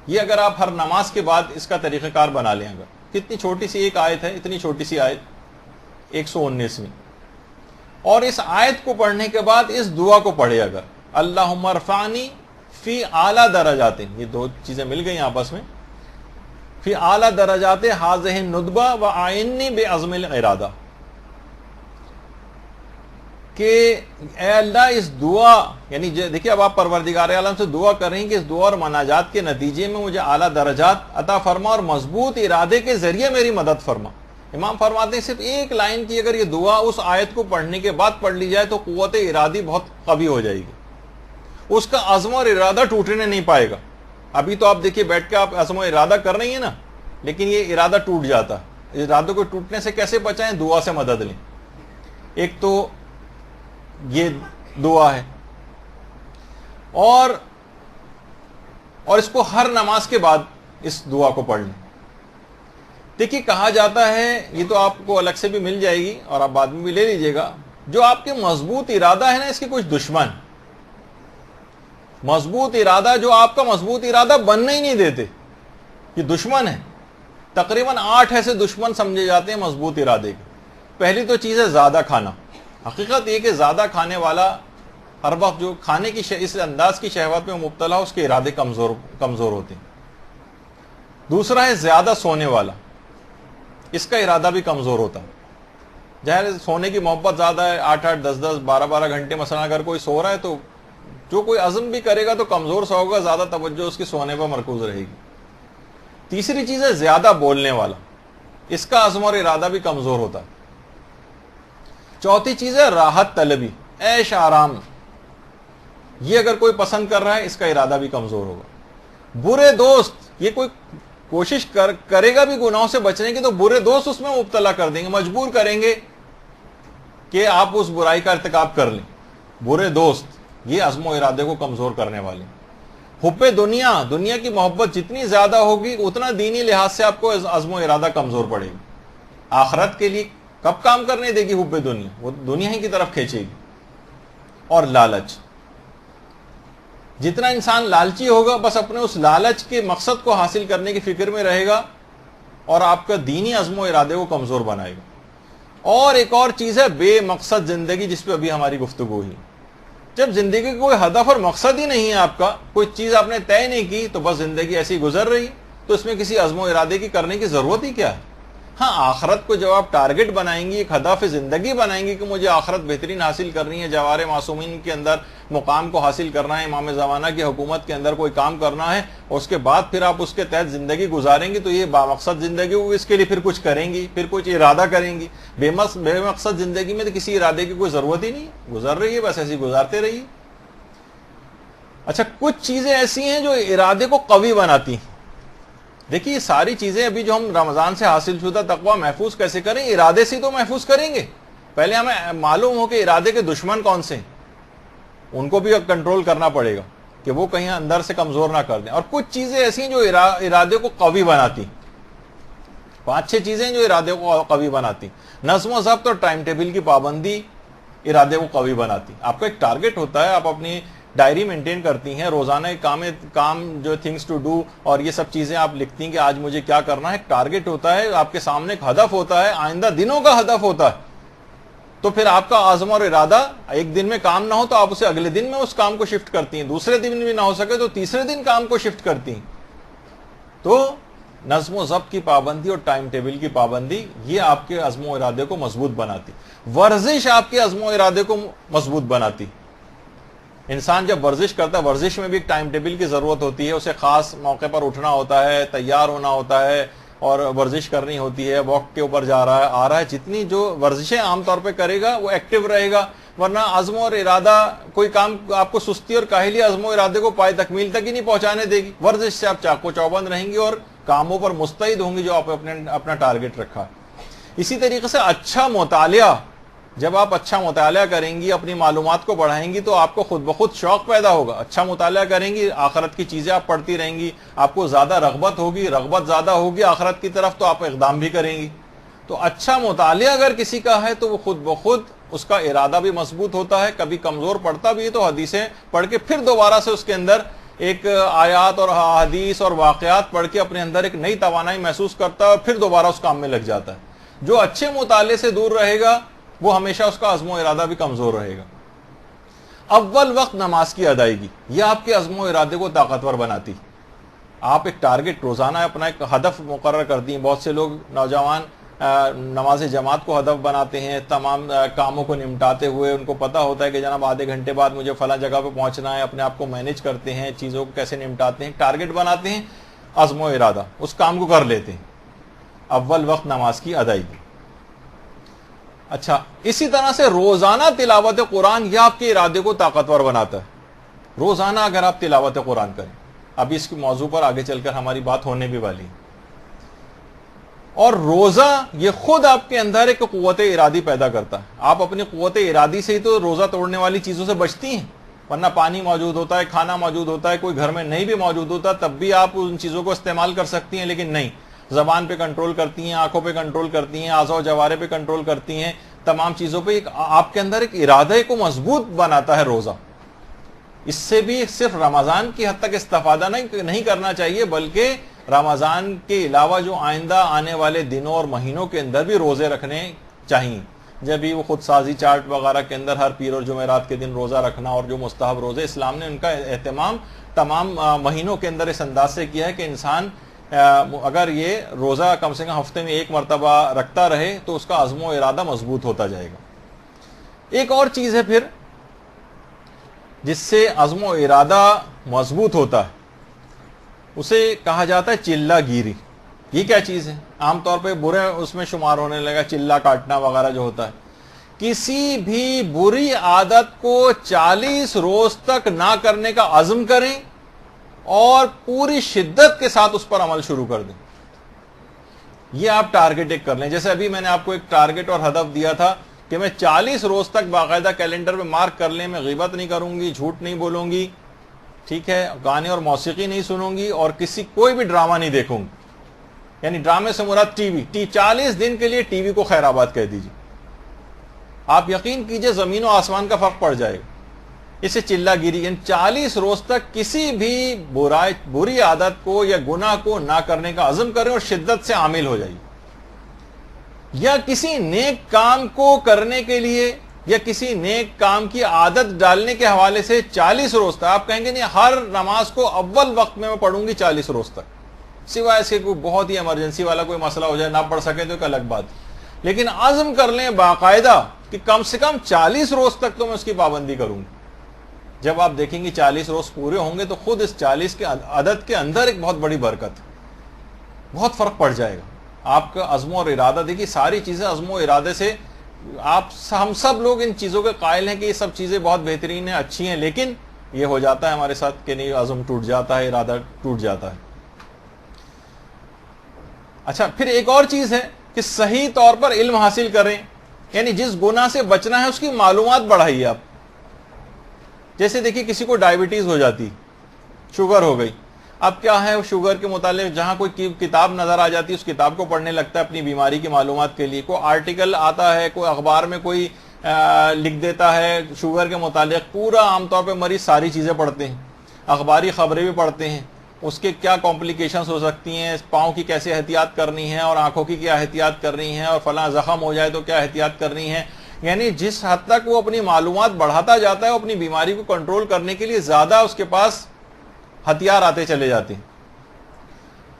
یہ اگر آپ ہر نماز کے بعد اس کا طریقہ کار بنا لیں, اگر کتنی چھوٹی سی ایک آیت ہے, اتنی چھوٹی سی آیت 119 میں, اور اس آیت کو پڑھنے کے بعد اس دعا کو پڑھے اگر, اللہم ارفعنی فی اعلی درجات, یہ دو چیزیں مل گئی آپس میں, فی اعلی درجات ھذہ الندبہ وأعنی بعزم الارادہ, کہ اے اللہ اس دعا, یعنی دیکھیے اب آپ پروردگار عالم سے دعا کر رہی ہیں کہ اس دعا اور مناجات کے نتیجے میں مجھے اعلیٰ درجات عطا فرما اور مضبوط ارادے کے ذریعے میری مدد فرما. امام فرماتے ہیں صرف ایک لائن کی اگر یہ دعا اس آیت کو پڑھنے کے بعد پڑھ لی جائے تو قوت ارادی بہت قوی ہو جائے گی, اس کا عزم اور ارادہ ٹوٹنے نہیں پائے گا. ابھی تو آپ دیکھیے بیٹھ کے آپ عزم و ارادہ کر رہی ہیں نا, لیکن یہ ارادہ ٹوٹ جاتا ہے. ارادوں کو ٹوٹنے سے کیسے بچائیں؟ دعا سے مدد لیں. ایک تو یہ دعا ہے, اور اس کو ہر نماز کے بعد اس دعا کو پڑھ لیں. دیکھیے کہا جاتا ہے, یہ تو آپ کو الگ سے بھی مل جائے گی اور آپ بعد میں بھی لے لیجئے گا, جو آپ کے مضبوط ارادہ ہے نا اس کے کچھ دشمن, مضبوط ارادہ جو آپ کا مضبوط ارادہ بننے ہی نہیں دیتے, یہ دشمن ہے. تقریباً 8 ایسے دشمن سمجھے جاتے ہیں مضبوط ارادے کے. پہلی تو چیز ہے زیادہ کھانا. حقیقت یہ کہ زیادہ کھانے والا ہر وقت جو کھانے کی اس انداز کی شہوت میں مبتلا اس کے ارادے کمزور ہوتے ہیں. دوسرا ہے زیادہ سونے والا، اس کا ارادہ بھی کمزور ہوتا ہے. ظاہر سونے کی محبت زیادہ ہے، 8-8 10-10 12-12 گھنٹے مثلا اگر کوئی سو رہا ہے تو جو کوئی عزم بھی کرے گا تو کمزور سا ہوگا، زیادہ توجہ اس کی سونے پر مرکوز رہے گی. تیسری چیز ہے زیادہ بولنے والا، اس کا عزم اور ارادہ بھی کمزور ہوتا ہے. چوتھی چیز ہے راحت طلبی، عیش آرام، یہ اگر کوئی پسند کر رہا ہے اس کا ارادہ بھی کمزور ہوگا. برے دوست، یہ کوئی کوشش کرے گا بھی گناہوں سے بچنے کی تو برے دوست اس میں مبتلا کر دیں گے، مجبور کریں گے کہ آپ اس برائی کا ارتکاب کر لیں. برے دوست یہ عزم و ارادے کو کمزور کرنے والے. حب دنیا، دنیا کی محبت جتنی زیادہ ہوگی اتنا دینی لحاظ سے آپ کو عزم و ارادہ کمزور پڑے گی. آخرت کے لیے کب کام کرنے دے گی حب دنیا، وہ دنیا ہی کی طرف کھینچے گی. اور لالچ، جتنا انسان لالچی ہوگا بس اپنے اس لالچ کے مقصد کو حاصل کرنے کی فکر میں رہے گا اور آپ کا دینی عزم و ارادے کو کمزور بنائے گا. اور ایک اور چیز ہے بے مقصد زندگی، جس پہ ابھی ہماری گفتگو ہوئی. جب زندگی کا کوئی ہدف اور مقصد ہی نہیں ہے، آپ کا کوئی چیز آپ نے طے نہیں کی تو بس زندگی ایسی گزر رہی، تو اس میں کسی عزم و ارادے کی کرنے کی ضرورت ہی کیا ہے. ہاں، آخرت کو جب آپ ٹارگٹ بنائیں گی، ایک ہدف زندگی بنائیں گی کہ مجھے آخرت بہترین حاصل کرنی ہے، جوار معصومین کے اندر مقام کو حاصل کرنا ہے، امام زمانہ کی حکومت کے اندر کوئی کام کرنا ہے، اور اس کے بعد پھر آپ اس کے تحت زندگی گزاریں گی تو یہ بامقصد زندگی ہوگی. اس کے لیے پھر کچھ کریں گی، پھر کچھ ارادہ کریں گی. بے مقصد زندگی میں تو کسی ارادے کی کوئی ضرورت ہی نہیں، گزر رہی ہے، بس ایسی گزارتے رہیے. اچھا، کچھ چیزیں ایسی ہیں جو ارادے کو قوی بناتی ہیں. دیکھیے یہ ساری چیزیں ابھی جو ہم رمضان سے حاصل شدہ تقویٰ محفوظ کیسے کریں، ارادے سے تو محفوظ کریں گے. پہلے ہمیں معلوم ہو کہ ارادے کے دشمن کون سے ہیں، ان کو بھی کنٹرول کرنا پڑے گا کہ وہ کہیں اندر سے کمزور نہ کر دیں. اور کچھ چیزیں ایسی ہیں جو ارادے کو قوی بناتی، 5-6 چیزیں جو ارادے کو قوی بناتی. نظم و ضبط اور ٹائم ٹیبل کی پابندی ارادے کو قوی بناتی. آپ کا ایک ٹارگٹ ہوتا ہے، آپ اپنی ڈائری مینٹین کرتی ہیں، روزانہ کام جو تھنگس ٹو ڈو اور یہ سب چیزیں آپ لکھتی ہیں کہ آج مجھے کیا کرنا ہے. ایک ٹارگٹ ہوتا ہے، آپ کے سامنے ایک ہدف ہوتا ہے، آئندہ دنوں کا ہدف ہوتا ہے. تو پھر آپ کا عزم اور ارادہ، ایک دن میں کام نہ ہو تو آپ اسے اگلے دن میں اس کام کو شفٹ کرتی ہیں، دوسرے دن بھی نہ ہو سکے تو تیسرے دن کام کو شفٹ کرتی ہیں. تو نظم و ضبط کی پابندی اور ٹائم ٹیبل کی پابندی یہ آپ کے عزم و ارادے کو مضبوط بناتی. ورزش آپ کے عزم و ارادے کو مضبوط بناتی. انسان جب ورزش کرتا ہے، ورزش میں بھی ایک ٹائم ٹیبل کی ضرورت ہوتی ہے، اسے خاص موقع پر اٹھنا ہوتا ہے، تیار ہونا ہوتا ہے اور ورزش کرنی ہوتی ہے، واک کے اوپر جا رہا ہے آ رہا ہے. جتنی جو ورزشیں عام طور پہ کرے گا وہ ایکٹیو رہے گا، ورنہ عزم اور ارادہ کوئی کام آپ کو سستی اور کاہلی عزم و ارادے کو پائے تکمیل تک ہی نہیں پہنچانے دے گی. ورزش سے آپ چاقو چوبند رہیں گی اور کاموں پر مستعد ہوں گی جو آپ اپنا ٹارگٹ رکھا. اسی طریقے سے اچھا مطالعہ، جب آپ اچھا مطالعہ کریں گی، اپنی معلومات کو بڑھائیں گی تو آپ کو خود بخود شوق پیدا ہوگا. اچھا مطالعہ کریں گی، آخرت کی چیزیں آپ پڑھتی رہیں گی، آپ کو زیادہ رغبت ہوگی، رغبت زیادہ ہوگی آخرت کی طرف تو آپ اقدام بھی کریں گی. تو اچھا مطالعہ اگر کسی کا ہے تو وہ خود بخود اس کا ارادہ بھی مضبوط ہوتا ہے. کبھی کمزور پڑتا بھی ہے تو حدیثیں پڑھ کے پھر دوبارہ سے اس کے اندر ایک آیات اور حدیث اور واقعات پڑھ کے اپنے اندر ایک نئی توانائی محسوس کرتا ہے اور پھر دوبارہ اس کام میں لگ جاتا ہے. جو اچھے مطالعے سے دور رہے گا وہ ہمیشہ اس کا عزم و ارادہ بھی کمزور رہے گا. اول وقت نماز کی ادائیگی یہ آپ کے عزم و ارادے کو طاقتور بناتی. آپ ایک ٹارگٹ روزانہ اپنا ایک ہدف مقرر کرتی ہیں. بہت سے لوگ نوجوان نماز جماعت کو ہدف بناتے ہیں، تمام کاموں کو نمٹاتے ہوئے ان کو پتا ہوتا ہے کہ جناب آدھے گھنٹے بعد مجھے فلاں جگہ پہ پہنچنا ہے. اپنے آپ کو مینیج کرتے ہیں، چیزوں کو کیسے نمٹاتے ہیں، ٹارگٹ بناتے ہیں، عزم و ارادہ اس کام کو کر لیتے ہیں. اول وقت نماز کی ادائیگی. اچھا، اسی طرح سے روزانہ تلاوت قرآن یہ آپ کے ارادے کو طاقتور بناتا ہے. روزانہ اگر آپ تلاوت قرآن کریں، ابھی اس کے موضوع پر آگے چل کر ہماری بات ہونے بھی والی ہے. اور روزہ یہ خود آپ کے اندر ایک قوت ارادی پیدا کرتا ہے. آپ اپنی قوت ارادی سے ہی تو روزہ توڑنے والی چیزوں سے بچتی ہیں، ورنہ پانی موجود ہوتا ہے، کھانا موجود ہوتا ہے، کوئی گھر میں نہیں بھی موجود ہوتا تب بھی آپ ان چیزوں کو استعمال کر سکتی ہیں. لیکن نہیں، زبان پہ کنٹرول کرتی ہیں، آنکھوں پہ کنٹرول کرتی ہیں، اعضاء و جوارے پہ کنٹرول کرتی ہیں، تمام چیزوں پہ آپ کے اندر ایک ارادے کو مضبوط بناتا ہے روزہ. اس سے بھی صرف رمضان کی حد تک استفادہ نہیں کرنا چاہیے، بلکہ رمضان کے علاوہ جو آئندہ آنے والے دنوں اور مہینوں کے اندر بھی روزے رکھنے چاہیے. جب بھی وہ خود سازی چارٹ وغیرہ کے اندر ہر پیر اور جمعرات کے دن روزہ رکھنا اور جو مستحب روزے، اسلام نے ان کا اہتمام تمام مہینوں کے اندر اس انداز سے کیا ہے کہ انسان اگر یہ روزہ کم سے کم ہفتے میں ایک مرتبہ رکھتا رہے تو اس کا عزم و ارادہ مضبوط ہوتا جائے گا۔ ایک اور چیز ہے پھر جس سے عزم و ارادہ مضبوط ہوتا ہے، اسے کہا جاتا ہے چلہ گیری۔ یہ کیا چیز ہے؟ عام طور پہ برے اس میں شمار ہونے لگا، چلہ کاٹنا وغیرہ جو ہوتا ہے۔ کسی بھی بری عادت کو 40 روز تک نہ کرنے کا عزم کریں اور پوری شدت کے ساتھ اس پر عمل شروع کر دیں۔ یہ آپ ٹارگٹ ایک کر لیں۔ جیسے ابھی میں نے آپ کو ایک ٹارگٹ اور ہدف دیا تھا کہ میں 40 روز تک باقاعدہ کیلنڈر میں مارک کر لیں، میں غیبت نہیں کروں گی، جھوٹ نہیں بولوں گی، ٹھیک ہے، گانے اور موسیقی نہیں سنوں گی، اور کوئی بھی ڈرامہ نہیں دیکھوں گی۔ یعنی ڈرامے سے مراد ٹی وی، 40 دن کے لیے ٹی وی کو خیر آباد کہہ دیجیے۔ آپ یقین کیجئے زمین و آسمان کا فرق پڑ جائے گا۔ اسے چلہ گیری، یعنی 40 روز تک کسی بھی بری عادت کو یا گناہ کو نہ کرنے کا عزم کریں اور شدت سے عامل ہو جائیے۔ یا کسی نیک کام کو کرنے کے لیے یا کسی نیک کام کی عادت ڈالنے کے حوالے سے 40 روز تک آپ کہیں گے نہیں ہر نماز کو اول وقت میں پڑھوں گی 40 روز تک، سوائے اس کے کوئی بہت ہی ایمرجنسی والا کوئی مسئلہ ہو جائے نہ پڑھ سکیں تو ایک الگ بات، لیکن عزم کر لیں باقاعدہ کہ کم سے کم 40 روز تک تو میں اس کی پابندی کروں گی۔ جب آپ دیکھیں گے 40 روز پورے ہوں گے تو خود اس 40 کے عدد کے اندر ایک بہت بڑی برکت، بہت فرق پڑ جائے گا۔ آپ کا عزم اور ارادہ، دیکھیے ساری چیزیں عزم و ارادے سے، ہم سب لوگ ان چیزوں کے قائل ہیں کہ یہ سب چیزیں بہت بہترین ہیں، اچھی ہیں، لیکن یہ ہو جاتا ہے ہمارے ساتھ کہ نہیں، عزم ٹوٹ جاتا ہے، ارادہ ٹوٹ جاتا ہے۔ اچھا، پھر ایک اور چیز ہے کہ صحیح طور پر علم حاصل کریں، یعنی جس گناہ سے بچنا ہے اس کی معلومات بڑھائیے آپ۔ جیسے دیکھیے کسی کو ڈائبٹیز ہو جاتی، شوگر ہو گئی، اب کیا ہے شوگر کے متعلق جہاں کوئی کتاب نظر آ جاتی ہے اس کتاب کو پڑھنے لگتا ہے اپنی بیماری کی معلومات کے لیے، کوئی آرٹیکل آتا ہے، کوئی اخبار میں کوئی لکھ دیتا ہے شوگر کے متعلق، پورا عام طور پہ مریض ساری چیزیں پڑھتے ہیں، اخباری خبریں بھی پڑھتے ہیں، اس کے کیا کمپلیکیشنز ہو سکتی ہیں، پاؤں کی کیسے احتیاط کرنی ہے اور آنکھوں کی کیا احتیاط کرنی ہے اور فلاں زخم ہو جائے تو کیا احتیاط کرنی ہے۔ یعنی جس حد تک وہ اپنی معلومات بڑھاتا جاتا ہے وہ اپنی بیماری کو کنٹرول کرنے کے لیے زیادہ اس کے پاس ہتھیار آتے چلے جاتے ہیں۔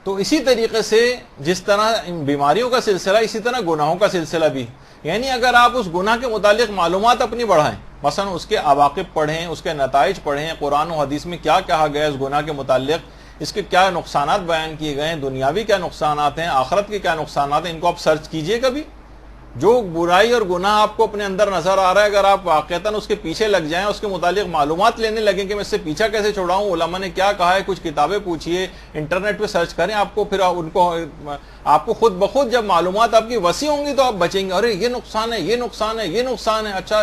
تو اسی طریقے سے جس طرح بیماریوں کا سلسلہ، اسی طرح گناہوں کا سلسلہ بھی، یعنی اگر آپ اس گناہ کے متعلق معلومات اپنی بڑھائیں، مثلا اس کے عواقب پڑھیں، اس کے نتائج پڑھیں، قرآن و حدیث میں کیا کہا گیا اس گناہ کے متعلق، اس کے کیا نقصانات بیان کیے گئے ہیں، دنیاوی کیا نقصانات ہیں، آخرت کے کیا نقصانات ہیں، ان کو آپ سرچ کیجئے کبھی۔ جو برائی اور گناہ آپ کو اپنے اندر نظر آ رہا ہے، اگر آپ واقعتاً اس کے پیچھے لگ جائیں، اس کے متعلق معلومات لینے لگیں کہ میں اس سے پیچھا کیسے چھڑاؤں، علماء نے کیا کہا ہے، کچھ کتابیں پوچھیے، انٹرنیٹ پہ سرچ کریں، آپ کو خود بخود جب معلومات آپ کی وسیع ہوں گی تو آپ بچیں گے، ارے یہ نقصان ہے، یہ نقصان ہے، یہ نقصان ہے، اچھا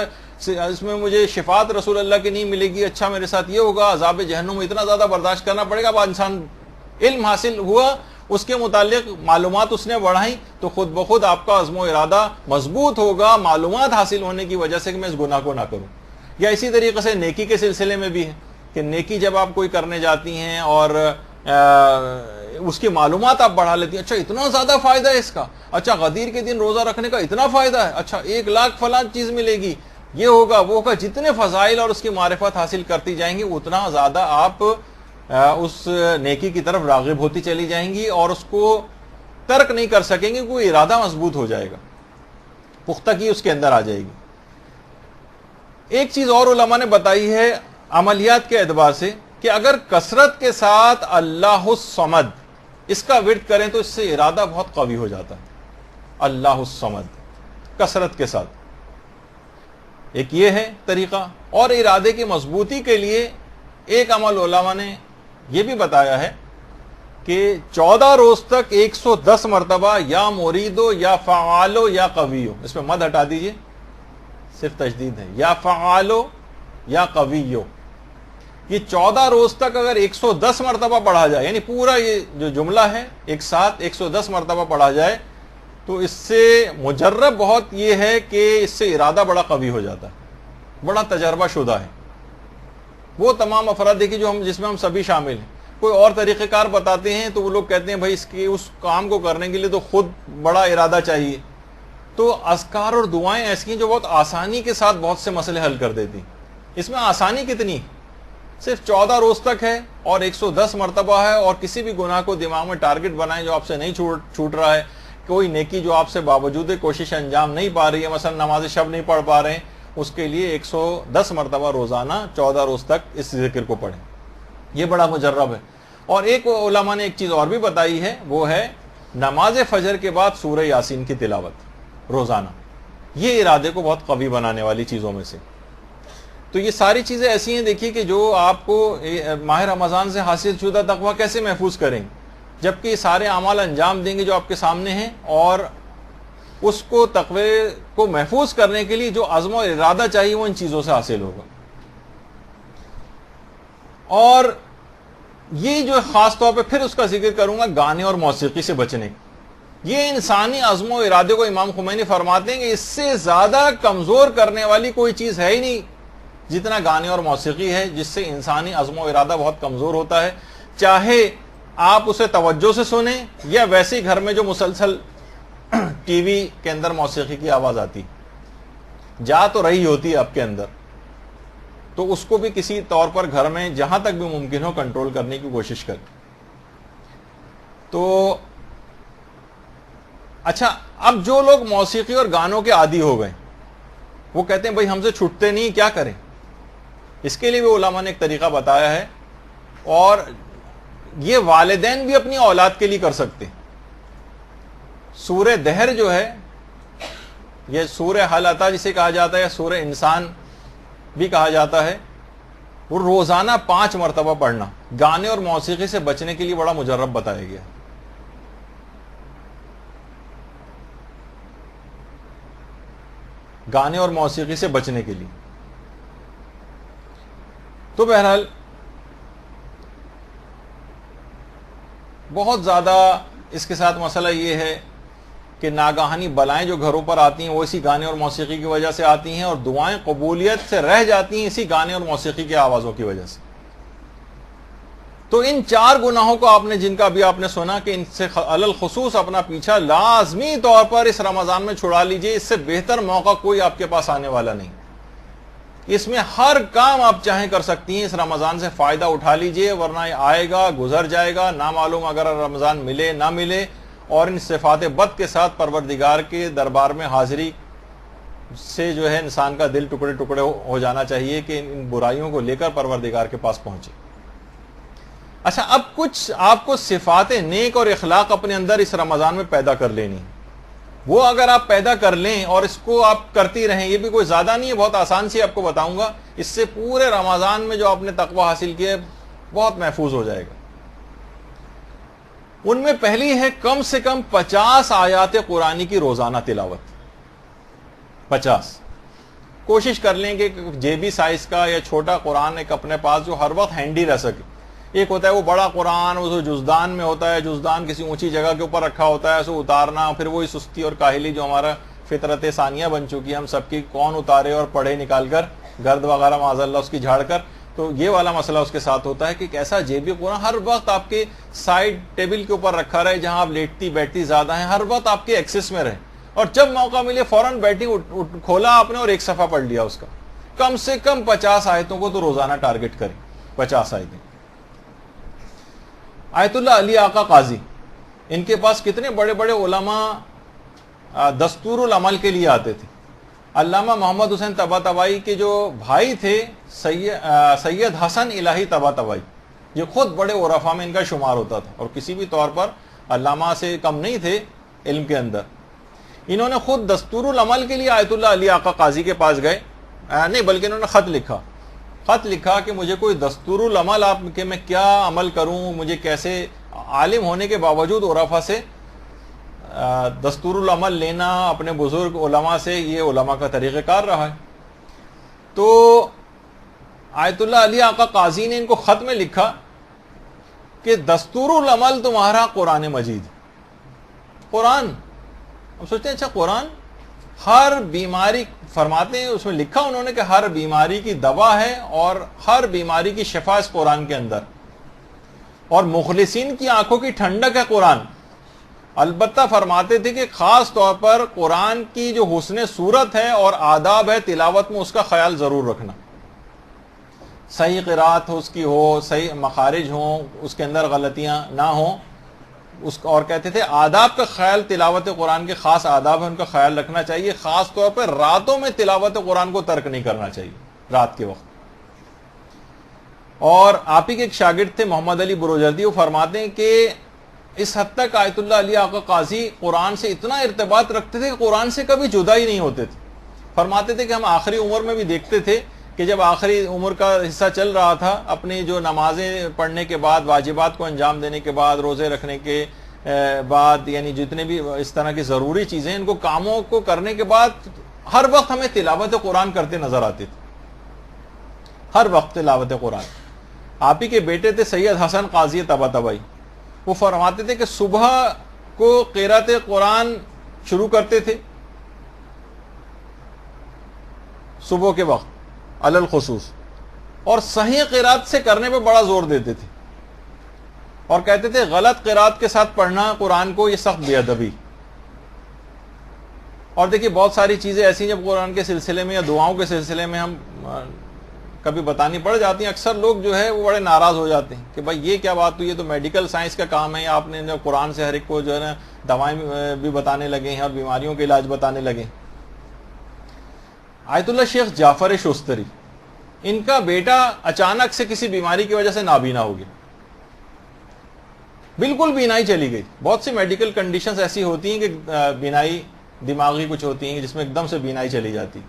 اس میں مجھے شفاعت رسول اللہ کی نہیں ملے گی، اچھا میرے ساتھ یہ ہوگا، عذاب جہنم اتنا زیادہ برداشت کرنا پڑے گا۔ اب انسان علم حاصل ہوا، اس کے متعلق معلومات اس نے بڑھائیں تو خود بخود آپ کا عزم و ارادہ مضبوط ہوگا، معلومات حاصل ہونے کی وجہ سے کہ میں اس گناہ کو نہ کروں۔ یا اسی طریقے سے نیکی کے سلسلے میں بھی ہے کہ نیکی جب آپ کوئی کرنے جاتی ہیں اور اس کی معلومات آپ بڑھا لیتی ہیں، اچھا اتنا زیادہ فائدہ ہے اس کا، اچھا غدیر کے دن روزہ رکھنے کا اتنا فائدہ ہے، اچھا 1,00,000 فلاں چیز ملے گی، یہ ہوگا وہ ہوگا، جتنے فضائل اور اس کی معرفت حاصل کرتی جائیں گی اتنا زیادہ آپ اس نیکی کی طرف راغب ہوتی چلی جائیں گی اور اس کو ترک نہیں کر سکیں گے، کوئی ارادہ مضبوط ہو جائے گا، پختگی اس کے اندر آ جائے گی۔ ایک چیز اور علماء نے بتائی ہے عملیات کے اعتبار سے کہ اگر کثرت کے ساتھ اللہ الصمد اس کا ورد کریں تو اس سے ارادہ بہت قوی ہو جاتا ہے۔ اللہ الصمد کثرت کے ساتھ ایک یہ ہے طریقہ، اور ارادے کی مضبوطی کے لیے ایک عمل علماء نے یہ بھی بتایا ہے کہ 14 روز تک 110 مرتبہ یا مریدو یا فعالو یا قویو، اس میں مد ہٹا دیجئے، صرف تشدید ہے، یا فعالو یا قویو، یہ 14 روز تک اگر 110 مرتبہ پڑھا جائے، یعنی پورا یہ جو جملہ ہے ایک ساتھ 110 مرتبہ پڑھا جائے تو اس سے مجرب بہت یہ ہے کہ اس سے ارادہ بڑا قوی ہو جاتا ہے، بڑا تجربہ شدہ ہے۔ وہ تمام افراد دیکھیں جس میں ہم سبھی شامل ہیں، کوئی اور طریقہ کار بتاتے ہیں تو وہ لوگ کہتے ہیں بھائی اس کام کو کرنے کے لیے تو خود بڑا ارادہ چاہیے، تو اذکار اور دعائیں ایسی ہیں جو بہت آسانی کے ساتھ بہت سے مسئلے حل کر دیتی. اس میں آسانی کتنی، صرف 14 روز تک ہے اور 110 مرتبہ ہے، اور کسی بھی گناہ کو دماغ میں ٹارگٹ بنائیں جو آپ سے نہیں چھوٹ رہا ہے، کوئی نیکی جو آپ سے باوجود کوشش انجام نہیں پا رہی ہے، مثلا نماز شب نہیں پڑھ پا رہے ہیں، اس کے لیے 110 مرتبہ روزانہ 14 روز تک اس ذکر کو پڑھیں. یہ بڑا مجرب ہے. اور ایک علماء نے ایک چیز اور بھی بتائی ہے، وہ ہے نماز فجر کے بعد سورہ یاسین کی تلاوت روزانہ. یہ ارادے کو بہت قوی بنانے والی چیزوں میں سے. تو یہ ساری چیزیں ایسی ہیں دیکھیے کہ جو آپ کو ماہ رمضان سے حاصل شدہ تقویٰ کیسے محفوظ کریں، جبکہ یہ سارے اعمال انجام دیں گے جو آپ کے سامنے ہیں، اور اس کو تقوی کو محفوظ کرنے کے لیے جو عزم و ارادہ چاہیے وہ ان چیزوں سے حاصل ہوگا. اور یہ جو خاص طور پہ پھر اس کا ذکر کروں گا گانے اور موسیقی سے بچنے. یہ انسانی عزم و ارادے کو امام خمینی فرماتے ہیں کہ اس سے زیادہ کمزور کرنے والی کوئی چیز ہے ہی نہیں جتنا گانے اور موسیقی ہے، جس سے انسانی عزم و ارادہ بہت کمزور ہوتا ہے. چاہے آپ اسے توجہ سے سنیں یا ویسے ہی گھر میں جو مسلسل ٹی وی کے اندر موسیقی کی آواز آتی جا تو رہی ہوتی ہے آپ کے اندر، تو اس کو بھی کسی طور پر گھر میں جہاں تک بھی ممکن ہو کنٹرول کرنے کی کوشش کریں. تو اچھا، اب جو لوگ موسیقی اور گانوں کے عادی ہو گئے وہ کہتے ہیں بھائی ہم سے چھوٹتے نہیں، کیا کریں؟ اس کے لیے بھی علماء نے ایک طریقہ بتایا ہے، اور یہ والدین بھی اپنی اولاد کے لیے کر سکتے ہیں. سورہ دہر جو ہے، یہ سورہ حل اتی جسے کہا جاتا ہے، سورہ انسان بھی کہا جاتا ہے، وہ روزانہ 5 مرتبہ پڑھنا گانے اور موسیقی سے بچنے کے لیے بڑا مجرب بتایا گیا. گانے اور موسیقی سے بچنے کے لیے. تو بہرحال بہت زیادہ اس کے ساتھ مسئلہ یہ ہے کہ ناگہانی بلائیں جو گھروں پر آتی ہیں وہ اسی گانے اور موسیقی کی وجہ سے آتی ہیں، اور دعائیں قبولیت سے رہ جاتی ہیں اسی گانے اور موسیقی کی آوازوں کی وجہ سے. تو ان 4 گناہوں کو آپ نے، جن کا بھی آپ نے سنا کہ ان سے علل خصوص اپنا پیچھا لازمی طور پر اس رمضان میں چھڑا لیجئے. اس سے بہتر موقع کوئی آپ کے پاس آنے والا نہیں. اس میں ہر کام آپ چاہیں کر سکتی ہیں. اس رمضان سے فائدہ اٹھا لیجئے، ورنہ یہ آئے گا گزر جائے گا، نہ معلوم اگر رمضان ملے نہ ملے. اور ان صفات بد کے ساتھ پروردگار کے دربار میں حاضری سے جو ہے انسان کا دل ٹکڑے ٹکڑے ہو جانا چاہیے کہ ان برائیوں کو لے کر پروردگار کے پاس پہنچے. اچھا، اب کچھ آپ کو صفات نیک اور اخلاق اپنے اندر اس رمضان میں پیدا کر لینی. وہ اگر آپ پیدا کر لیں اور اس کو آپ کرتی رہیں، یہ بھی کوئی زیادہ نہیں ہے، بہت آسان سی آپ کو بتاؤں گا. اس سے پورے رمضان میں جو آپ نے تقوی حاصل کیا ہے بہت محفوظ ہو جائے گا. ان میں پہلی ہے کم سے کم 50 آیات قرآنی کی روزانہ تلاوت. 50. کوشش کر لیں کہ جیبی سائز کا یا چھوٹا قرآن ایک اپنے پاس جو ہر وقت ہینڈی رہ سکے. ایک ہوتا ہے وہ بڑا قرآن، وہ جزدان میں ہوتا ہے، جزدان کسی اونچی جگہ کے اوپر رکھا ہوتا ہے، اسے اتارنا، پھر وہی سستی اور کاہلی جو ہمارا فطرت ثانیہ بن چکی ہے ہم سب کی، کون اتارے اور پڑھے نکال کر گرد وغیرہ معاذ اللہ اس کی جھاڑ کر. تو یہ والا مسئلہ اس کے ساتھ ہوتا ہے کہ ایسا جیبی قرآن ہر وقت آپ کے سائڈ ٹیبل کے اوپر رکھا رہے، جہاں آپ لیٹتی بیٹھتی زیادہ ہیں، ہر وقت آپ کے ایکسس میں رہے، اور جب موقع ملے فوراً بیٹھی کھولا آپ نے اور ایک صفحہ پڑھ لیا اس کا. کم سے کم 50 آیتوں کو تو روزانہ ٹارگٹ کریں. 50 آیتیں. آیت اللہ علی آقا قاضی، ان کے پاس کتنے بڑے بڑے علماء دستور العمل کے لیے آتے تھے. علامہ محمد حسین طباطبائی کے جو بھائی تھے سید حسن الہی طباطبائی، یہ خود بڑے عرفاء میں ان کا شمار ہوتا تھا اور کسی بھی طور پر علامہ سے کم نہیں تھے علم کے اندر. انہوں نے خود دستور العمل کے لیے آیت اللہ علی آقا قاضی کے پاس گئے، نہیں بلکہ انہوں نے خط لکھا کہ مجھے کوئی دستور العمل آپ کہ میں کیا عمل کروں، مجھے کیسے، عالم ہونے کے باوجود عرفاء سے دستور العمل لینا اپنے بزرگ علماء سے، یہ علماء کا طریقہ کار رہا ہے. تو آیت اللہ علی آقا قاضی نے ان کو خط میں لکھا کہ دستور العمل تمہارا قرآن مجید. قرآن، اب سوچتے ہیں اچھا قرآن ہر بیماری، فرماتے ہیں اس میں لکھا انہوں نے کہ ہر بیماری کی دوا ہے اور ہر بیماری کی شفا اس قرآن کے اندر، اور مخلصین کی آنکھوں کی ٹھنڈک ہے قرآن. البتہ فرماتے تھے کہ خاص طور پر قرآن کی جو حسن صورت ہے اور آداب ہے تلاوت میں اس کا خیال ضرور رکھنا. صحیح قرات اس کی ہو, صحیح مخارج ہوں, اس کے اندر غلطیاں نہ ہوں. اور کہتے تھے آداب کا خیال, تلاوت قرآن کے خاص آداب ہیں ان کا خیال رکھنا چاہیے. خاص طور پر راتوں میں تلاوت قرآن کو ترک نہیں کرنا چاہیے رات کے وقت. اور آپ ہی کے ایک شاگرد تھے محمد علی بروجردی, وہ فرماتے ہیں کہ اس حد تک آیت اللہ علی آقا قاضی قرآن سے اتنا ارتباط رکھتے تھے کہ قرآن سے کبھی جدا ہی نہیں ہوتے تھے. فرماتے تھے کہ ہم آخری عمر میں بھی دیکھتے تھے کہ جب آخری عمر کا حصہ چل رہا تھا, اپنی جو نمازیں پڑھنے کے بعد, واجبات کو انجام دینے کے بعد, روزے رکھنے کے بعد, یعنی جتنے بھی اس طرح کی ضروری چیزیں ان کو کاموں کو کرنے کے بعد ہر وقت ہمیں تلاوت قرآن کرتے نظر آتے تھے, ہر وقت تلاوت قرآن. آپ ہی کے بیٹے تھے سید حسن قاضی طباطبائی, وہ فرماتے تھے کہ صبح کو قرات قرآن شروع کرتے تھے صبح کے وقت علی الخصوص, اور صحیح قرات سے کرنے پہ بڑا زور دیتے تھے, اور کہتے تھے غلط قرات کے ساتھ پڑھنا قرآن کو یہ سخت بے ادبی. اور دیکھیے بہت ساری چیزیں ایسی جب قرآن کے سلسلے میں یا دعاؤں کے سلسلے میں ہم کبھی بتانی پڑ جاتی ہیں, اکثر لوگ جو ہے وہ بڑے ناراض ہو جاتے ہیں کہ بھائی یہ کیا بات ہوئی, یہ تو میڈیکل سائنس کا کام ہے, آپ نے قرآن سے ہر ایک کو جو ہے نا دوائیں بھی بتانے لگے ہیں اور بیماریوں کے علاج بتانے لگے. آیت اللہ شیخ جعفر شستری, ان کا بیٹا اچانک سے کسی بیماری کی وجہ سے نابینا ہو گیا, بالکل بینائی چلی گئی. بہت سی میڈیکل کنڈیشنز ایسی ہوتی ہیں کہ بینائی دماغی کچھ ہوتی ہیں جس میں ایک دم سے بینائی چلی جاتی.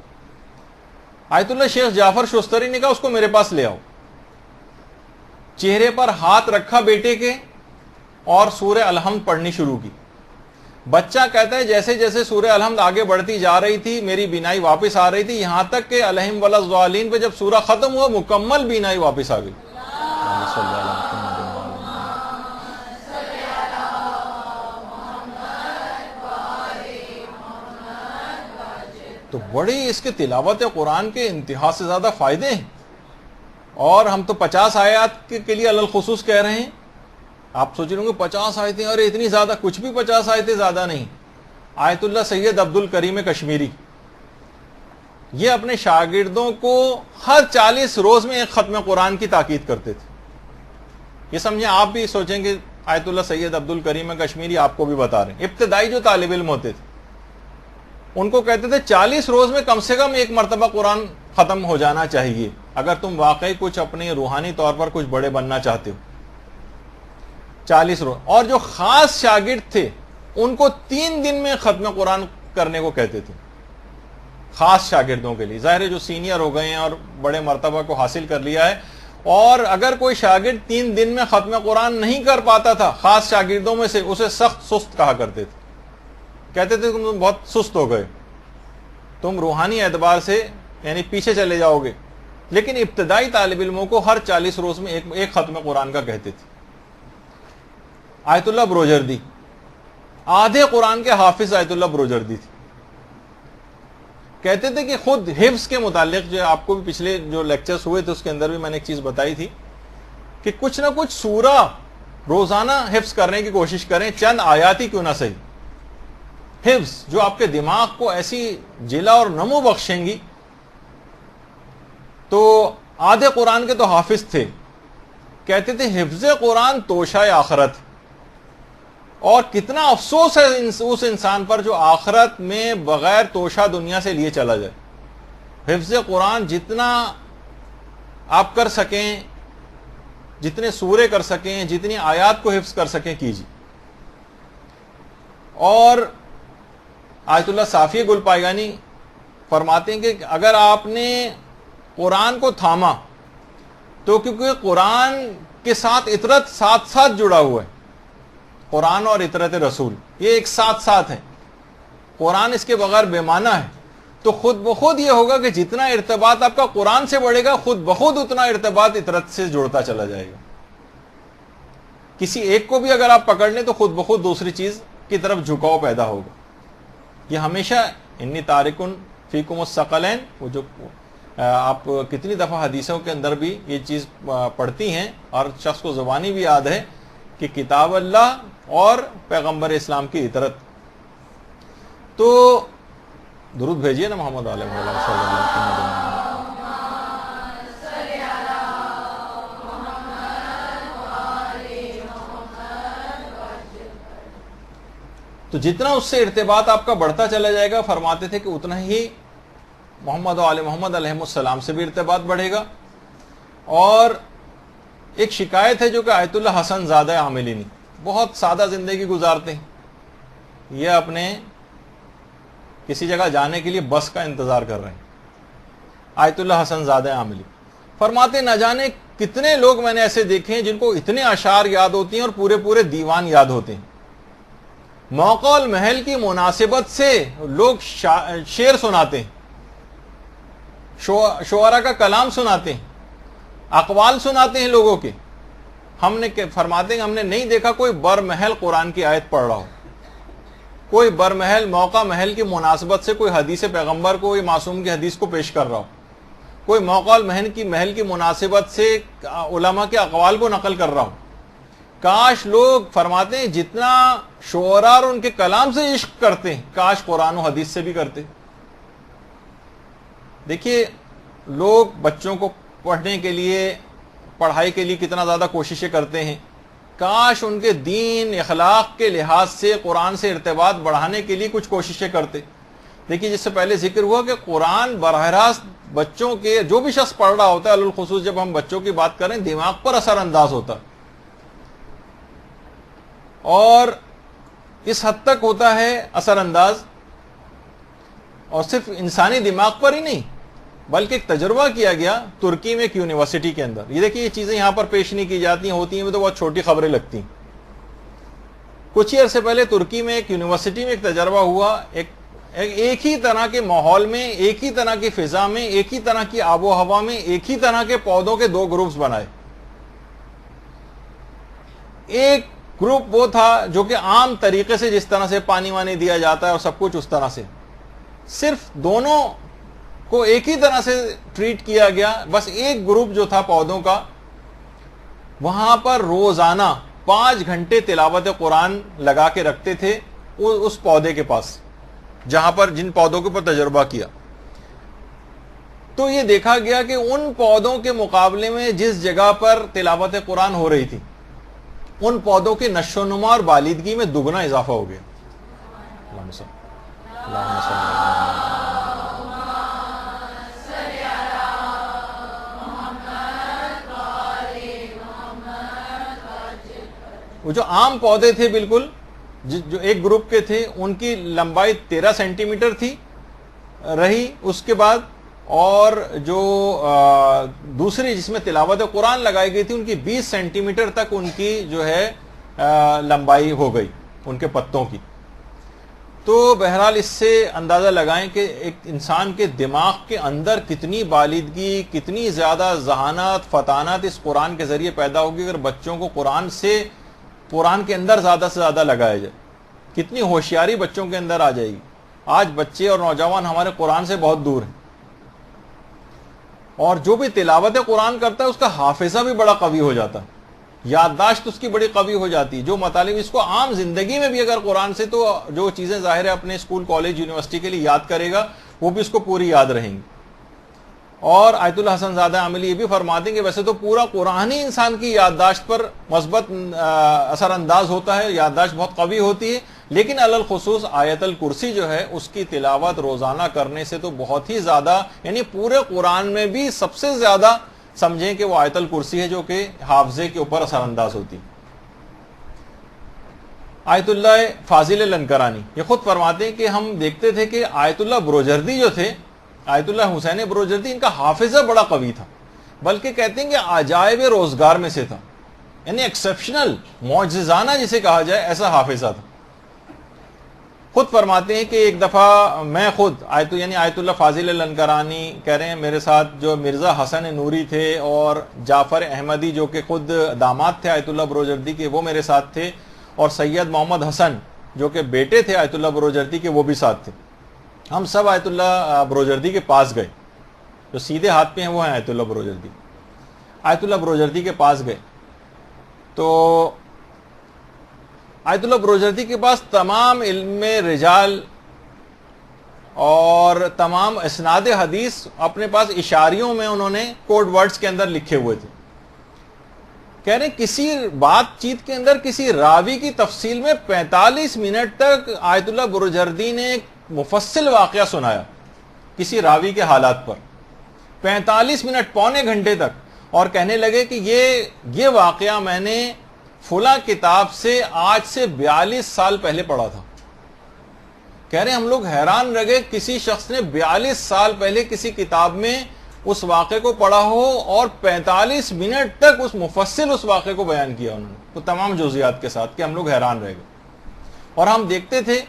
آیت اللہ شیخ جعفر شستری نے کہا اس کو میرے پاس لے آؤ. چہرے پر ہاتھ رکھا بیٹے کے اور سورہ الحمد پڑھنی شروع کی. بچہ کہتا ہے جیسے جیسے سورہ الحمد آگے بڑھتی جا رہی تھی میری بینائی واپس آ رہی تھی, یہاں تک کہ علیہم ولاضالین پہ جب سورہ ختم ہوا مکمل بینائی واپس آ گئی. تو بڑی اس کے تلاوت قرآن کے انتہا سے زیادہ فائدے ہیں, اور ہم تو 50 آیات کے لیے علی الخصوص کہہ رہے ہیں. آپ سوچ رہے ہوں گے 50 آیتیں, ارے اتنی زیادہ, کچھ بھی 50 آیتیں زیادہ نہیں. آیت اللہ سید عبد الکریم کشمیری یہ اپنے شاگردوں کو ہر 40 روز میں ایک ختم قرآن کی تاکید کرتے تھے. یہ سمجھیں, آپ بھی سوچیں کہ آیت اللہ سید عبد الکریم کشمیری آپ کو بھی بتا رہے ہیں. ابتدائی جو طالب علم ہوتے تھے ان کو کہتے تھے 40 روز میں کم سے کم ایک مرتبہ قرآن ختم ہو جانا چاہیے اگر تم واقعی کچھ اپنے روحانی طور پر کچھ بڑے بننا چاہتے ہو. 40 روز. اور جو خاص شاگرد تھے ان کو 3 دن میں ختم قرآن کرنے کو کہتے تھے, خاص شاگردوں کے لیے. ظاہر ہے جو سینئر ہو گئے ہیں اور بڑے مرتبہ کو حاصل کر لیا ہے, اور اگر کوئی شاگرد 3 دن میں ختم قرآن نہیں کر پاتا تھا خاص شاگردوں میں سے, اسے سخت سست کہا کرتے تھے. کہتے تھے تم بہت سست ہو گئے, تم روحانی اعتبار سے یعنی پیچھے چلے جاؤ گے. لیکن ابتدائی طالب علموں کو ہر 40 روز میں ایک ختم قرآن کا کہتے تھے. آیت اللہ بروجردی آدھے قرآن کے حافظ آیت اللہ بروجردی تھی. کہتے تھے کہ خود حفظ کے متعلق, جو آپ کو بھی پچھلے جو لیکچرز ہوئے تھے اس کے اندر بھی میں نے ایک چیز بتائی تھی کہ کچھ نہ کچھ سورہ روزانہ حفظ کرنے کی کوشش کریں, چند آیات ہی کیوں نہ صحیح. حفظ جو آپ کے دماغ کو ایسی جلا اور نمو بخشیں گی. تو آدھے قرآن کے تو حافظ تھے, کہتے تھے حفظ قرآن توشہ آخرت, اور کتنا افسوس ہے اس انسان پر جو آخرت میں بغیر توشہ دنیا سے لیے چلا جائے. حفظ قرآن جتنا آپ کر سکیں, جتنے سورے کر سکیں, جتنی آیات کو حفظ کر سکیں کیجیے. اور آیت اللہ صافی گل پائگانی فرماتے ہیں کہ اگر آپ نے قرآن کو تھاما تو کیونکہ قرآن کے ساتھ اطرت ساتھ ساتھ جڑا ہوا ہے, قرآن اور اطرت رسول یہ ایک ساتھ ساتھ ہے, قرآن اس کے بغیر بے معنی ہے. تو خود بخود یہ ہوگا کہ جتنا ارتباط آپ کا قرآن سے بڑھے گا خود بخود اتنا ارتباط اطرت سے جڑتا چلا جائے گا. کسی ایک کو بھی اگر آپ پکڑ لیں تو خود بخود دوسری چیز کی طرف جھکاؤ پیدا ہوگا. یہ ہمیشہ انی تارکن فیکم الثقلین, وہ جو آپ کتنی دفعہ حدیثوں کے اندر بھی یہ چیز پڑھتی ہیں اور شخص کو زبانی بھی یاد ہے کہ کتاب اللہ اور پیغمبر اسلام کی اطاعت. تو درود بھیجیے نا محمد علیہ وسلم صلی اللہ علیہ وسلم. تو جتنا اس سے ارتباط آپ کا بڑھتا چلا جائے گا، فرماتے تھے کہ اتنا ہی محمد و آل محمد علیہ السلام سے بھی ارتباط بڑھے گا. اور ایک شکایت ہے جو کہ آیت اللہ حسن زادہ عاملینی بہت سادہ زندگی گزارتے ہیں. یہ اپنے کسی جگہ جانے کے لیے بس کا انتظار کر رہے ہیں. آیت اللہ حسن زادہ عاملی فرماتے نہ جانے کتنے لوگ میں نے ایسے دیکھے ہیں جن کو اتنے اشعار یاد ہوتی ہیں اور پورے پورے دیوان یاد ہوتے ہیں. موقع المحل کی مناسبت سے لوگ شعر سناتے ہیں، شعراء کا کلام سناتے ہیں، اقوال سناتے ہیں لوگوں کے. ہم نے فرماتے ہیں ہم نے نہیں دیکھا کوئی برمحل قرآن کی آیت پڑھ رہا ہو، کوئی برمحل موقع محل کی مناسبت سے کوئی حدیث پیغمبر کو یا معصوم کی حدیث کو پیش کر رہا ہو، کوئی موقع محل کی مناسبت سے علماء کے اقوال کو نقل کر رہا ہو. کاش لوگ فرماتے ہیں جتنا شعراء اور ان کے کلام سے عشق کرتے ہیں کاش قرآن و حدیث سے بھی کرتے. دیکھیے لوگ بچوں کو پڑھنے کے لیے پڑھائی کے لیے کتنا زیادہ کوششیں کرتے ہیں. کاش ان کے دین اخلاق کے لحاظ سے قرآن سے ارتباط بڑھانے کے لیے کچھ کوششیں کرتے. دیکھیے جس سے پہلے ذکر ہوا کہ قرآن براہ راست بچوں کے جو بھی شخص پڑھ رہا ہوتا ہے، الخصوص جب ہم بچوں کی بات کریں، دماغ پر اثر انداز ہوتا ہے. اور اس حد تک ہوتا ہے اثر انداز، اور صرف انسانی دماغ پر ہی نہیں بلکہ ایک تجربہ کیا گیا ترکی میں ایک یونیورسٹی کے اندر. یہ دیکھیے یہ چیزیں یہاں پر پیش نہیں کی جاتی ہیں، ہوتی ہیں تو بہت چھوٹی خبریں لگتی ہیں. کچھ ہی عرصے پہلے ترکی میں ایک یونیورسٹی میں ایک تجربہ ہوا. ایک ہی طرح کے ماحول میں، ایک ہی طرح کی فضا میں، ایک ہی طرح کی آب و ہوا میں ایک ہی طرح کے پودوں کے دو گروپس بنائے. ایک گروپ وہ تھا جو کہ عام طریقے سے جس طرح سے پانی وانی دیا جاتا ہے اور سب کچھ اس طرح سے، صرف دونوں کو ایک ہی طرح سے ٹریٹ کیا گیا. بس ایک گروپ جو تھا پودوں کا، وہاں پر روزانہ 5 گھنٹے تلاوت قرآن لگا کے رکھتے تھے اس پودے کے پاس جہاں پر جن پودوں کے اوپر تجربہ کیا. تو یہ دیکھا گیا کہ ان پودوں کے مقابلے میں جس جگہ پر تلاوت قرآن ہو رہی تھی ان پودوں کی نشو و نما اور بالیدگی میں دگنا اضافہ ہو گیا. اللہم صل وہ جو عام پودے تھے بالکل جو ایک گروپ کے تھے ان کی لمبائی 13 سینٹی میٹر تھی رہی اس کے بعد، اور جو دوسری جس میں تلاوت قرآن لگائی گئی تھی ان کی 20 سینٹی میٹر تک ان کی جو ہے لمبائی ہو گئی ان کے پتوں کی. تو بہرحال اس سے اندازہ لگائیں کہ ایک انسان کے دماغ کے اندر کتنی بالیدگی، کتنی زیادہ ذہانت، فطانت اس قرآن کے ذریعے پیدا ہوگی اگر بچوں کو قرآن کے اندر زیادہ سے زیادہ لگایا جائے. کتنی ہوشیاری بچوں کے اندر آ جائے گی. آج بچے اور نوجوان ہمارے قرآن سے بہت دور ہیں، اور جو بھی تلاوت قرآن کرتا ہے اس کا حافظہ بھی بڑا قوی ہو جاتا ہے، یادداشت اس کی بڑی قوی ہو جاتی ہے. جو مطالب اس کو عام زندگی میں بھی اگر قرآن سے تو جو چیزیں ظاہر ہے اپنے اسکول کالج یونیورسٹی کے لیے یاد کرے گا وہ بھی اس کو پوری یاد رہیں گی. اور آیت اللہ حسن زادہ عاملی یہ بھی فرماتے ہیں کہ ویسے تو پورا قرآن ہی انسان کی یادداشت پر مثبت اثر انداز ہوتا ہے، یادداشت بہت قوی ہوتی ہے، لیکن علی الخصوص آیت الکرسی جو ہے اس کی تلاوت روزانہ کرنے سے تو بہت ہی زیادہ، یعنی پورے قرآن میں بھی سب سے زیادہ سمجھیں کہ وہ آیت الکرسی ہے جو کہ حافظے کے اوپر اثر انداز ہوتی. آیت اللہ فاضل لنکرانی یہ خود فرماتے ہیں کہ ہم دیکھتے تھے کہ آیت اللہ بروجردی جو تھے، آیت اللہ حسین بروجردی، ان کا حافظہ بڑا قوی تھا، بلکہ کہتے ہیں کہ عجائب روزگار میں سے تھا، یعنی ایکسیپشنل، معجزانہ جسے کہا جائے ایسا حافظہ تھا. خود فرماتے ہیں کہ ایک دفعہ میں خود آیت اللہ فاضل لنکرانی کہہ رہے ہیں میرے ساتھ جو مرزا حسن نوری تھے اور جعفر احمدی جو کہ خود داماد تھے آیت اللہ بروجردی کے وہ میرے ساتھ تھے، اور سید محمد حسن جو کہ بیٹے تھے آیت اللہ بروجردی کے وہ بھی ساتھ تھے. ہم سب آیت اللہ بروجردی کے پاس گئے، جو سیدھے ہاتھ پہ ہیں وہ ہیں آیت اللہ بروجردی. آیت اللہ بروجردی کے پاس گئے تو آیت اللہ بروجردی کے پاس تمام علم رجال اور تمام اسناد حدیث اپنے پاس اشاریوں میں انہوں نے کوڈ ورڈز کے اندر لکھے ہوئے تھے. کہہ رہے کسی بات چیت کے اندر کسی راوی کی تفصیل میں 45 منٹ تک آیت اللہ بروجردی نے ایک مفصل واقعہ سنایا کسی راوی کے حالات پر, 45 منٹ, پونے گھنٹے تک, اور کہنے لگے کہ یہ واقعہ میں نے فلاں کتاب سے آج سے 42 سال پہلے پڑھا تھا. کہہ رہے ہم لوگ حیران رہ گئے, کسی شخص نے 42 سال پہلے کسی کتاب میں اس واقعے کو پڑھا ہو اور 45 منٹ تک اس مفصل اس واقعے کو بیان کیا انہوں نے, تو تمام جزیات کے ساتھ, کہ ہم لوگ حیران رہ گئے. اور ہم دیکھتے تھے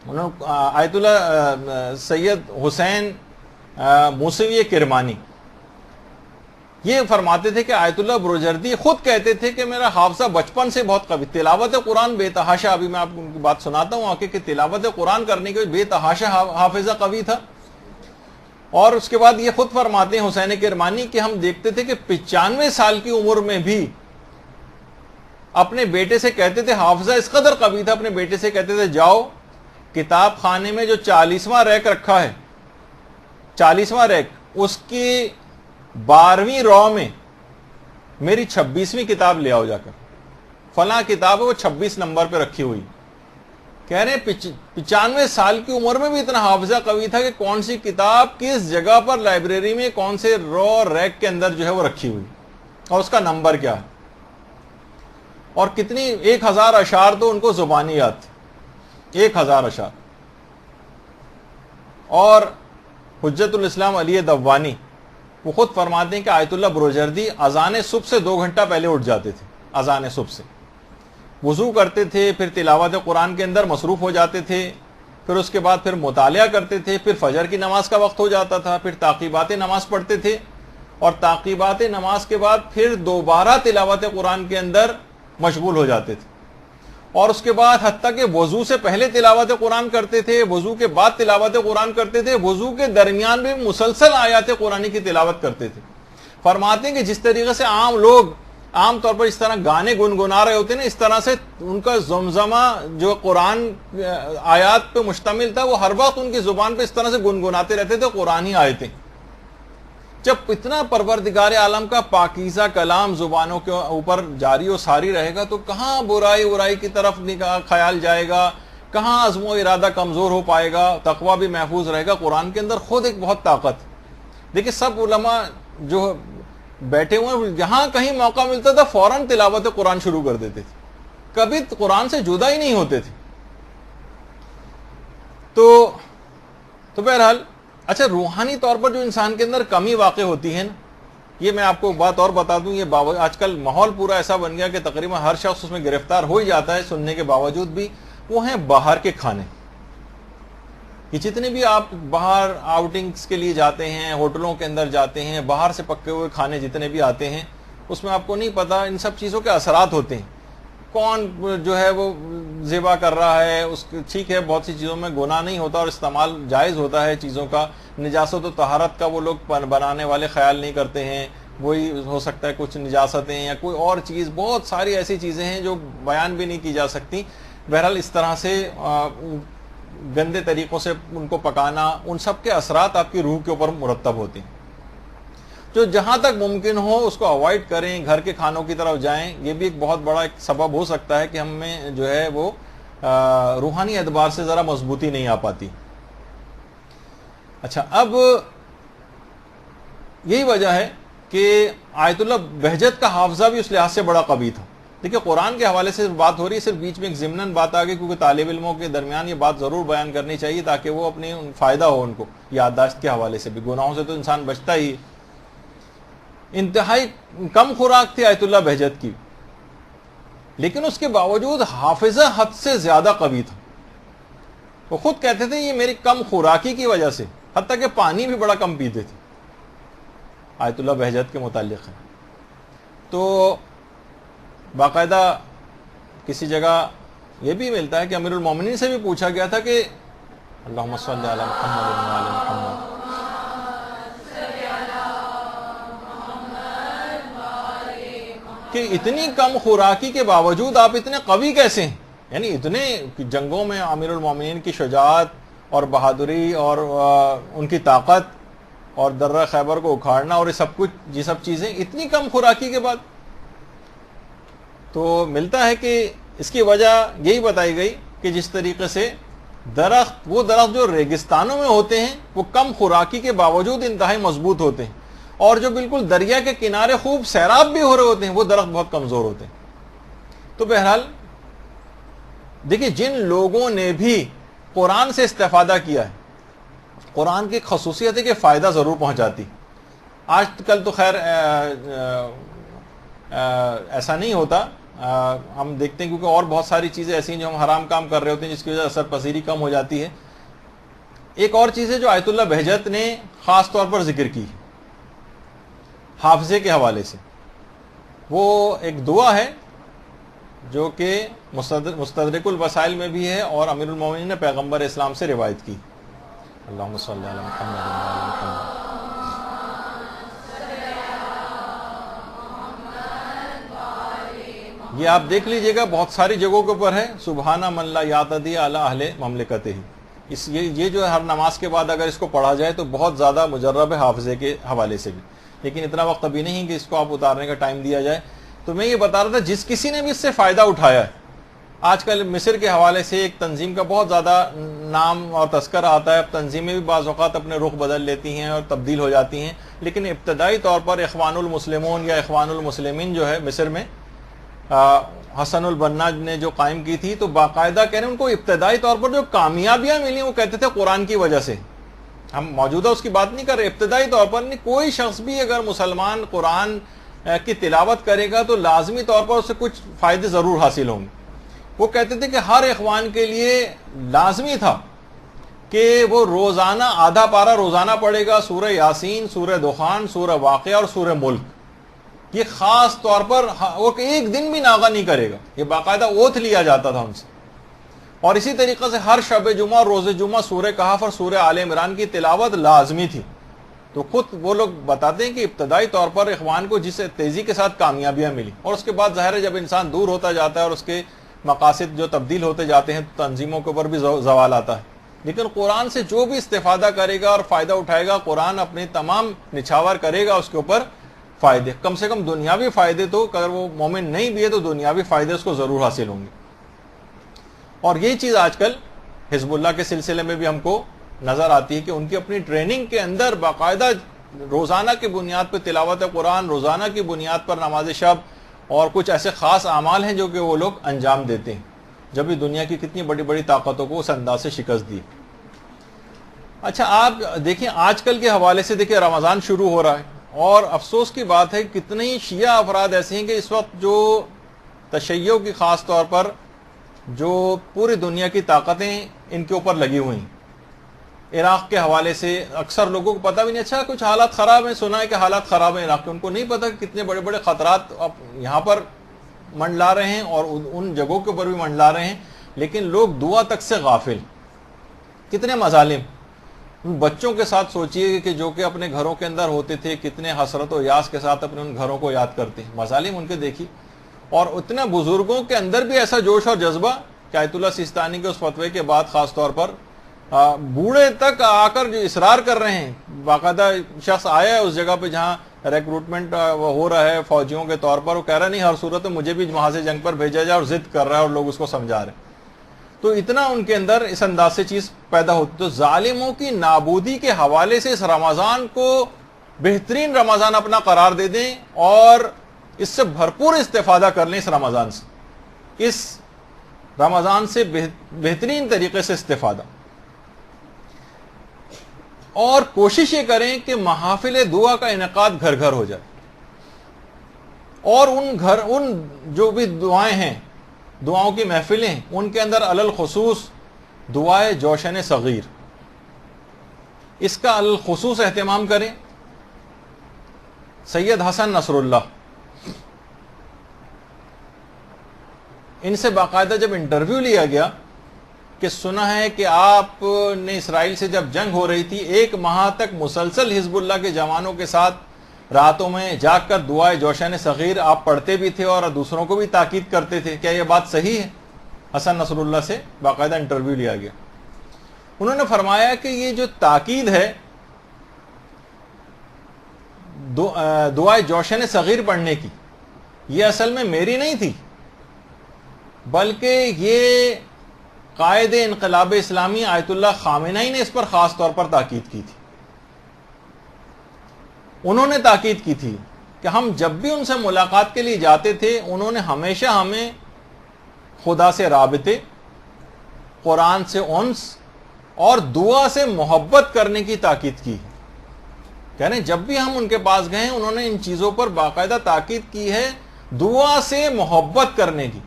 آیت اللہ سید حسین موسوی کرمانی یہ فرماتے تھے کہ آیت اللہ بروجردی خود کہتے تھے کہ میرا حافظہ بچپن سے بہت قوی, تلاوت قرآن بے تحاشا, ابھی میں آپ کو بات سناتا ہوں آگے کہ تلاوت قرآن کرنے کے بے تحاشا حافظہ قوی تھا. اور اس کے بعد یہ خود فرماتے ہیں حسین کرمانی کہ ہم دیکھتے تھے کہ 95 سال کی عمر میں بھی اپنے بیٹے سے کہتے تھے, حافظہ اس قدر قوی تھا, اپنے بیٹے سے کہتے تھے جاؤ کتاب خانے میں جو 40واں ریک رکھا ہے, 40واں ریک, اس کی 12ویں رو میں میری 26ویں کتاب لے آؤ جا کر, فلاں کتاب ہے وہ 26 نمبر پہ رکھی ہوئی. کہہ رہے ہیں 95 سال کی عمر میں بھی اتنا حافظہ قوی تھا کہ کون سی کتاب کس جگہ پر لائبریری میں کون سے رو ریک کے اندر جو ہے وہ رکھی ہوئی اور اس کا نمبر کیا ہے, اور کتنی 1000 اشعار تو ان کو زبانی یاد تھے, 1000 اشعار. اور حجت الاسلام علی دوانی وہ خود فرماتے ہیں کہ آیت اللہ بروجردی اذان صبح سے 2 گھنٹہ پہلے اٹھ جاتے تھے, اذان صبح سے وضو کرتے تھے, پھر تلاوت قرآن کے اندر مصروف ہو جاتے تھے, پھر اس کے بعد پھر مطالعہ کرتے تھے, پھر فجر کی نماز کا وقت ہو جاتا تھا, پھر تعقیبات نماز پڑھتے تھے, اور تعقیبات نماز کے بعد پھر دوبارہ تلاوت قرآن کے اندر مشغول ہو جاتے تھے, اور اس کے بعد حتیٰ کہ وضو سے پہلے تلاوت قرآن کرتے تھے, وضو کے بعد تلاوت قرآن کرتے تھے, وضو کے درمیان بھی مسلسل آیات قرآنی کی تلاوت کرتے تھے. فرماتے ہیں کہ جس طریقے سے عام لوگ عام طور پر اس طرح گانے گنگنا رہے ہوتے ہیں, اس طرح سے ان کا زمزمہ جو قرآن آیات پہ مشتمل تھا وہ ہر وقت ان کی زبان پہ اس طرح سے گنگناتے رہتے تھے قرآن ہی آیتیں. جب اتنا پروردگار عالم کا پاکیزہ کلام زبانوں کے اوپر جاری و ساری رہے گا تو کہاں برائی کی طرف خیال جائے گا, کہاں عزم و ارادہ کمزور ہو پائے گا, تقویٰ بھی محفوظ رہے گا. قرآن کے اندر خود ایک بہت طاقت. دیکھیں سب علماء جو بیٹھے ہوئے ہیں, جہاں کہیں موقع ملتا تھا فوراً تلاوت قرآن شروع کر دیتے تھے, کبھی قرآن سے جدا ہی نہیں ہوتے تھے. تو بہرحال اچھا, روحانی طور پر جو انسان کے اندر کمی واقع ہوتی ہے نا, یہ میں آپ کو بات اور بتا دوں, یہ آج کل ماحول پورا ایسا بن گیا کہ تقریباً ہر شخص اس میں گرفتار ہو ہی جاتا ہے سننے کے باوجود بھی, وہ ہیں باہر کے کھانے. یہ جتنے بھی آپ باہر آؤٹنگز کے لیے جاتے ہیں, ہوٹلوں کے اندر جاتے ہیں, باہر سے پکے ہوئے کھانے جتنے بھی آتے ہیں, اس میں آپ کو نہیں پتا ان سب چیزوں کے اثرات ہوتے ہیں. کون جو ہے وہ ذبح کر رہا ہے, اس ٹھیک ہے بہت سی چیزوں میں گناہ نہیں ہوتا اور استعمال جائز ہوتا ہے چیزوں کا, نجاست و طہارت کا وہ لوگ بنانے والے خیال نہیں کرتے ہیں, وہی ہو سکتا ہے کچھ نجاستیں یا کوئی اور چیز, بہت ساری ایسی چیزیں ہیں جو بیان بھی نہیں کی جا سکتی. بہرحال اس طرح سے گندے طریقوں سے ان کو پکانا, ان سب کے اثرات آپ کی روح کے اوپر مرتب ہوتے ہیں. جو جہاں تک ممکن ہو اس کو اوائڈ کریں, گھر کے کھانوں کی طرف جائیں. یہ بھی ایک بہت بڑا ایک سبب ہو سکتا ہے کہ ہمیں جو ہے وہ روحانی اعتبار سے ذرا مضبوطی نہیں آ پاتی. اچھا, اب یہی وجہ ہے کہ آیت اللہ بہجت کا حافظہ بھی اس لحاظ سے بڑا قوی تھا. دیکھیں قرآن کے حوالے سے بات ہو رہی ہے, صرف بیچ میں ایک ضمناً بات آ گئی کیونکہ طالب علموں کے درمیان یہ بات ضرور بیان کرنی چاہیے تاکہ وہ اپنے فائدہ ہو ان کو یادداشت کے حوالے سے بھی. گناہوں سے تو انسان بچتا ہی. انتہائی کم خوراک تھی آیت اللہ بہجت کی, لیکن اس کے باوجود حافظہ حد سے زیادہ قوی تھا. وہ خود کہتے تھے یہ میری کم خوراکی کی وجہ سے, حتیٰ کہ پانی بھی بڑا کم پیتے تھے. آیت اللہ بہجت کے متعلق ہے. تو باقاعدہ کسی جگہ یہ بھی ملتا ہے کہ امیر المومنین سے بھی پوچھا گیا تھا کہ اللہم صلی علی محمد و علی محمد, کہ اتنی کم خوراکی کے باوجود آپ اتنے قوی کیسے ہیں؟ یعنی اتنے جنگوں میں امیر المومنین کی شجاعت اور بہادری اور ان کی طاقت اور درہ خیبر کو اکھاڑنا اور یہ سب کچھ، یہ سب چیزیں اتنی کم خوراکی کے بعد. تو ملتا ہے کہ اس کی وجہ یہی بتائی گئی کہ جس طریقے سے وہ درخت جو ریگستانوں میں ہوتے ہیں وہ کم خوراکی کے باوجود انتہائی مضبوط ہوتے ہیں، اور جو بالکل دریا کے کنارے خوب سیراب بھی ہو رہے ہوتے ہیں وہ درخت بہت کمزور ہوتے ہیں. تو بہرحال دیکھیں، جن لوگوں نے بھی قرآن سے استفادہ کیا ہے، قرآن کی خصوصیت ہے کہ فائدہ ضرور پہنچاتی. آج کل تو خیر ایسا نہیں ہوتا، ہم دیکھتے ہیں کیونکہ اور بہت ساری چیزیں ایسی ہیں جو ہم حرام کام کر رہے ہوتے ہیں جس کی وجہ سے اثر پذیری کم ہو جاتی ہے. ایک اور چیز ہے جو آیت اللہ بہجت نے خاص طور پر ذکر کی حافظے کے حوالے سے، وہ ایک دعا ہے جو کہ مستدرک الوسائل میں بھی ہے اور امیر المومنین نے پیغمبر اسلام سے روایت کی. اللہم صلی علی محمد وعلی محمد. یہ آپ دیکھ لیجئے گا بہت ساری جگہوں کے اوپر ہے، سبحان من لا یعتدی علی اہل مملکتہ. یہ جو ہے ہر نماز کے بعد اگر اس کو پڑھا جائے تو بہت زیادہ مجرب ہے حافظے کے حوالے سے بھی، لیکن اتنا وقت ابھی نہیں کہ اس کو آپ اتارنے کا ٹائم دیا جائے. تو میں یہ بتا رہا تھا جس کسی نے بھی اس سے فائدہ اٹھایا ہے. آج کل مصر کے حوالے سے ایک تنظیم کا بہت زیادہ نام اور تذکرہ آتا ہے. اب تنظیمیں بھی بعض اوقات اپنے رخ بدل لیتی ہیں اور تبدیل ہو جاتی ہیں، لیکن ابتدائی طور پر اخوان المسلمون یا اخوان المسلمین جو ہے مصر میں حسن البنا نے جو قائم کی تھی، تو باقاعدہ کہہ رہے ہیں ان کو ابتدائی طور پر جو کامیابیاں ملی وہ کہتے تھے قرآن کی وجہ سے. ہم موجودہ اس کی بات نہیں کر رہے، ابتدائی طور پر نہیں. کوئی شخص بھی اگر مسلمان قرآن کی تلاوت کرے گا تو لازمی طور پر اسے کچھ فائدے ضرور حاصل ہوں گے. وہ کہتے تھے کہ ہر اخوان کے لیے لازمی تھا کہ وہ روزانہ آدھا پارہ روزانہ پڑھے گا، سورہ یاسین، سورہ دخان، سورہ واقعہ اور سورہ ملک. یہ خاص طور پر وہ کہ ایک دن بھی ناغہ نہیں کرے گا، یہ باقاعدہ اوتھ لیا جاتا تھا ان سے. اور اسی طریقے سے ہر شب جمعہ اور روز جمعہ سورہ کہف اور سورہ آل عمران کی تلاوت لازمی تھی. تو خود وہ لوگ بتاتے ہیں کہ ابتدائی طور پر اخوان کو جس تیزی کے ساتھ کامیابیاں ملی، اور اس کے بعد ظاہر ہے جب انسان دور ہوتا جاتا ہے اور اس کے مقاصد جو تبدیل ہوتے جاتے ہیں تو تنظیموں کے اوپر بھی زوال آتا ہے. لیکن قرآن سے جو بھی استفادہ کرے گا اور فائدہ اٹھائے گا، قرآن اپنے تمام نچھاور کرے گا اس کے اوپر فائدے، کم سے کم دنیاوی فائدے. تو اگر وہ مومن نہیں بھی ہے تو دنیاوی فائدے اس کو ضرور حاصل ہوں گے. اور یہی چیز آج کل حزب اللہ کے سلسلے میں بھی ہم کو نظر آتی ہے کہ ان کی اپنی ٹریننگ کے اندر باقاعدہ روزانہ کی بنیاد پہ تلاوت قرآن، روزانہ کی بنیاد پر نماز شب اور کچھ ایسے خاص اعمال ہیں جو کہ وہ لوگ انجام دیتے ہیں، جب بھی دنیا کی کتنی بڑی بڑی طاقتوں کو اس انداز سے شکست دی. اچھا آپ دیکھیں آج کل کے حوالے سے، دیکھیں رمضان شروع ہو رہا ہے اور افسوس کی بات ہے کتنے ہی شیعہ افراد ایسے ہیں کہ اس وقت جو تشیع کی خاص طور پر جو پوری دنیا کی طاقتیں ان کے اوپر لگی ہوئی ہیں. عراق کے حوالے سے اکثر لوگوں کو پتہ بھی نہیں، اچھا کچھ حالات خراب ہیں، سنا ہے کہ حالات خراب ہیں عراق کے، ان کو نہیں پتہ کہ کتنے بڑے بڑے خطرات اب یہاں پر منڈلا رہے ہیں اور ان جگہوں کے اوپر بھی منڈلا رہے ہیں، لیکن لوگ دعا تک سے غافل. کتنے مظالم ان بچوں کے ساتھ سوچئے کہ جو کہ اپنے گھروں کے اندر ہوتے تھے، کتنے حسرت و یاس کے ساتھ اپنے ان گھروں کو یاد کرتے ہیں، مظالم ان کے دیکھی. اور اتنے بزرگوں کے اندر بھی ایسا جوش اور جذبہ کہ آیت اللہ سیستانی کے اس فتوے کے بعد خاص طور پر بوڑھے تک آ کر جو اصرار کر رہے ہیں. باقاعدہ شخص آیا ہے اس جگہ پہ جہاں ریکروٹمنٹ ہو رہا ہے فوجیوں کے طور پر، وہ کہہ رہا نہیں ہر صورت میں مجھے بھی وہاں سے جنگ پر بھیجا جائے، اور ضد کر رہا ہے اور لوگ اس کو سمجھا رہے ہیں. تو اتنا ان کے اندر اس انداز سے چیز پیدا ہوتی. تو ظالموں کی نابودی کے حوالے سے اس رمضان کو بہترین رمضان اپنا قرار دے دیں اور اس سے بھرپور استفادہ کر لیں. اس رمضان سے بہترین طریقے سے استفادہ، اور کوشش یہ کریں کہ محافل دعا کا انعقاد گھر گھر ہو جائے، اور ان جو بھی دعائیں ہیں، دعاؤں کی محفلیں، ان کے اندر علی الخصوص دعائے جوشن صغیر، اس کا علی الخصوص اہتمام کریں. سید حسن نصر اللہ، ان سے باقاعدہ جب انٹرویو لیا گیا کہ سنا ہے کہ آپ نے اسرائیل سے جب جنگ ہو رہی تھی 1 ماہ تک مسلسل حزب اللہ کے جوانوں کے ساتھ راتوں میں جاگ کر دعائے جوشن صغیر آپ پڑھتے بھی تھے اور دوسروں کو بھی تاکید کرتے تھے، کیا یہ بات صحیح ہے؟ حسن نصر اللہ سے باقاعدہ انٹرویو لیا گیا. انہوں نے فرمایا کہ یہ جو تاکید ہے دعائے جوشن صغیر پڑھنے کی، یہ اصل میں میری نہیں تھی، بلکہ یہ قائد انقلاب اسلامی آیت اللہ خامنہئی نے اس پر خاص طور پر تاکید کی تھی. انہوں نے تاکید کی تھی کہ ہم جب بھی ان سے ملاقات کے لیے جاتے تھے، انہوں نے ہمیشہ ہمیں خدا سے رابطے، قرآن سے انس اور دعا سے محبت کرنے کی تاکید کی. کہہ رہے ہیں جب بھی ہم ان کے پاس گئے انہوں نے ان چیزوں پر باقاعدہ تاکید کی ہے، دعا سے محبت کرنے کی.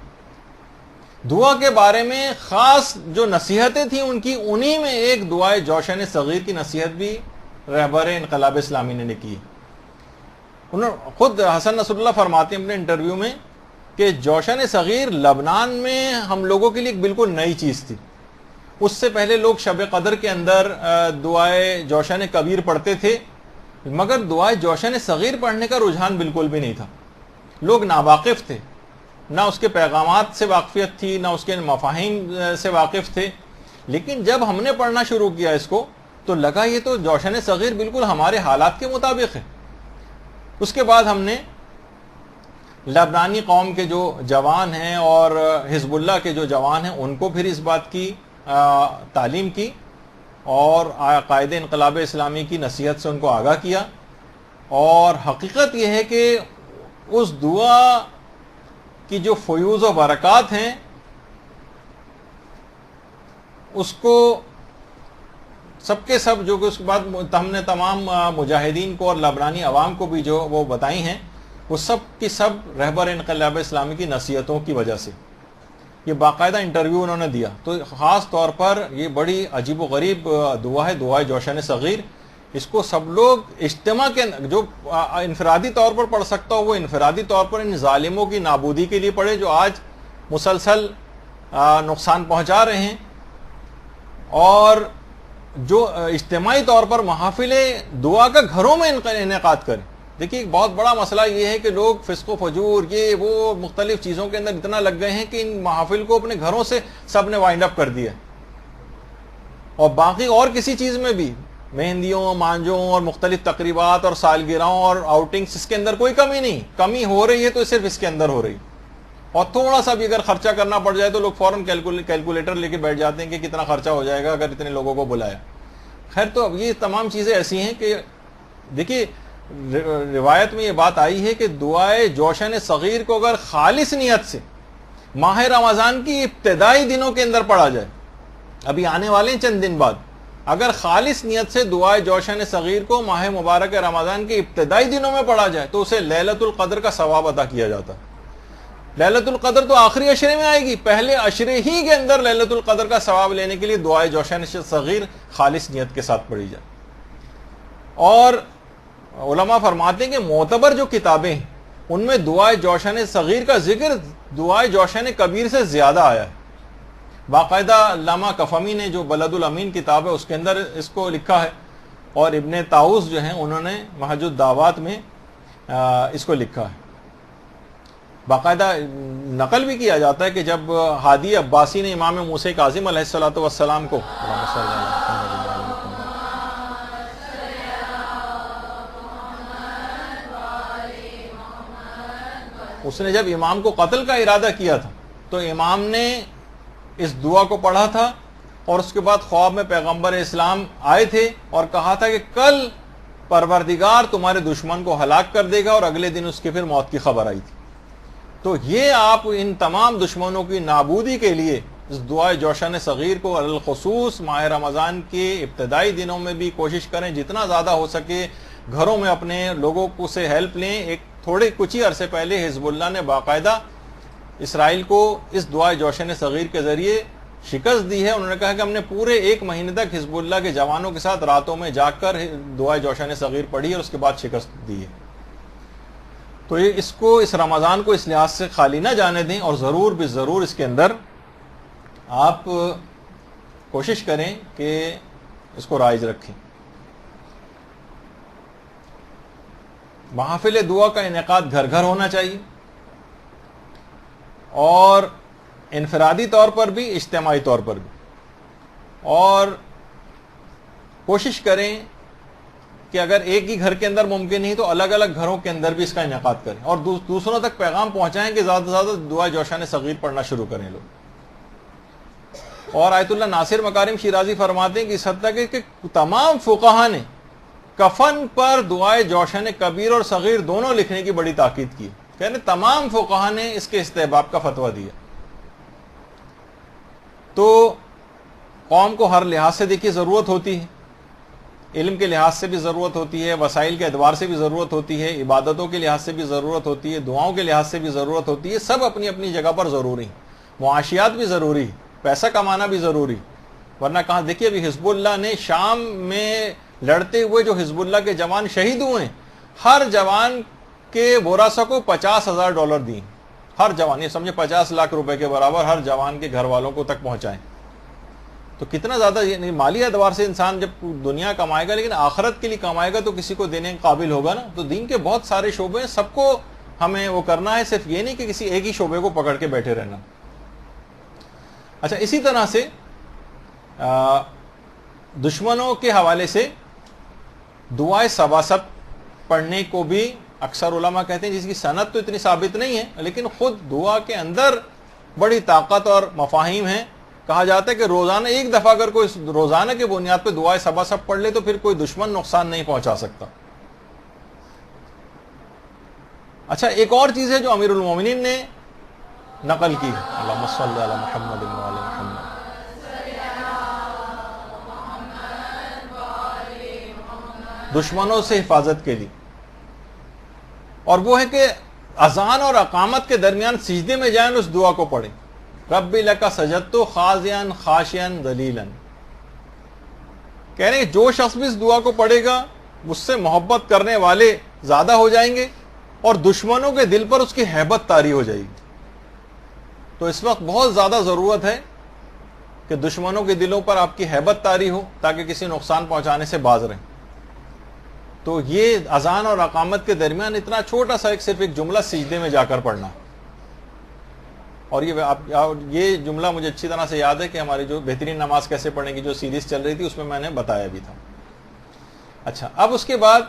دعا کے بارے میں خاص جو نصیحتیں تھیں ان کی، انہی میں ایک دعائے جوشن صغیر کی نصیحت بھی رہبر انقلاب اسلامی نے کی. انہوں خود حسن نصر اللہ فرماتے ہیں اپنے انٹرویو میں کہ جوشن صغیر لبنان میں ہم لوگوں کے لیے ایک بالکل نئی چیز تھی. اس سے پہلے لوگ شب قدر کے اندر دعائے جوشن کبیر پڑھتے تھے، مگر دعائے جوشن صغیر پڑھنے کا رجحان بالکل بھی نہیں تھا. لوگ ناواقف تھے، نہ اس کے پیغامات سے واقفیت تھی، نہ اس کے مفاہیم سے واقف تھے. لیکن جب ہم نے پڑھنا شروع کیا اس کو تو لگا یہ تو جوشن صغیر بالکل ہمارے حالات کے مطابق ہے. اس کے بعد ہم نے لبنانی قوم کے جو جوان ہیں اور حزب اللہ کے جو جوان ہیں ان کو پھر اس بات کی تعلیم کی اور قائد انقلاب اسلامی کی نصیحت سے ان کو آگاہ کیا. اور حقیقت یہ ہے کہ اس دعا کی جو فیوز و برکات ہیں اس کو سب کے سب جو کہ اس کے بعد ہم نے تمام مجاہدین کو اور لبنانی عوام کو بھی جو وہ بتائی ہیں، وہ سب کی سب رہبر انقلاب اسلامی کی نصیحتوں کی وجہ سے. یہ باقاعدہ انٹرویو انہوں نے دیا. تو خاص طور پر یہ بڑی عجیب و غریب دعا ہے، دعائے جوشن صغیر. اس کو سب لوگ اجتماع کے جو انفرادی طور پر پڑھ سکتا ہو وہ انفرادی طور پر ان ظالموں کی نابودی کے لیے پڑھے جو آج مسلسل نقصان پہنچا رہے ہیں، اور جو اجتماعی طور پر محافل دعا کا گھروں میں انعقاد کریں. دیکھیے ایک بہت بڑا مسئلہ یہ ہے کہ لوگ فسق و فجور یہ وہ مختلف چیزوں کے اندر اتنا لگ گئے ہیں کہ ان محافل کو اپنے گھروں سے سب نے وائنڈ اپ کر دیا، اور باقی اور کسی چیز میں بھی مہندیوں، مانجوں اور مختلف تقریبات اور سالگرہوں اور آؤٹنگز، اس کے اندر کوئی کمی نہیں. کمی ہو رہی ہے تو صرف اس کے اندر ہو رہی، اور تھوڑا سا بھی اگر خرچہ کرنا پڑ جائے تو لوگ فوراً کیلکولیٹر لے کے بیٹھ جاتے ہیں کہ کتنا خرچہ ہو جائے گا اگر اتنے لوگوں کو بلایا. خیر تو اب یہ تمام چیزیں ایسی ہیں کہ دیکھیے روایت میں یہ بات آئی ہے کہ دعائے جوشن صغیر کو اگر خالص نیت سے ماہ رمضان کی ابتدائی دنوں کے اندر پڑھا جائے، ابھی آنے والے ہیں چند دن بعد، اگر خالص نیت سے دعائے جوشن صغیر کو ماہ مبارک رمضان کے ابتدائی دنوں میں پڑھا جائے تو اسے لیلۃ القدر کا ثواب عطا کیا جاتا. لیلۃ القدر تو آخری عشرے میں آئے گی، پہلے عشرے ہی کے اندر لیلۃ القدر کا ثواب لینے کے لیے دعائے جوشن صغیر خالص نیت کے ساتھ پڑھی جائے. اور علماء فرماتے ہیں کہ معتبر جو کتابیں ہیں ان میں دعائے جوشن صغیر کا ذکر دعائے جوشن کبیر سے زیادہ آیا ہے. باقاعدہ علامہ کفمی نے جو بلد الامین کتاب ہے اس کے اندر اس کو لکھا ہے، اور ابن طاؤس جو ہیں انہوں نے محج الدعوات میں اس کو لکھا ہے. باقاعدہ نقل بھی کیا جاتا ہے کہ جب ہادی عباسی نے امام موسیٰ کاظم علیہ الصلوۃ والسلام کو اس نے جب امام کو قتل کا ارادہ کیا تھا تو امام نے اس دعا کو پڑھا تھا، اور اس کے بعد خواب میں پیغمبر اسلام آئے تھے اور کہا تھا کہ کل پروردگار تمہارے دشمن کو ہلاک کر دے گا، اور اگلے دن اس کی پھر موت کی خبر آئی تھی. تو یہ آپ ان تمام دشمنوں کی نابودی کے لیے اس دعائے جوشن صغیر کو الخصوص ماہ رمضان کے ابتدائی دنوں میں بھی کوشش کریں، جتنا زیادہ ہو سکے گھروں میں اپنے لوگوں کو سے ہیلپ لیں. ایک تھوڑے کچھ ہی عرصے پہلے حزب اللہ نے باقاعدہ اسرائیل کو اس دعائے جوشن صغیر کے ذریعے شکست دی ہے. انہوں نے کہا کہ ہم نے پورے 1 مہینے تک حزب اللہ کے جوانوں کے ساتھ راتوں میں جاگ کر دعائے جوشن صغیر پڑھی اور اس کے بعد شکست دی ہے. تو یہ اس رمضان کو اس لحاظ سے خالی نہ جانے دیں، اور ضرور بھی ضرور اس کے اندر آپ کوشش کریں کہ اس کو رائج رکھیں. محافل دعا کا انعقاد گھر گھر ہونا چاہیے، اور انفرادی طور پر بھی اجتماعی طور پر بھی، اور کوشش کریں کہ اگر ایک ہی گھر کے اندر ممکن نہیں تو الگ الگ گھروں کے اندر بھی اس کا انعقاد کریں، اور دوسروں تک پیغام پہنچائیں کہ زیادہ سے زیادہ دعا جوشان صغیر پڑھنا شروع کریں لوگ۔ اور آیت اللہ ناصر مکارم شیرازی فرماتے ہیں کہ اس حد تک کہ تمام فقہا نے کفن پر دعائے جوشن کبیر اور صغیر دونوں لکھنے کی بڑی تاکید کی، کہنے تمام فقہا نے اس کے استحباب کا فتویٰ دیا۔ تو قوم کو ہر لحاظ سے دیکھیے ضرورت ہوتی ہے، علم کے لحاظ سے بھی ضرورت ہوتی ہے، وسائل کے اعتبار سے بھی ضرورت ہوتی ہے، عبادتوں کے لحاظ سے بھی ضرورت ہوتی ہے، دعاؤں کے لحاظ سے بھی ضرورت ہوتی ہے، سب اپنی اپنی جگہ پر ضروری ہیں، معاشیات بھی ضروری، پیسہ کمانا بھی ضروری، ورنہ کہاں دیکھیے ابھی حزب اللہ نے شام میں لڑتے ہوئے جو حزب اللہ کے جوان شہید ہوئے ہیں، ہر جوان کے ورثہ کو $50,000 دیں، ہر جوان، یہ سمجھے 50 لاکھ روپے کے برابر ہر جوان کے گھر والوں کو تک پہنچائیں۔ تو کتنا زیادہ یعنی مالی اعتبار سے انسان جب دنیا کمائے گا لیکن آخرت کے لیے کمائے گا تو کسی کو دینے کے قابل ہوگا نا۔ تو دین کے بہت سارے شعبے ہیں، سب کو ہمیں وہ کرنا ہے، صرف یہ نہیں کہ کسی ایک ہی شعبے کو پکڑ کے بیٹھے رہنا۔ اچھا، اسی طرح سے دشمنوں کے حوالے سے دعائے سباسب پڑھنے کو بھی اکثر علماء کہتے ہیں، جس کی سند تو اتنی ثابت نہیں ہے لیکن خود دعا کے اندر بڑی طاقت اور مفاہیم ہیں۔ کہا جاتا ہے کہ روزانہ ایک دفعہ اگر کوئی روزانہ کے بنیاد پہ دعائے سباسب پڑھ لے تو پھر کوئی دشمن نقصان نہیں پہنچا سکتا۔ اچھا، ایک اور چیز ہے جو امیر المومنین نے نقل کی ہے، اللہم صلی علی محمد و علی محمد، دشمنوں سے حفاظت کے لیے، اور وہ ہے کہ اذان اور اقامت کے درمیان سجدے میں جائیں اور اس دعا کو پڑھیں، رب لک سجدت خاضعا خاشعا ذلیلا۔ کہہ رہے ہیں جو شخص بھی اس دعا کو پڑھے گا مجھ سے محبت کرنے والے زیادہ ہو جائیں گے اور دشمنوں کے دل پر اس کی ہیبت طاری ہو جائے گی۔ تو اس وقت بہت زیادہ ضرورت ہے کہ دشمنوں کے دلوں پر آپ کی ہیبت طاری ہو تاکہ کسی نقصان پہنچانے سے باز رہیں۔ تو یہ اذان اور اقامت کے درمیان اتنا چھوٹا سا صرف ایک جملہ سجدے میں جا کر پڑھنا، اور یہ جملہ مجھے اچھی طرح سے یاد ہے کہ ہماری جو بہترین نماز کیسے پڑھنے کی جو سیریز چل رہی تھی اس میں نے بتایا بھی تھا۔ اچھا، اب اس کے بعد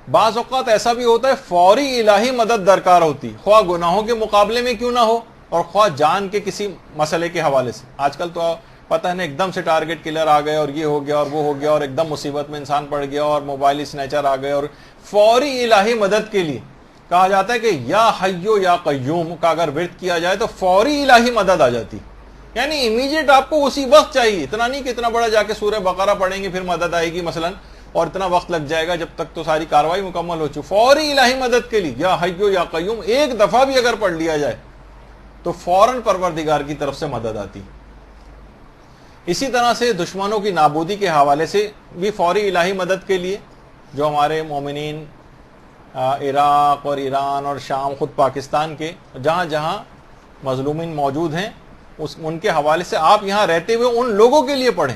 بعض اوقات ایسا بھی ہوتا ہے فوری الہی مدد درکار ہوتی، خواہ گناہوں کے مقابلے میں کیوں نہ ہو اور خواہ جان کے کسی مسئلے کے حوالے سے۔ آج کل تو پتہ ہے نا، ایک دم سے ٹارگٹ کلر آ گئے اور یہ ہو گیا اور وہ ہو گیا اور ایک دم مصیبت میں انسان پڑ گیا اور موبائل اسنیچر آ گئے، اور فوری الہی مدد کے لیے کہا جاتا ہے کہ یا حیو یا قیوم کا اگر ورد کیا جائے تو فوری الہی مدد آ جاتی، یعنی امیجیٹ آپ کو اسی وقت چاہیے، اتنا نہیں کہ اتنا بڑا جا کے سورہ بقرہ پڑھیں گے پھر مدد آئے گی مثلا اور اتنا وقت لگ جائے گا جب تک تو ساری کاروائی مکمل ہو چکی۔ فوری الہی مدد کے لیے یا حیو یا قیوم ایک دفعہ بھی اگر پڑھ لیا جائے تو فوراً پروردگار کی طرف سے مدد آتی۔ اسی طرح سے دشمنوں کی نابودی کے حوالے سے بھی فوری الہی مدد کے لیے جو ہمارے مومنین عراق اور ایران اور شام، خود پاکستان کے جہاں جہاں مظلومین موجود ہیں ان کے حوالے سے آپ یہاں رہتے ہوئے ان لوگوں کے لیے پڑھیں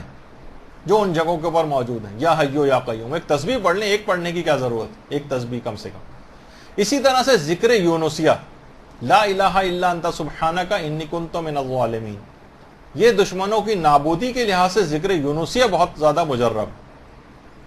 جو ان جگہوں کے اوپر موجود ہیں، یا حیو یا قیوم، ایک تسبیح پڑھ لیں، ایک پڑھنے کی کیا ضرورت، ایک تسبیح کم سے کم۔ اسی طرح سے ذکر یونسیہ، لا الہ الا انت سبحانک انی کنت من الظالمین، یہ دشمنوں کی نابودی کے لحاظ سے ذکر یونسیہ بہت زیادہ مجرب،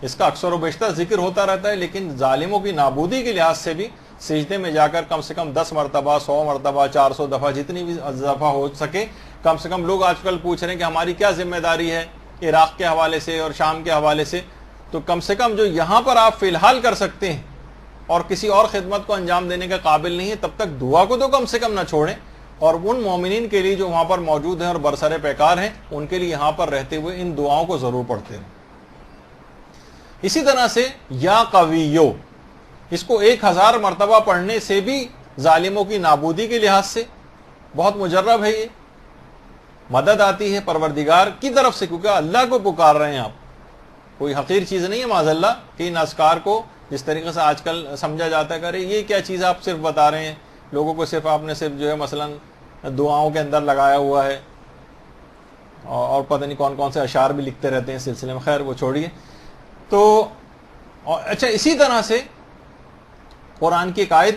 اس کا اکثر و بیشتر ذکر ہوتا رہتا ہے، لیکن ظالموں کی نابودی کے لحاظ سے بھی سجدے میں جا کر کم سے کم 10 مرتبہ 100 مرتبہ 400 دفعہ جتنی بھی دفعہ ہو سکے کم سے کم۔ لوگ آج کل پوچھ رہے ہیں کہ ہماری کیا ذمہ داری ہے عراق کے حوالے سے اور شام کے حوالے سے، تو کم سے کم جو یہاں پر آپ فی الحال کر سکتے ہیں اور کسی اور خدمت کو انجام دینے کے قابل نہیں ہے تب تک دعا کو تو کم سے کم نہ چھوڑیں، اور ان مومنین کے لیے جو وہاں پر موجود ہیں اور برسر پیکار ہیں ان کے لیے یہاں پر رہتے ہوئے ان دعاؤں کو ضرور پڑھتے ہیں۔ اسی طرح سے یا قویو، اس کو 1000 مرتبہ پڑھنے سے بھی ظالموں کی نابودی کے لحاظ سے بہت مجرب ہے، یہ مدد آتی ہے پروردگار کی طرف سے، کیونکہ اللہ کو پکار رہے ہیں آپ، کوئی حقیر چیز نہیں ہے معاذ اللہ کہ ان اذکار کو جس طریقے سے آج کل سمجھا جاتا ہے کہ ارے یہ کیا چیز آپ صرف بتا رہے ہیں لوگوں کو، صرف آپ نے صرف جو ہے مثلا دعاؤں کے اندر لگایا ہوا ہے اور پتہ نہیں کون کون سے اشعار بھی لکھتے رہتے ہیں سلسلے میں، خیر وہ چھوڑیے۔ تو اچھا، اسی طرح سے قرآن کی ایک آیت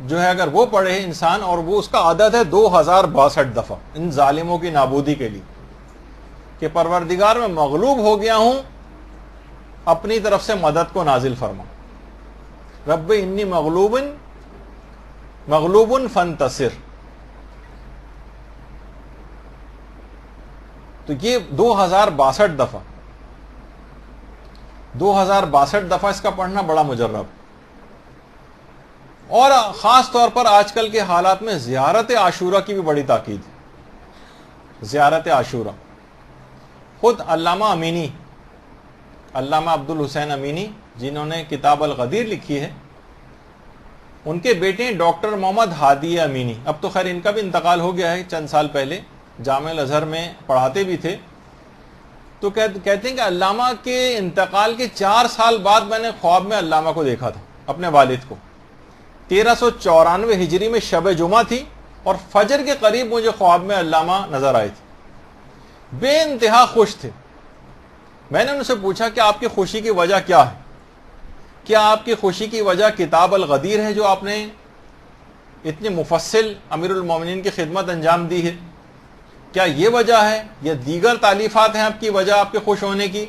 جو ہے اگر وہ پڑھے انسان اور وہ اس کا عدد ہے 2062 دفعہ ان ظالموں کی نابودی کے لیے کہ پروردگار میں مغلوب ہو گیا ہوں، اپنی طرف سے مدد کو نازل فرما، رب انی مغلوب فانتصر. تو یہ 2062 دفعہ 2062 دفعہ اس کا پڑھنا بڑا مجرب. اور خاص طور پر آج کل کے حالات میں زیارت عاشورہ کی بھی بڑی تاکید ہے. زیارت عاشورہ خود علامہ امینی، علامہ عبد الحسین امینی جنہوں نے کتاب الغدیر لکھی ہے، ان کے بیٹے ڈاکٹر محمد ہادی امینی، اب تو خیر ان کا بھی انتقال ہو گیا ہے، چند سال پہلے جامعہ الازہر میں پڑھاتے بھی تھے. تو کہتے ہیں کہ علامہ کے انتقال کے 4 سال بعد میں نے خواب میں علامہ کو دیکھا تھا، اپنے والد کو. 1394 ہجری میں شب جمعہ تھی اور فجر کے قریب مجھے خواب میں علامہ نظر آئے تھے، بے انتہا خوش تھے. میں نے ان سے پوچھا کہ آپ کی خوشی کی وجہ کیا ہے؟ کیا آپ کی خوشی کی وجہ کتاب الغدیر ہے جو آپ نے اتنی مفصل امیر المومنین کی خدمت انجام دی ہے؟ کیا یہ وجہ ہے یا دیگر تالیفات ہیں آپ کی وجہ آپ کے خوش ہونے کی،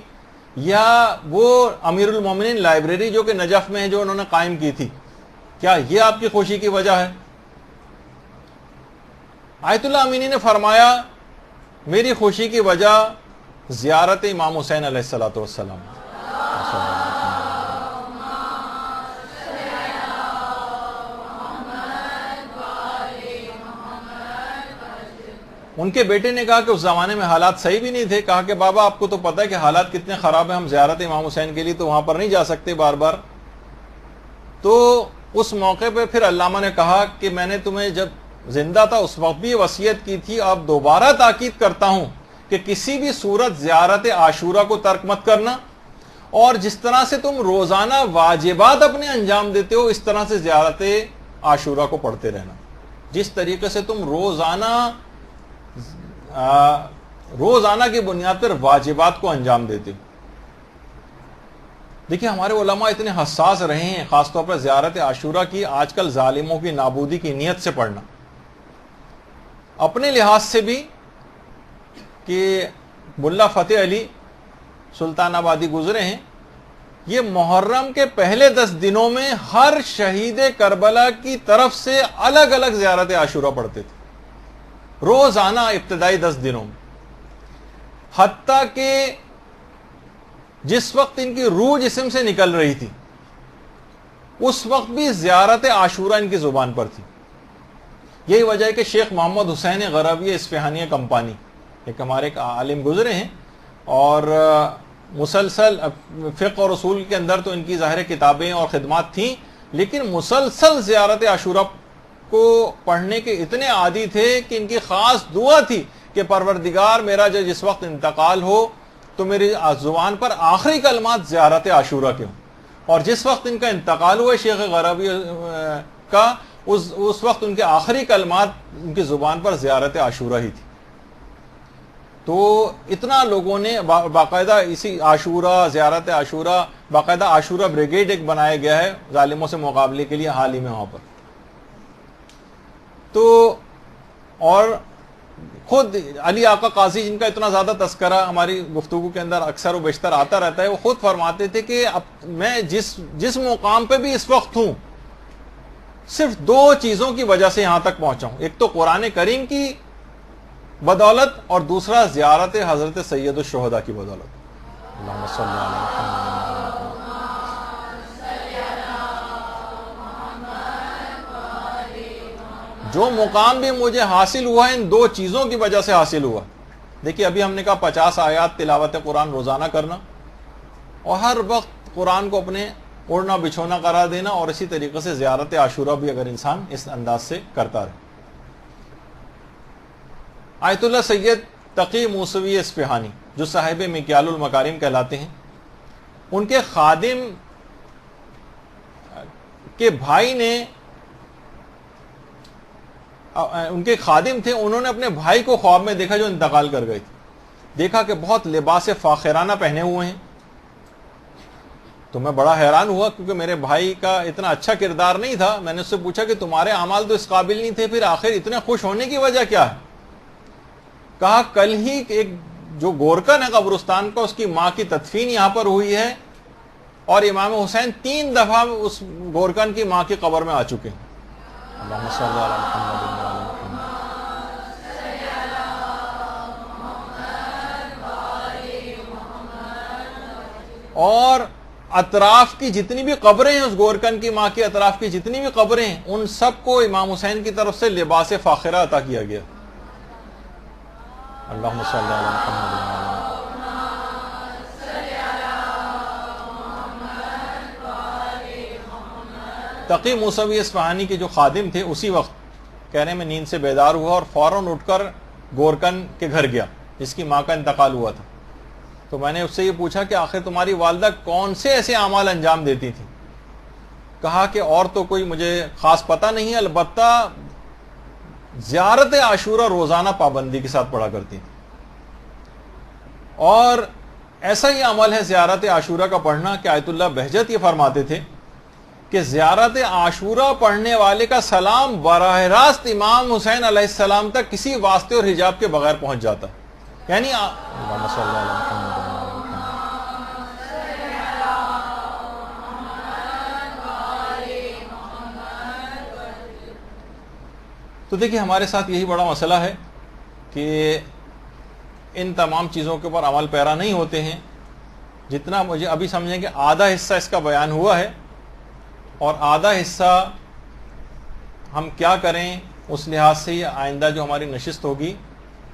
یا وہ امیر المومنین لائبریری جو کہ نجف میں ہے جو انہوں نے قائم کی تھی، کیا یہ آپ کی خوشی کی وجہ ہے؟ آیت اللہ امینی نے فرمایا میری خوشی کی وجہ زیارت امام حسین علیہ الصلوۃ والسلام. ان کے بیٹے نے کہا کہ اس زمانے میں حالات صحیح بھی نہیں تھے. کہا کہ بابا آپ کو تو پتہ ہے کہ حالات کتنے خراب ہیں، ہم زیارت امام حسین کے لیے تو وہاں پر نہیں جا سکتے بار بار. تو اس موقع پہ پھر علامہ نے کہا کہ میں نے تمہیں جب زندہ تھا اس وقت بھی یہ وصیت کی تھی، اب دوبارہ تاکید کرتا ہوں کہ کسی بھی صورت زیارت عاشورہ کو ترک مت کرنا، اور جس طرح سے تم روزانہ واجبات اپنے انجام دیتے ہو اس طرح سے زیارت عاشورہ کو پڑھتے رہنا. جس طریقے سے تم روزانہ کی بنیاد پر واجبات کو انجام دیتے ہو. دیکھیں ہمارے علماء اتنے حساس رہے ہیں خاص طور پر زیارت عاشورہ کی، آج کل ظالموں کی نابودی کی نیت سے پڑھنا. اپنے لحاظ سے بھی کہ ملا فتح علی سلطان آبادی گزرے ہیں، یہ محرم کے پہلے 10 دنوں میں ہر شہید کربلا کی طرف سے الگ الگ زیارت عاشورہ پڑھتے تھے روزانہ ابتدائی 10 دنوں میں. حتیٰ کہ جس وقت ان کی روح جسم سے نکل رہی تھی اس وقت بھی زیارت عاشورہ ان کی زبان پر تھی. یہی وجہ ہے کہ شیخ محمد حسین غروی اصفہانی کمپانی ایک ہمارے ایک عالم گزرے ہیں، اور مسلسل فقہ اور اصول کے اندر تو ان کی ظاہر کتابیں اور خدمات تھیں، لیکن مسلسل زیارت عاشورہ کو پڑھنے کے اتنے عادی تھے کہ ان کی خاص دعا تھی کہ پروردگار میرا جس وقت انتقال ہو تو میری زبان پر آخری کلمات زیارت عاشورہ کے ہوں. اور جس وقت ان کا انتقال ہوا شیخ غروی کا اس وقت ان کے آخری کلمات ان کی زبان پر زیارت عاشورہ ہی تھی. تو اتنا لوگوں نے باقاعدہ اسی عاشورہ زیارت عاشورہ باقاعدہ عاشورہ بریگیڈ ایک بنایا گیا ہے ظالموں سے مقابلے کے لیے حال ہی میں وہاں پر. تو اور خود علی آقا قاضی جن کا اتنا زیادہ تذکرہ ہماری گفتگو کے اندر اکثر و بیشتر آتا رہتا ہے، وہ خود فرماتے تھے کہ اب میں جس مقام پہ بھی اس وقت ہوں صرف 2 چیزوں کی وجہ سے یہاں تک پہنچا ہوں، ایک تو قرآن کریم کی بدولت اور دوسرا زیارت حضرت سید الشہداء کی بدولت. اللہم صلی علی محمد. جو مقام بھی مجھے حاصل ہوا ہے ان 2 چیزوں کی وجہ سے حاصل ہوا. دیکھیے ابھی ہم نے کہا 50 آیات تلاوت قرآن روزانہ کرنا اور ہر وقت قرآن کو اپنے اوڑھنا بچھونا قرار دینا، اور اسی طریقے سے زیارت عاشورہ بھی اگر انسان اس انداز سے کرتا رہے. آیت اللہ سید تقی موسوی اصفہانی جو صاحب مکیال المکارم کہلاتے ہیں، ان کے خادم کے بھائی نے ان کے خادم تھے، انہوں نے اپنے بھائی کو خواب میں دیکھا جو انتقال کر گئے تھے. دیکھا کہ بہت لباس فاخرانہ پہنے ہوئے ہیں. تو میں بڑا حیران ہوا کیونکہ میرے بھائی کا اتنا اچھا کردار نہیں تھا. میں نے اس سے پوچھا کہ تمہارے اعمال تو اس قابل نہیں تھے, پھر آخر اتنے خوش ہونے کی وجہ کیا ہے؟ کہا کل ہی ایک جو گورکن ہے قبرستان کا, اس کی ماں کی تدفین یہاں پر ہوئی ہے, اور امام حسین 3 دفعہ اس گورکن کی ماں کی قبر میں آ چکے ہیں. اللہم صلی علی محمد و علی محمد. اور اطراف کی جتنی بھی قبریں ہیں, اس گورکن کی ماں کی اطراف کی جتنی بھی قبریں ہیں, ان سب کو امام حسین کی طرف سے لباس فاخرہ عطا کیا گیا. اللہم صلی علی محمد و علی محمد. تقی موسوی اصفہانی کے جو خادم تھے, اسی وقت کہنے میں نیند سے بیدار ہوا اور فوراً اٹھ کر گورکن کے گھر گیا جس کی ماں کا انتقال ہوا تھا. تو میں نے اس سے یہ پوچھا کہ آخر تمہاری والدہ کون سے ایسے اعمال انجام دیتی تھی؟ کہا کہ اور تو کوئی مجھے خاص پتہ نہیں, البتہ زیارت عاشورہ روزانہ پابندی کے ساتھ پڑھا کرتی تھی. اور ایسا ہی عمل ہے زیارت عاشورہ کا پڑھنا کہ آیت اللہ بہجت یہ فرماتے تھے کہ زیارت عاشورہ پڑھنے والے کا سلام براہ راست امام حسین علیہ السلام تک کسی واسطے اور حجاب کے بغیر پہنچ جاتا. یعنی تو دیکھیے ہمارے ساتھ یہی بڑا مسئلہ ہے کہ ان تمام چیزوں کے اوپر عمل پیرا نہیں ہوتے ہیں. جتنا مجھے ابھی سمجھیں کہ آدھا حصہ اس کا بیان ہوا ہے, اور آدھا حصہ ہم کیا کریں اس لحاظ سے یہ آئندہ جو ہماری نشست ہوگی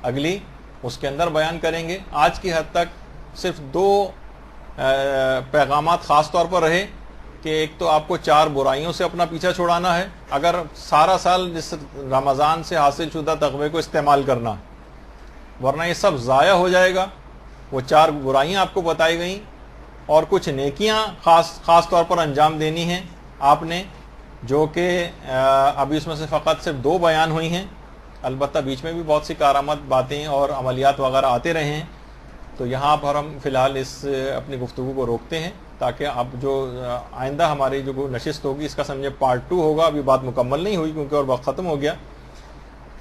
اگلی, اس کے اندر بیان کریں گے. آج کی حد تک صرف 2 پیغامات خاص طور پر رہے کہ ایک تو آپ کو 4 برائیوں سے اپنا پیچھا چھڑانا ہے, اگر سارا سال جس رمضان سے حاصل شدہ تقوی کو استعمال کرنا, ورنہ یہ سب ضائع ہو جائے گا. وہ 4 برائیاں آپ کو بتائی گئیں, اور کچھ نیکیاں خاص طور پر انجام دینی ہیں آپ نے, جو کہ ابھی اس میں سے فقط صرف 2 بیان ہوئی ہیں. البتہ بیچ میں بھی بہت سی کارآمد باتیں اور عملیات وغیرہ آتے رہے ہیں. تو یہاں پر ہم فی الحال اس اپنی گفتگو کو روکتے ہیں, تاکہ اب جو آئندہ ہماری جو نشست ہوگی اس کا سمجھے پارٹ 2 ہوگا. ابھی بات مکمل نہیں ہوئی کیونکہ اور وقت ختم ہو گیا.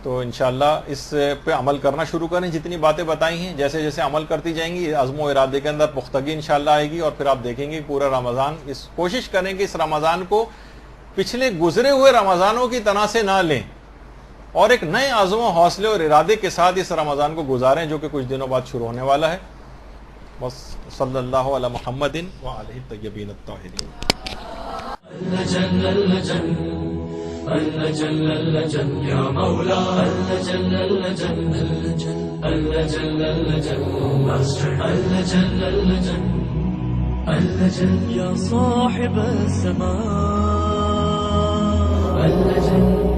تو انشاءاللہ اس پہ عمل کرنا شروع کریں. جتنی باتیں بتائی ہیں جیسے جیسے عمل کرتی جائیں گی, عزم و ارادے کے اندر پختگی انشاءاللہ آئے گی, اور پھر آپ دیکھیں گے پورا رمضان, اس کوشش کریں کہ اس رمضان کو پچھلے گزرے ہوئے رمضانوں کی طرح سے نہ لیں, اور ایک نئے عزم و حوصلے اور ارادے کے ساتھ اس رمضان کو گزاریں جو کہ کچھ دنوں بعد شروع ہونے والا ہے. بس صلی اللہ علی محمد وعلیہ الطیبین الطاہرین. اللجل اللجل يا مولا اللجل اللجل اللجل اللجل اللجل اللجل اللجل يا صاحب السماء اللجل